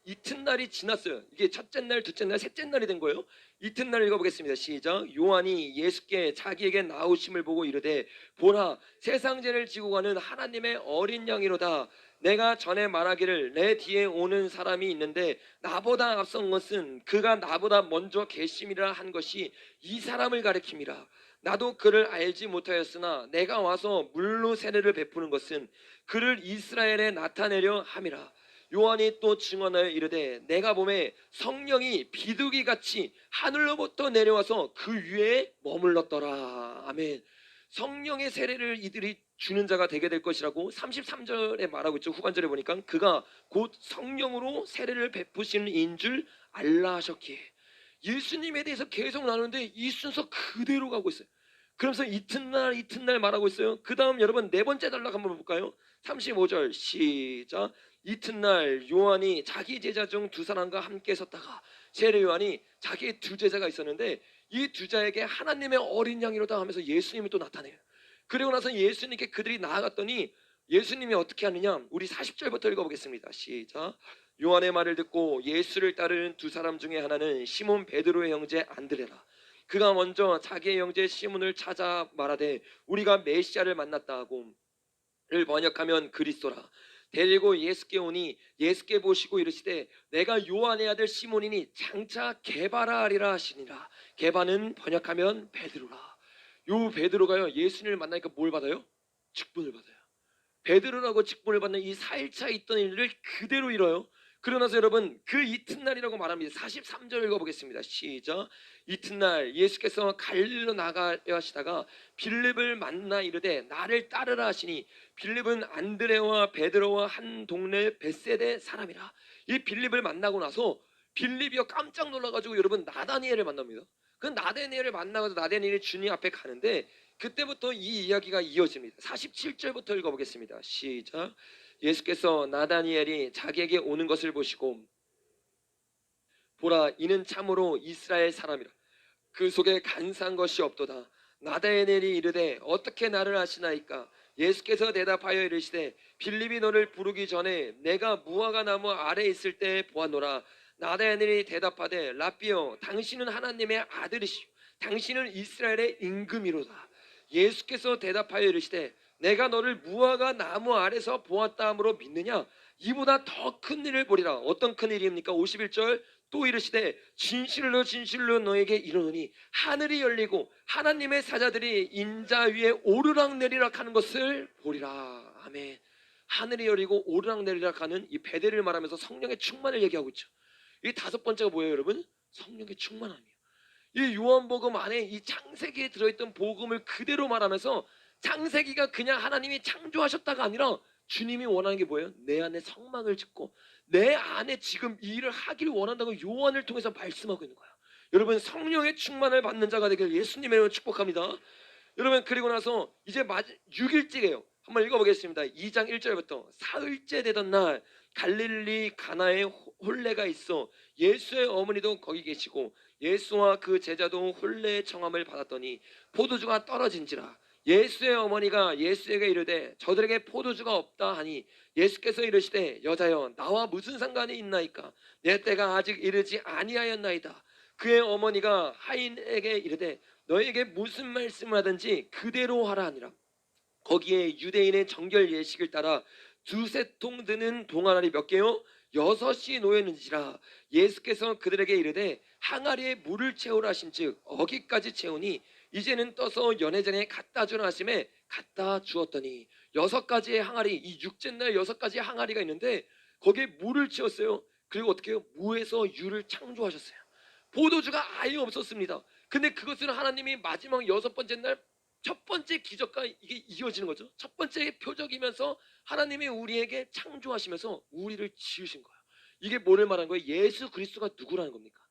이튿날이 지났어요. 이게 첫째 날, 둘째 날, 셋째 날이 된 거예요. 이튿날 읽어보겠습니다. 시작. 요한이 예수께 자기에게 나오심을 보고 이르되 보라 세상 죄를 지고 가는 하나님의 어린 양이로다. 내가 전에 말하기를 내 뒤에 오는 사람이 있는데 나보다 앞선 것은 그가 나보다 먼저 계심이라 한 것이 이 사람을 가리킴이라. 나도 그를 알지 못하였으나 내가 와서 물로 세례를 베푸는 것은 그를 이스라엘에 나타내려 함이라. 요한이 또 증언하여 이르되 내가 보매 성령이 비둘기같이 하늘로부터 내려와서 그 위에 머물렀더라. 아멘. 성령의 세례를 이들이 주는 자가 되게 될 것이라고 33절에 말하고 있죠. 후반절에 보니까 그가 곧 성령으로 세례를 베푸시는 이인 줄 알라 하셨기에 예수님에 대해서 계속 나누는데 이 순서 그대로 가고 있어요. 그러면서 이튿날 말하고 있어요. 그 다음 여러분 네 번째 단락 한번 볼까요? 35절 시작. 이튿날 요한이 자기 제자 중 두 사람과 함께 섰다가 세례 요한이 자기의 두 제자가 있었는데 이 두 자에게 하나님의 어린 양이로다 하면서 예수님이 또 나타내요. 그리고 나서 예수님께 그들이 나아갔더니 예수님이 어떻게 하느냐, 우리 40절부터 읽어보겠습니다. 시작. 요한의 말을 듣고 예수를 따르는 두 사람 중에 하나는 시몬 베드로의 형제 안드레라. 그가 먼저 자기의 형제 시몬을 찾아 말하되 우리가 메시아를 만났다 하고, 를 번역하면 그리스도라. 데리고 예수께 오니 예수께 보시고 이르시되 내가 요한의 아들 시몬이니 장차 게바라 하리라 하시니라. 게바는 번역하면 베드로라. 요 베드로가요 예수님을 만나니까 뭘 받아요? 직분을 받아요. 베드로라고 직분을 받는 이 4일차 있던 일을 그대로 이뤄요. 그러나서 여러분 그 이튿날이라고 말합니다. 43절 읽어보겠습니다. 시작. 이튿날 예수께서 갈릴리로 나가려 하시다가 빌립을 만나 이르되 나를 따르라 하시니 빌립은 안드레와 베드로와 한 동네 벳세대 사람이라. 이 빌립을 만나고 나서 빌립이요 깜짝 놀라가지고 여러분 나다니엘을 만납니다. 그 나다니엘을 만나서 나다니엘이 주님 앞에 가는데 그때부터 이 이야기가 이어집니다. 47절부터 읽어보겠습니다. 시작. 예수께서 나다니엘이 자기에게 오는 것을 보시고 보라 이는 참으로 이스라엘 사람이라. 그 속에 간사한 것이 없도다. 나다니엘이 이르되 어떻게 나를 아시나이까. 예수께서 대답하여 이르시되 빌립이 너를 부르기 전에 내가 무화과 나무 아래에 있을 때 보았노라. 나다니엘이 대답하되 라삐여 당신은 하나님의 아들이시오 당신은 이스라엘의 임금이로다. 예수께서 대답하여 이르시되 내가 너를 무화과 나무 아래서 보았다 함으로 믿느냐. 이보다 더 큰 일을 보리라. 어떤 큰 일입니까? 51절 또 이르시되 진실로 진실로 너에게 이르노니 하늘이 열리고 하나님의 사자들이 인자 위에 오르락내리락 하는 것을 보리라. 아멘. 하늘이 열리고 오르락내리락 하는 이 베델을 말하면서 성령의 충만을 얘기하고 있죠. 이 다섯 번째가 뭐예요 여러분? 성령의 충만함이에요. 이 요한복음 안에 이 창세기에 들어있던 복음을 그대로 말하면서 창세기가 그냥 하나님이 창조하셨다가 아니라 주님이 원하는 게 뭐예요? 내 안에 성막을 짓고 내 안에 지금 이 일을 하기를 원한다고 요한을 통해서 말씀하고 있는 거야. 여러분 성령의 충만을 받는 자가 되길 예수님의 이름으로 축복합니다. 여러분 그리고 나서 이제 6일째예요. 한번 읽어보겠습니다. 2장 1절부터 사흘째 되던 날 갈릴리 가나에 혼례가 있어 예수의 어머니도 거기 계시고 예수와 그 제자도 혼례의 청함을 받았더니 포도주가 떨어진지라. 예수의 어머니가 예수에게 이르되 저들에게 포도주가 없다 하니 예수께서 이르시되 여자여 나와 무슨 상관이 있나이까. 내 때가 아직 이르지 아니하였나이다. 그의 어머니가 하인에게 이르되 너에게 무슨 말씀을 하든지 그대로 하라 하니라. 거기에 유대인의 정결 예식을 따라 두세 통 드는 동아리 몇 개요? 6이 놓였는지라. 예수께서 그들에게 이르되 항아리에 물을 채우라 하신즉 어기까지 채우니 이제는 떠서 연회장에 갖다 주라 하심에 갖다 주었더니 6가지의 항아리, 이 육째 날 6가지의 항아리가 있는데 거기에 물을 채웠어요. 그리고 어떻게 해요? 무에서 유를 창조하셨어요. 포도주가 아예 없었습니다. 근데 그것은 하나님이 마지막 6번째 날 첫 번째 기적과 이게 이어지는 거죠. 첫 번째 표적이면서 하나님이 우리에게 창조하시면서 우리를 지으신 거예요. 이게 뭐를 말하는 거예요? 예수 그리스도가 누구라는 겁니까?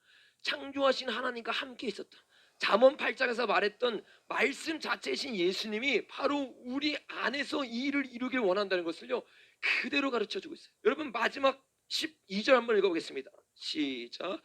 창조하신 하나님과 함께 있었다. 잠언 8장에서 말했던 말씀 자체이신 예수님이 바로 우리 안에서 이 일을 이루길 원한다는 것을요 그대로 가르쳐주고 있어요. 여러분 마지막 12절 한번 읽어보겠습니다. 시작.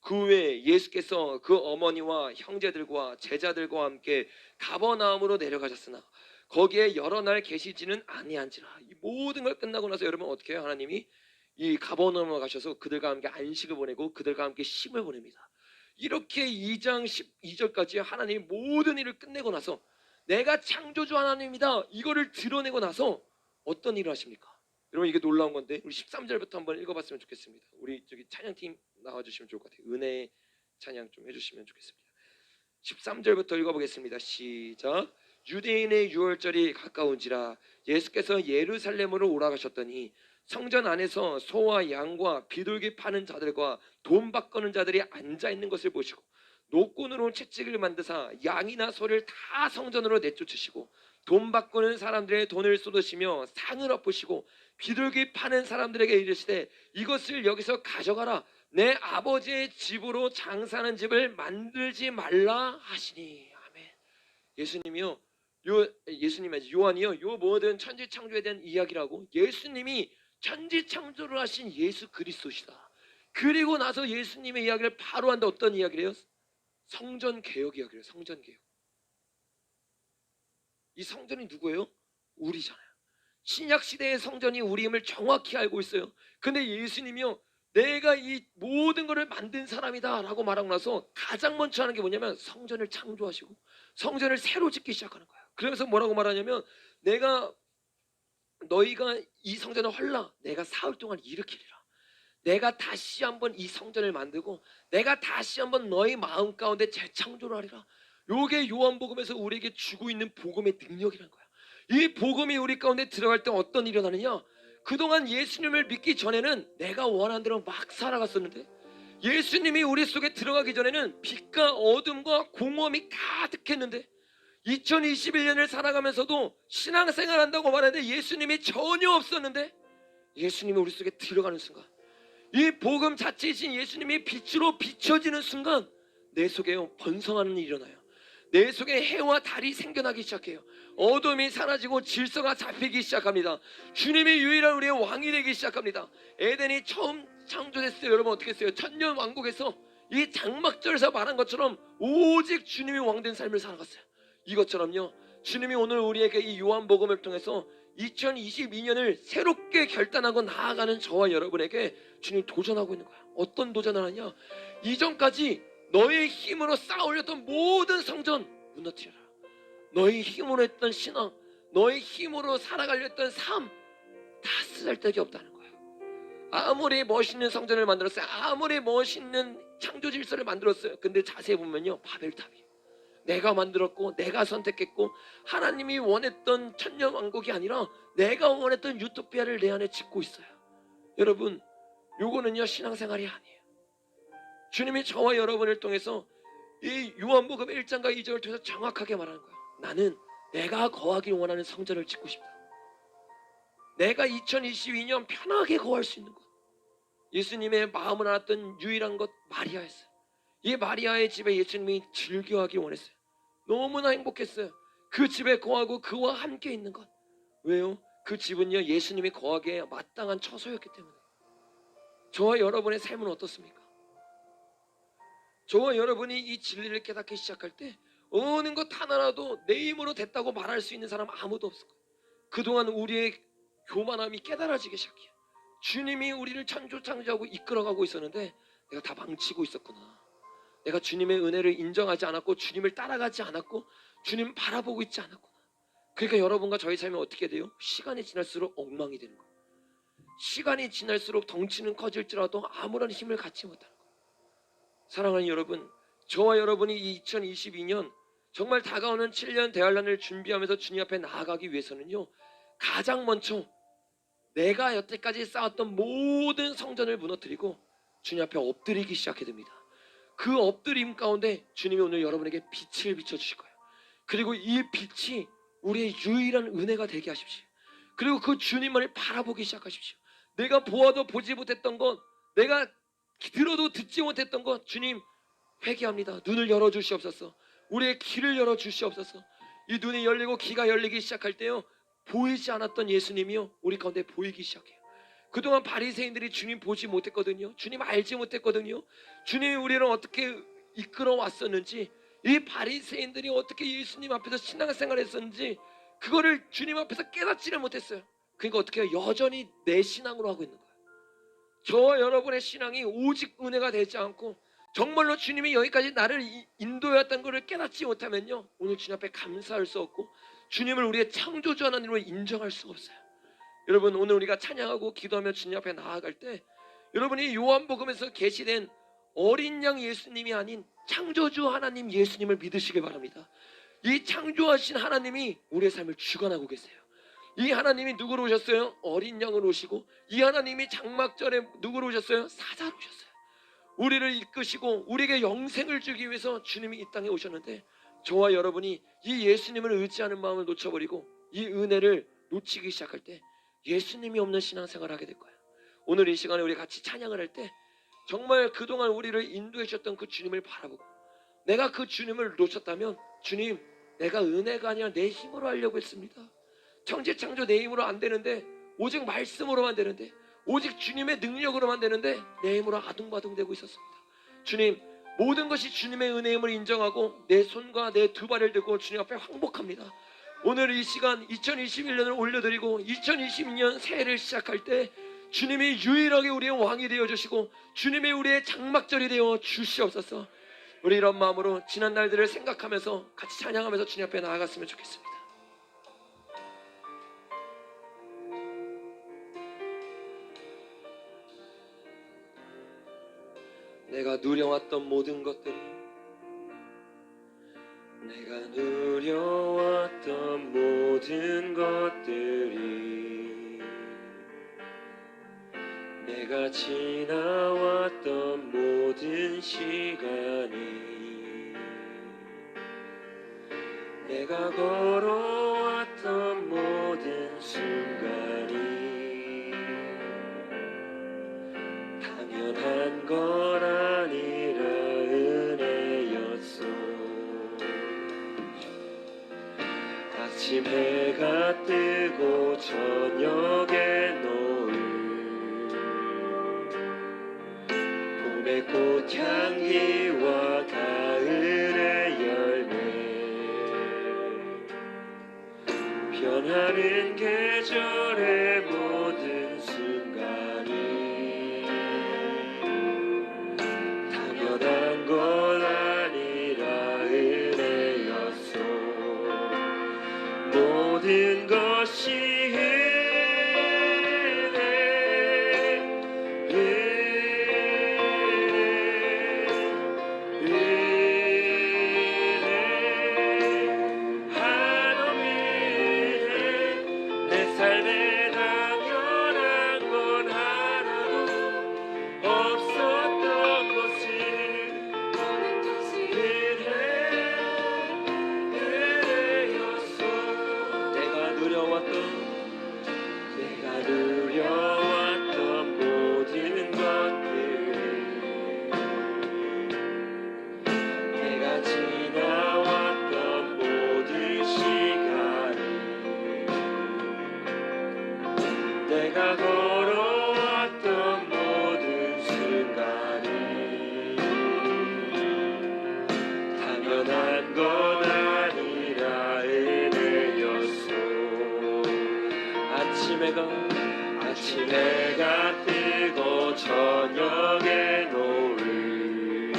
그 후에 예수께서 그 어머니와 형제들과 제자들과 함께 가버나움으로 내려가셨으나 거기에 여러 날 계시지는 아니한지라. 이 모든 걸 끝나고 나서 여러분 어떻게 해요? 하나님이 이 가버나움에 가셔서 그들과 함께 안식을 보내고 그들과 함께 쉼을 보냅니다. 이렇게 2장 12절까지 하나님이 모든 일을 끝내고 나서 내가 창조주 하나님이다 이거를 드러내고 나서 어떤 일을 하십니까? 여러분 이게 놀라운 건데 우리 13절부터 한번 읽어봤으면 좋겠습니다. 우리 저기 찬양팀 나와주시면 좋을 것 같아요. 은혜 찬양 좀 해주시면 좋겠습니다. 13절부터 읽어보겠습니다. 시작. 유대인의 유월절이 가까운지라 예수께서 예루살렘으로 오라가셨더니 성전 안에서 소와 양과 비둘기 파는 자들과 돈 바꾸는 자들이 앉아 있는 것을 보시고 노끈으로 채찍을 만드사 양이나 소를 다 성전으로 내쫓으시고 돈 바꾸는 사람들의 돈을 쏟으시며 상을 엎으시고 비둘기 파는 사람들에게 이르시되 이것을 여기서 가져가라. 내 아버지의 집으로 장사하는 집을 만들지 말라 하시니. 아멘. 예수님이요, 예수님의 요한이요, 요 모든 천지 창조에 대한 이야기라고 예수님이 천지 창조를 하신 예수 그리스도시다. 그리고 나서 예수님의 이야기를 바로 한다. 어떤 이야기를 해요? 성전 개혁 이야기를 해요. 성전 개혁. 이 성전이 누구예요? 우리잖아요. 신약 시대의 성전이 우리임을 정확히 알고 있어요. 근데 예수님이요, 내가 이 모든 것을 만든 사람이다 라고 말하고 나서 가장 먼저 하는 게 뭐냐면 성전을 창조하시고 성전을 새로 짓기 시작하는 거예요. 그러면서 뭐라고 말하냐면 너희가 이 성전을 헐라 내가 사흘 동안 일으키리라. 내가 다시 한번 이 성전을 만들고 내가 다시 한번 너희 마음 가운데 재창조를 하리라. 요게 요한복음에서 우리에게 주고 있는 복음의 능력이라는 거야. 이 복음이 우리 가운데 들어갈 때 어떤 일이 일어나느냐? 그동안 예수님을 믿기 전에는 내가 원하는 대로 막 살아갔었는데 예수님이 우리 속에 들어가기 전에는 빛과 어둠과 공허함이 가득했는데 2021년을 살아가면서도 신앙생활 한다고 말하는데 예수님이 전혀 없었는데 예수님이 우리 속에 들어가는 순간 이 복음 자체이신 예수님이 빛으로 비춰지는 순간 내 속에 번성하는 일이 일어나요. 내 속에 해와 달이 생겨나기 시작해요. 어둠이 사라지고 질서가 잡히기 시작합니다. 주님이 유일한 우리의 왕이 되기 시작합니다. 에덴이 처음 창조됐어요. 여러분 어떻게 했어요? 천년 왕국에서 이 장막절에서 말한 것처럼 오직 주님이 왕된 삶을 살아갔어요. 이것처럼요, 주님이 오늘 우리에게 이 요한복음을 통해서 2022년을 새롭게 결단하고 나아가는 저와 여러분에게 주님이 도전하고 있는 거야. 어떤 도전을 하냐? 이전까지 너의 힘으로 쌓아 올렸던 모든 성전 무너뜨려라. 너의 힘으로 했던 신앙, 너의 힘으로 살아가려 했던 삶 다 쓰잘데기 없다는 거예요. 아무리 멋있는 성전을 만들었어요. 아무리 멋있는 창조 질서를 만들었어요. 근데 자세히 보면요, 바벨탑이에요. 내가 만들었고 내가 선택했고 하나님이 원했던 천년왕국이 아니라 내가 원했던 유토피아를 내 안에 짓고 있어요. 여러분, 요거는요 신앙생활이 아니에요. 주님이 저와 여러분을 통해서 이 요한복음 1장과 2절을 통해서 정확하게 말하는 거예요. 나는 내가 거하길 원하는 성전을 짓고 싶다. 내가 2022년 편하게 거할 수 있는 것. 예수님의 마음을 알았던 유일한 것 마리아였어요. 이 마리아의 집에 예수님이 즐겨하길 원했어요. 너무나 행복했어요. 그 집에 거하고 그와 함께 있는 것. 왜요? 그 집은요 예수님이 거하기에 마땅한 처소였기 때문에. 저와 여러분의 삶은 어떻습니까? 저와 여러분이 이 진리를 깨닫기 시작할 때 어느 것 하나라도 내 힘으로 됐다고 말할 수 있는 사람 아무도 없을 거예요. 그동안 우리의 교만함이 깨달아지기 시작해요. 주님이 우리를 창조하고 이끌어가고 있었는데 내가 다 망치고 있었구나. 내가 주님의 은혜를 인정하지 않았고 주님을 따라가지 않았고 주님 바라보고 있지 않았구나. 그러니까 여러분과 저희 삶이 어떻게 돼요? 시간이 지날수록 엉망이 되는 거예요. 시간이 지날수록 덩치는 커질지라도 아무런 힘을 갖지 못하는 거예요. 사랑하는 여러분, 저와 여러분이 이 2022년 정말 다가오는 7년 대환란을 준비하면서 주님 앞에 나아가기 위해서는요, 가장 먼저 내가 여태까지 쌓았던 모든 성전을 무너뜨리고 주님 앞에 엎드리기 시작해야 됩니다. 그 엎드림 가운데 주님이 오늘 여러분에게 빛을 비춰주실 거예요. 그리고 이 빛이 우리의 유일한 은혜가 되게 하십시오. 그리고 그 주님만을 바라보기 시작하십시오. 내가 보아도 보지 못했던 것, 내가 들어도 듣지 못했던 것, 주님 회개합니다. 눈을 열어주시옵소서. 우리의 귀를 열어주시옵소서. 이 눈이 열리고 귀가 열리기 시작할 때요, 보이지 않았던 예수님이요 우리 가운데 보이기 시작해요. 그동안 바리새인들이 주님 보지 못했거든요. 주님 알지 못했거든요. 주님이 우리를 어떻게 이끌어 왔었는지, 이 바리새인들이 어떻게 예수님 앞에서 신앙생활을 했었는지 그거를 주님 앞에서 깨닫지를 못했어요. 그러니까 어떻게 해요? 여전히 내 신앙으로 하고 있는 거예요. 저와 여러분의 신앙이 오직 은혜가 되지 않고 정말로 주님이 여기까지 나를 인도해왔다는 것을 깨닫지 못하면요, 오늘 주님 앞에 감사할 수 없고 주님을 우리의 창조주 하나님으로 인정할 수가 없어요. 여러분, 오늘 우리가 찬양하고 기도하며 주님 앞에 나아갈 때 여러분이 요한복음에서 계시된 어린 양 예수님이 아닌 창조주 하나님 예수님을 믿으시길 바랍니다. 이 창조하신 하나님이 우리의 삶을 주관하고 계세요. 이 하나님이 누구로 오셨어요? 어린 양으로 오시고, 이 하나님이 장막절에 누구로 오셨어요? 사자로 오셨어요. 우리를 이끄시고 우리에게 영생을 주기 위해서 주님이 이 땅에 오셨는데, 저와 여러분이 이 예수님을 의지하는 마음을 놓쳐버리고 이 은혜를 놓치기 시작할 때 예수님이 없는 신앙생활을 하게 될 거예요. 오늘 이 시간에 우리 같이 찬양을 할 때 정말 그동안 우리를 인도해 주셨던 그 주님을 바라보고, 내가 그 주님을 놓쳤다면, 주님, 내가 은혜가 아니라 내 힘으로 하려고 했습니다. 천지창조 내 힘으로 안 되는데, 오직 말씀으로만 되는데, 오직 주님의 능력으로만 되는데 내 힘으로 아둥바둥되고 있었습니다. 주님, 모든 것이 주님의 은혜임을 인정하고 내 손과 내 두 발을 들고 주님 앞에 항복합니다. 오늘 이 시간 2021년을 올려드리고 2022년 새해를 시작할 때 주님이 유일하게 우리의 왕이 되어주시고 주님이 우리의 장막절이 되어 주시옵소서. 우리 이런 마음으로 지난 날들을 생각하면서 같이 찬양하면서 주님 앞에 나아갔으면 좋겠습니다. 내가 누려왔던 모든 것들이, 내가 누려왔던 모든 것들이, 내가 지나왔던 모든 시간이, 내가 걸어왔던 모든 순간이 당연한 건 아니라 은혜였소. 아침 해가 뜨고 저녁에 노을, 봄의 꽃향기와 가을의 열매, 변하는 계절의 모든 순간이 당연한 건 아니라 은혜였소. 모든 것이 내가 걸어왔던 모든 순간이 당연한 건 아니라 은혜였소. 아침 해가 뜨고 저녁에 노을,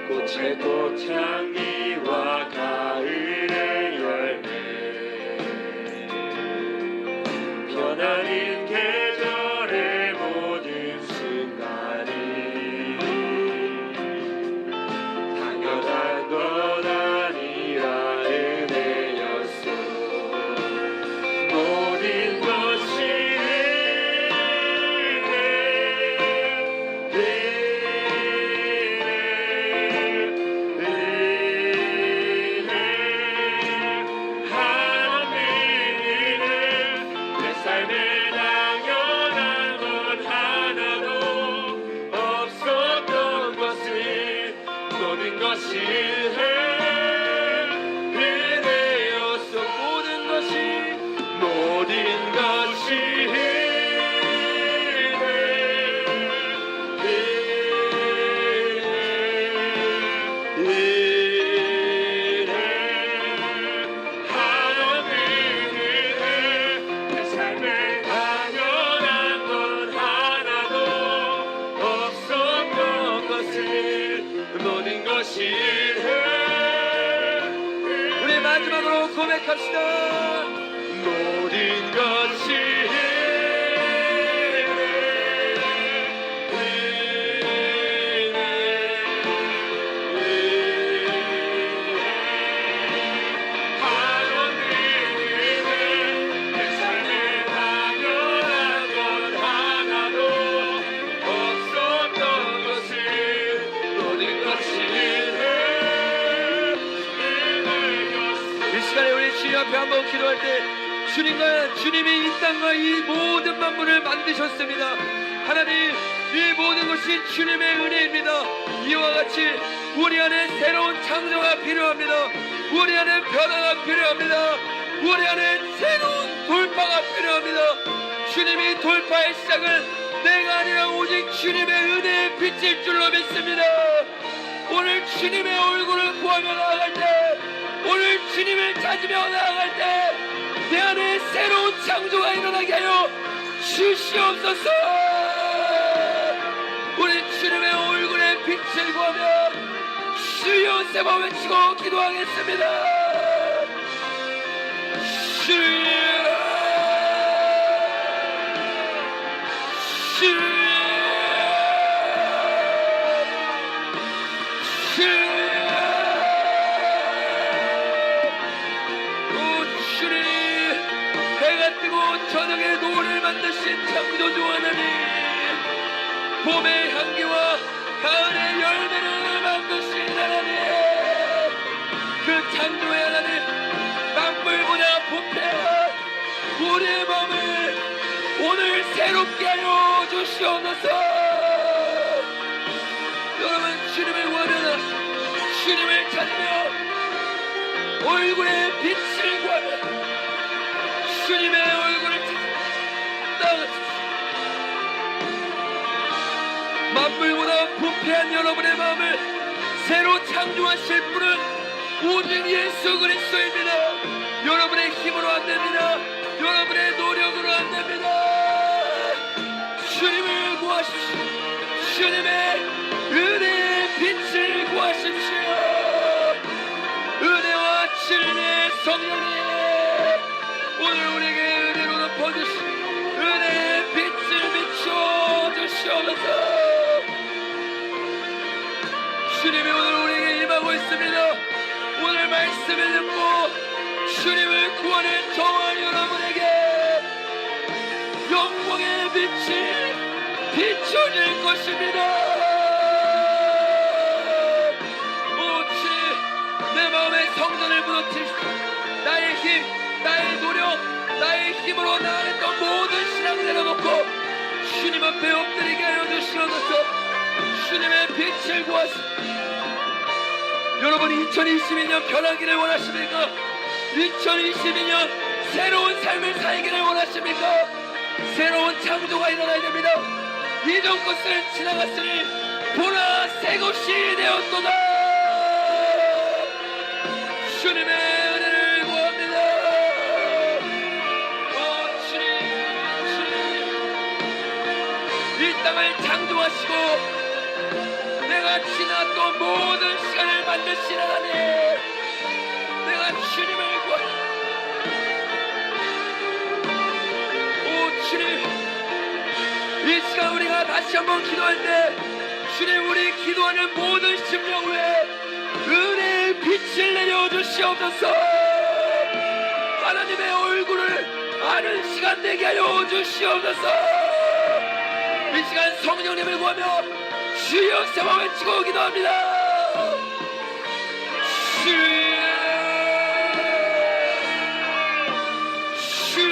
꽃의 꽃향기와 가을의 열매, 변하는 계절의 모든 순간이 당연한 건 아니라 은혜였소. 모든 것이 삶에 당연한 건 하나도 없었던 것을, 모든 것이 은혜였어. 모든 것이 하나님의 삶에 당연한 건 우리 마지막으로 고백합시다. 모든 것이 앞에 한번 기도할 때 주님이 이 땅과 이 모든 만물을 만드셨습니다. 하나님, 이 모든 것이 주님의 은혜입니다. 이와 같이 우리 안에 새로운 창조가 필요합니다. 우리 안에 변화가 필요합니다. 우리 안에 새로운 돌파가 필요합니다. 주님이 돌파의 시작은 내가 아니라 오직 주님의 은혜의 빛일 줄로 믿습니다. 오늘 주님의 얼굴을 구하며 나아갈 때, 오늘 주님을 찾으며 나아갈 때 내 안에 새로운 창조가 일어나게 하여 주시옵소서. 우리 주님의 얼굴에 빛을 구하며 주여 세바 외치고 기도하겠습니다. 주여, 주여, 주여. 저녁에 노을을 만드신 창조주 하나님, 봄의 향기와 가을의 열매를 만드신 하나님, 그 창조의 하나님, 만물보다 부패한 우리의 마음을 오늘 새롭게 하여 주시옵소서. 여러분, 주님을 구하며 주님을 찾으며 얼굴에 빛을 구하며 주님의 얼굴을 나아가십시오. 만물보다 부패한 여러분의 마음을 새로 창조하실 분은 오직 예수 그리스도입니다. 여러분의 힘으로 안 됩니다. 여러분의 노력으로 안 됩니다. 주님을 구하십시오. 주님의 은혜의 빛을 구하십시오. 은혜와 진리의 성령님, 오늘 우리에게 은혜로 덮어주신 은혜의 빛을 비춰주시옵소서. 주님이 오늘 우리에게 임하고 있습니다. 오늘 말씀을 듣고 주님을 구하는 저와 여러분에게 영광의 빛이 비춰질 것입니다. 오 주님, 내 마음의 성전을 무너뜨리시고 나의 힘, 나의 노력, 나의 힘으로 나아갔던 모든 신앙을 내려놓고 주님 앞에 엎드리게 하여 주시옵소서. 주님의 빛을 구하시옵소서. 여러분, 2022년 변하기를 원하십니까? 2022년 새로운 삶을 살기를 원하십니까? 새로운 창조가 일어나야 됩니다. 이전 것을 지나갔으니 보라 새 것이 되었도다. 주님의 은혜를 구합니다. 이 땅을 창조하시고 내가 지났던 모든 시간을 만드신 하나님, 내가 주님을 구하니 오 주님, 이 시간 우리가 다시 한번 기도할 때 주님, 우리 기도하는 모든 심령 위에 은혜의 빛을 내려주시옵소서. 하나님의 얼굴을 아는 시간 되게 하여 주시옵소서. 이 시간 성령님을 구하며 주여 세바 외치고 기도합니다. 주여, 주여,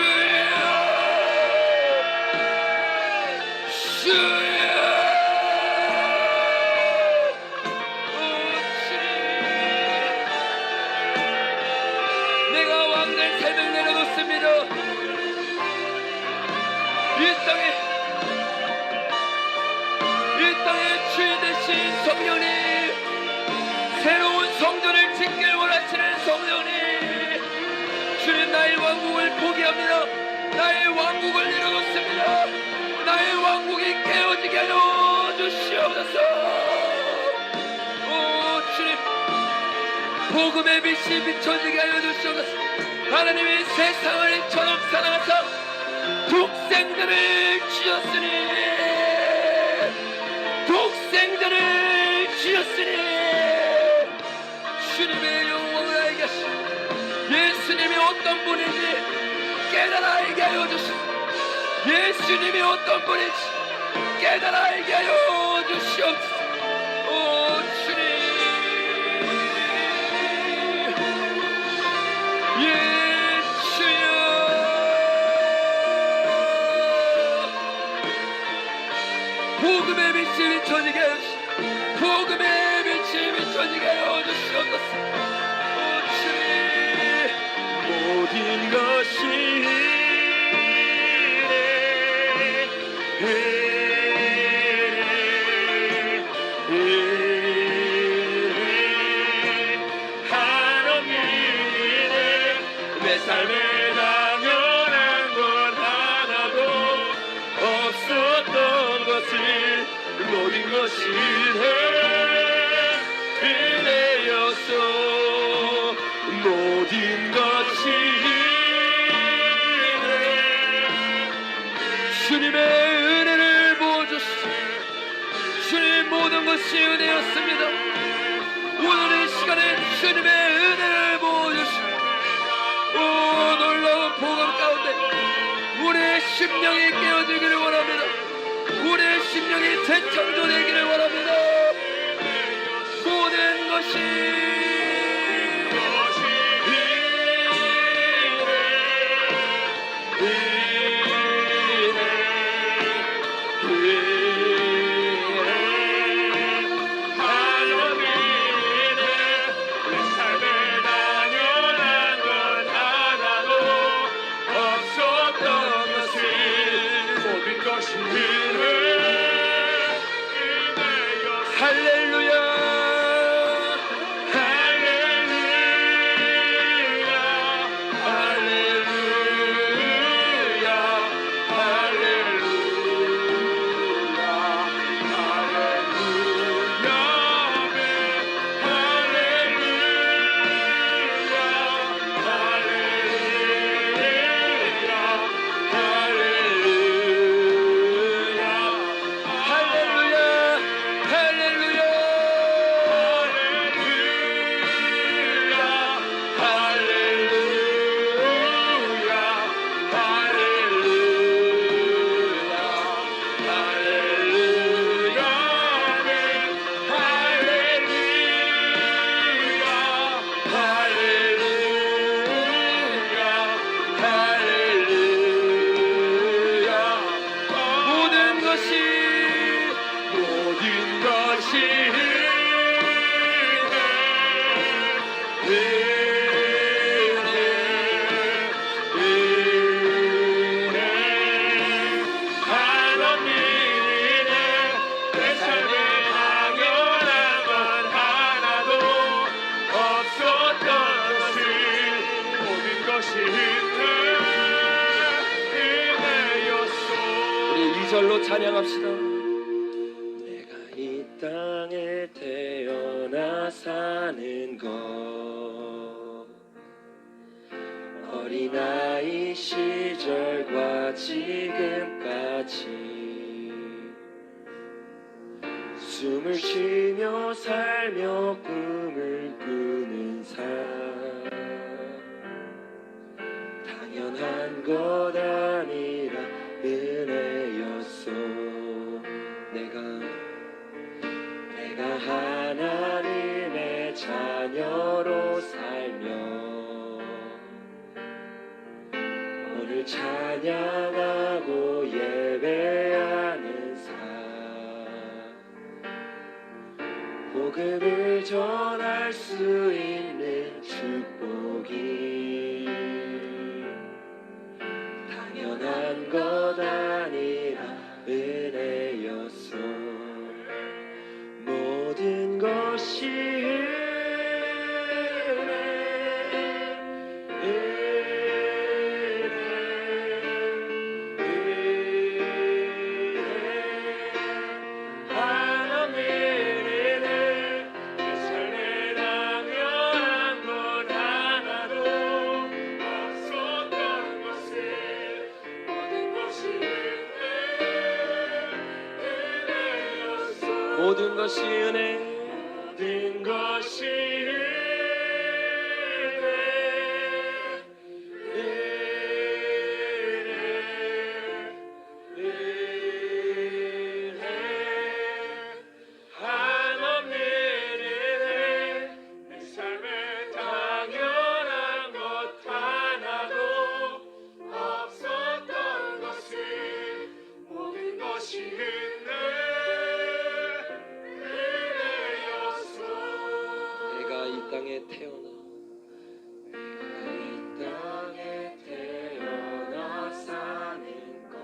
주여. 내가 왕의 삶을 내려놓습니다. 이 땅에 주인 되신 성령님, 새로운 성전을 짓길 원하시는 성령님, 주님, 나의 왕국을 포기합니다. 나의 왕국을 내려놓습니다. 나의 왕국이 깨어지게 하여 주시옵소서. 오 주님, 복음의 빛이 비춰지게 하여 주시옵소서. 하나님이 세상을 저녁 사랑하사 독생자를 주셨으니, 독생자를 주셨으니 주님의 영광을 알게 하시고 예수님이 어떤 분인지 깨달아 알게 하여 주시고, 예수님이 어떤 분인지 깨달아 알게 하여 주시옵소서. 오 주님, 예 주여, 복음의 빛이 비춰지게 하여 주시옵소서. 복음의 빛이 비춰지게 하여 주시옵소서. 오 주님, 모든 것이 하나님이네. 내 삶에 당연한 건 하나도 없었던 것을 모든 것이 은혜였어. 모든 것이 주님의 은혜를 부어주시고, 주님 모든 것이 은혜였습니다. 오늘 이 시간에 주님의 은혜를 부어주시고, 오 놀라운 복음 가운데 우리의 심령이 깨어지기를 원합니다. 우리의 심령이 재창조되기를 원합니다. 모든 것이 절로 찬양합시다. 내가 이 땅에 태어나 사는 것, 어린아이 시절과 지금까지 숨을 쉬며 살며 꿈을 꾸는 삶, 당연한 것 아니라 은혜였어. 내가 하나님의 자녀로 살며 오늘 찬양하고 예배하는 삶, 복음을 전할 수 있는 축복이 당연한 것 아니라 은혜였어. 모든 것이 하나님의 은혜, 내 삶에 당연한 것이 은혜 모든 것이 한없는 은혜 내 삶에 당연한 것 하나도 없었던 것을 모든 것이 은혜였소. 내가 이 땅에 태어나 사는 것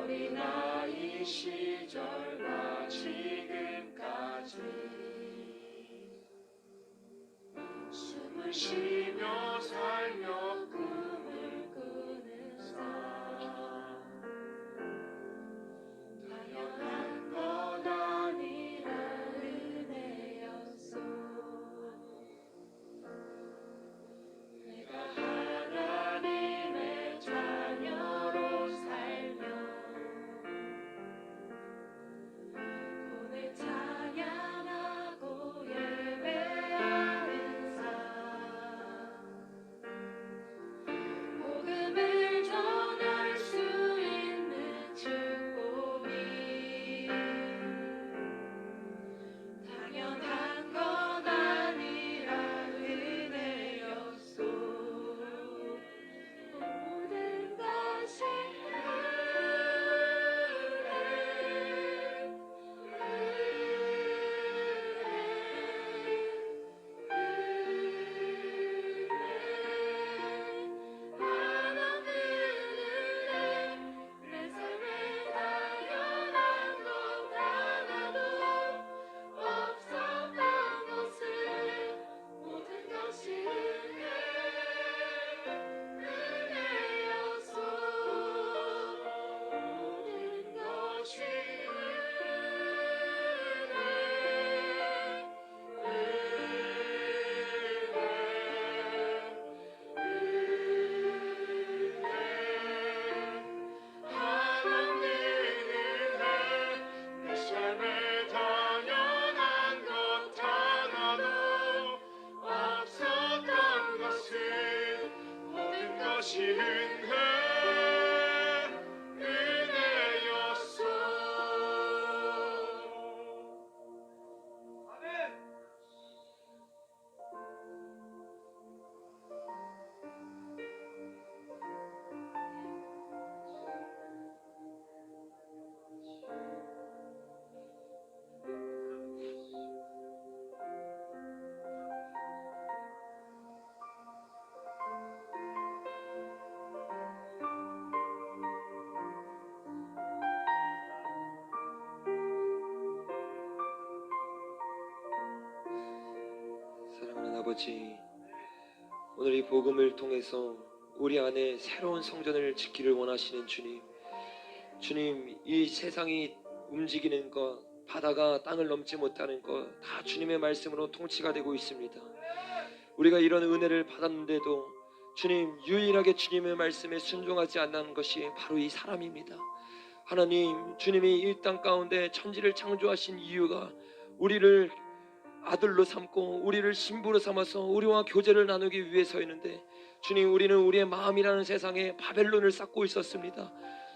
어린아이 시절과 지금까지 숨을 쉬며 살며 꿈을 꾸는 삶 당연한 것 아니라 은혜였소. 내가 하나님의 자녀로 살며 오늘 찬양하고 예배하는 삶 복음을 전할 수 있는 축복이 당연한 것 아니라 은혜였소. 모든 것이 하나님의 은혜 내 삶에 당연한 것 하나도 없었던 것을 모든 것이 은혜였소. 모든 것이 하나님의 은혜 내 삶에 당연한 것 하나도 없었던 것을 모든 것이 은혜였소. 아멘. 사랑하는 아버지, 오늘 이 복음을 통해서 우리 안에 새로운 성전을 짓기를 원하시는 주님, 주님, 이 세상이 움직이는 것, 바다가 땅을 넘지 못하는 것, 다 주님의 말씀으로 통치가 되고 있습니다. 우리가 이런 은혜를 받았는데도 주님, 유일하게 주님의 말씀에 순종하지 않는 것이 바로 이 사람입니다. 하나님, 주님이 이 땅 가운데 천지를 창조하신 이유가 우리를 아들로 삼고 우리를 신부로 삼아서 우리와 교제를 나누기 위해서였는데, 주님, 우리는 우리의 마음이라는 세상에 바벨론을 쌓고 있었습니다.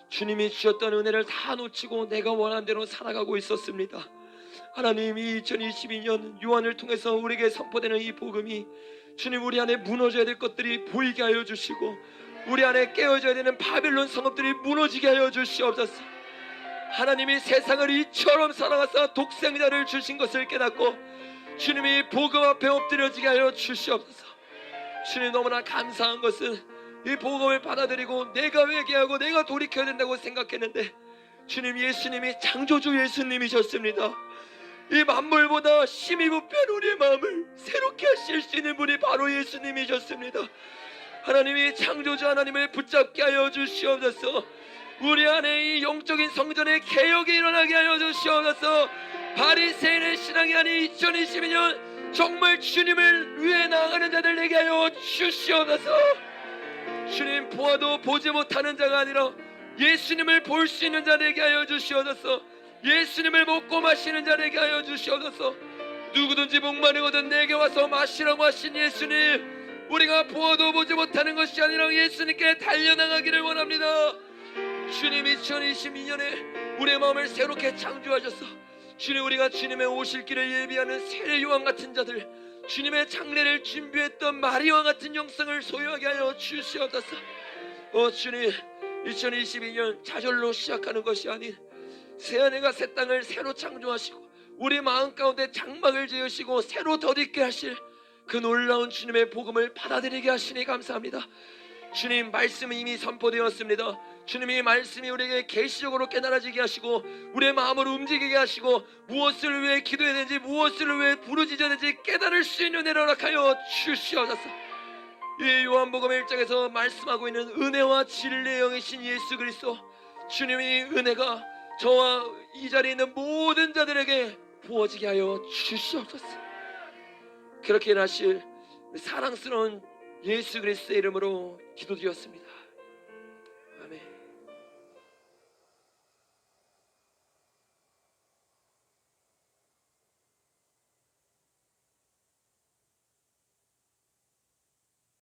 주님이 주셨던 은혜를 다 놓치고 내가 원하는 대로 살아가고 있었습니다. 하나님, 이 2022년 유한을 통해서 우리에게 선포되는 이 복음이 주님, 우리 안에 무너져야 될 것들이 보이게 하여 주시고 우리 안에 깨어져야 되는 바벨론 성읍들이 무너지게 하여 주시옵소서. 하나님이 세상을 이처럼 사랑하사 독생자를 주신 것을 깨닫고 주님이 복음 앞에 엎드려지게 하여 주시옵소서. 주님, 너무나 감사한 것은 이 복음을 받아들이고 내가 회개하고 내가 돌이켜야 된다고 생각했는데, 주님, 예수님이 창조주 예수님이셨습니다. 이 만물보다 심히 부패한 우리의 마음을 새롭게 하실 수 있는 분이 바로 예수님이셨습니다. 하나님이 창조주 하나님을 붙잡게 하여 주시옵소서. 우리 안에 이 영적인 성전의 개혁이 일어나게 하여 주시옵소서. 바리새인의 신앙이 아닌 2022년 정말 주님을 위해 나아가는 자들 되게 하여 주시옵소서. 주님, 보아도 보지 못하는 자가 아니라 예수님을 볼 수 있는 자 되게 하여 주시옵소서. 예수님을 먹고 마시는 자 되게 하여 주시옵소서. 누구든지 목마르거든 내게 와서 마시라고 하신 예수님, 우리가 보아도 보지 못하는 것이 아니라 예수님께 달려나가기를 원합니다. 주님, 2022년에 우리의 마음을 새롭게 창조하셔서 주님, 우리가 주님의 오실 길을 예비하는 세례 요한 같은 자들, 주님의 장례를 준비했던 마리아와 같은 영성을 소유하게 하여 주시옵소서. 주님, 2022년 좌절로 시작하는 것이 아닌 새하늘과 새 땅을 새로 창조하시고 우리 마음 가운데 장막을 지으시고 새로 덧입게 하실 그 놀라운 주님의 복음을 받아들이게 하시니 감사합니다. 주님, 말씀이 이미 선포되었습니다. 주님이 말씀이 우리에게 계시적으로 깨달아지게 하시고 우리의 마음을 움직이게 하시고 무엇을 위해 기도해야 되는지 무엇을 위해 부르짖어야 되는지 깨달을 수 있는 은혜를 허락하여 주시옵소서. 이 요한복음 1장에서 말씀하고 있는 은혜와 진리의 영이신 예수 그리스도, 주님의 은혜가 저와 이 자리에 있는 모든 자들에게 부어지게 하여 주시옵소서. 그렇게 하실 사랑스러운 예수 그리스도의 이름으로 기도드렸습니다.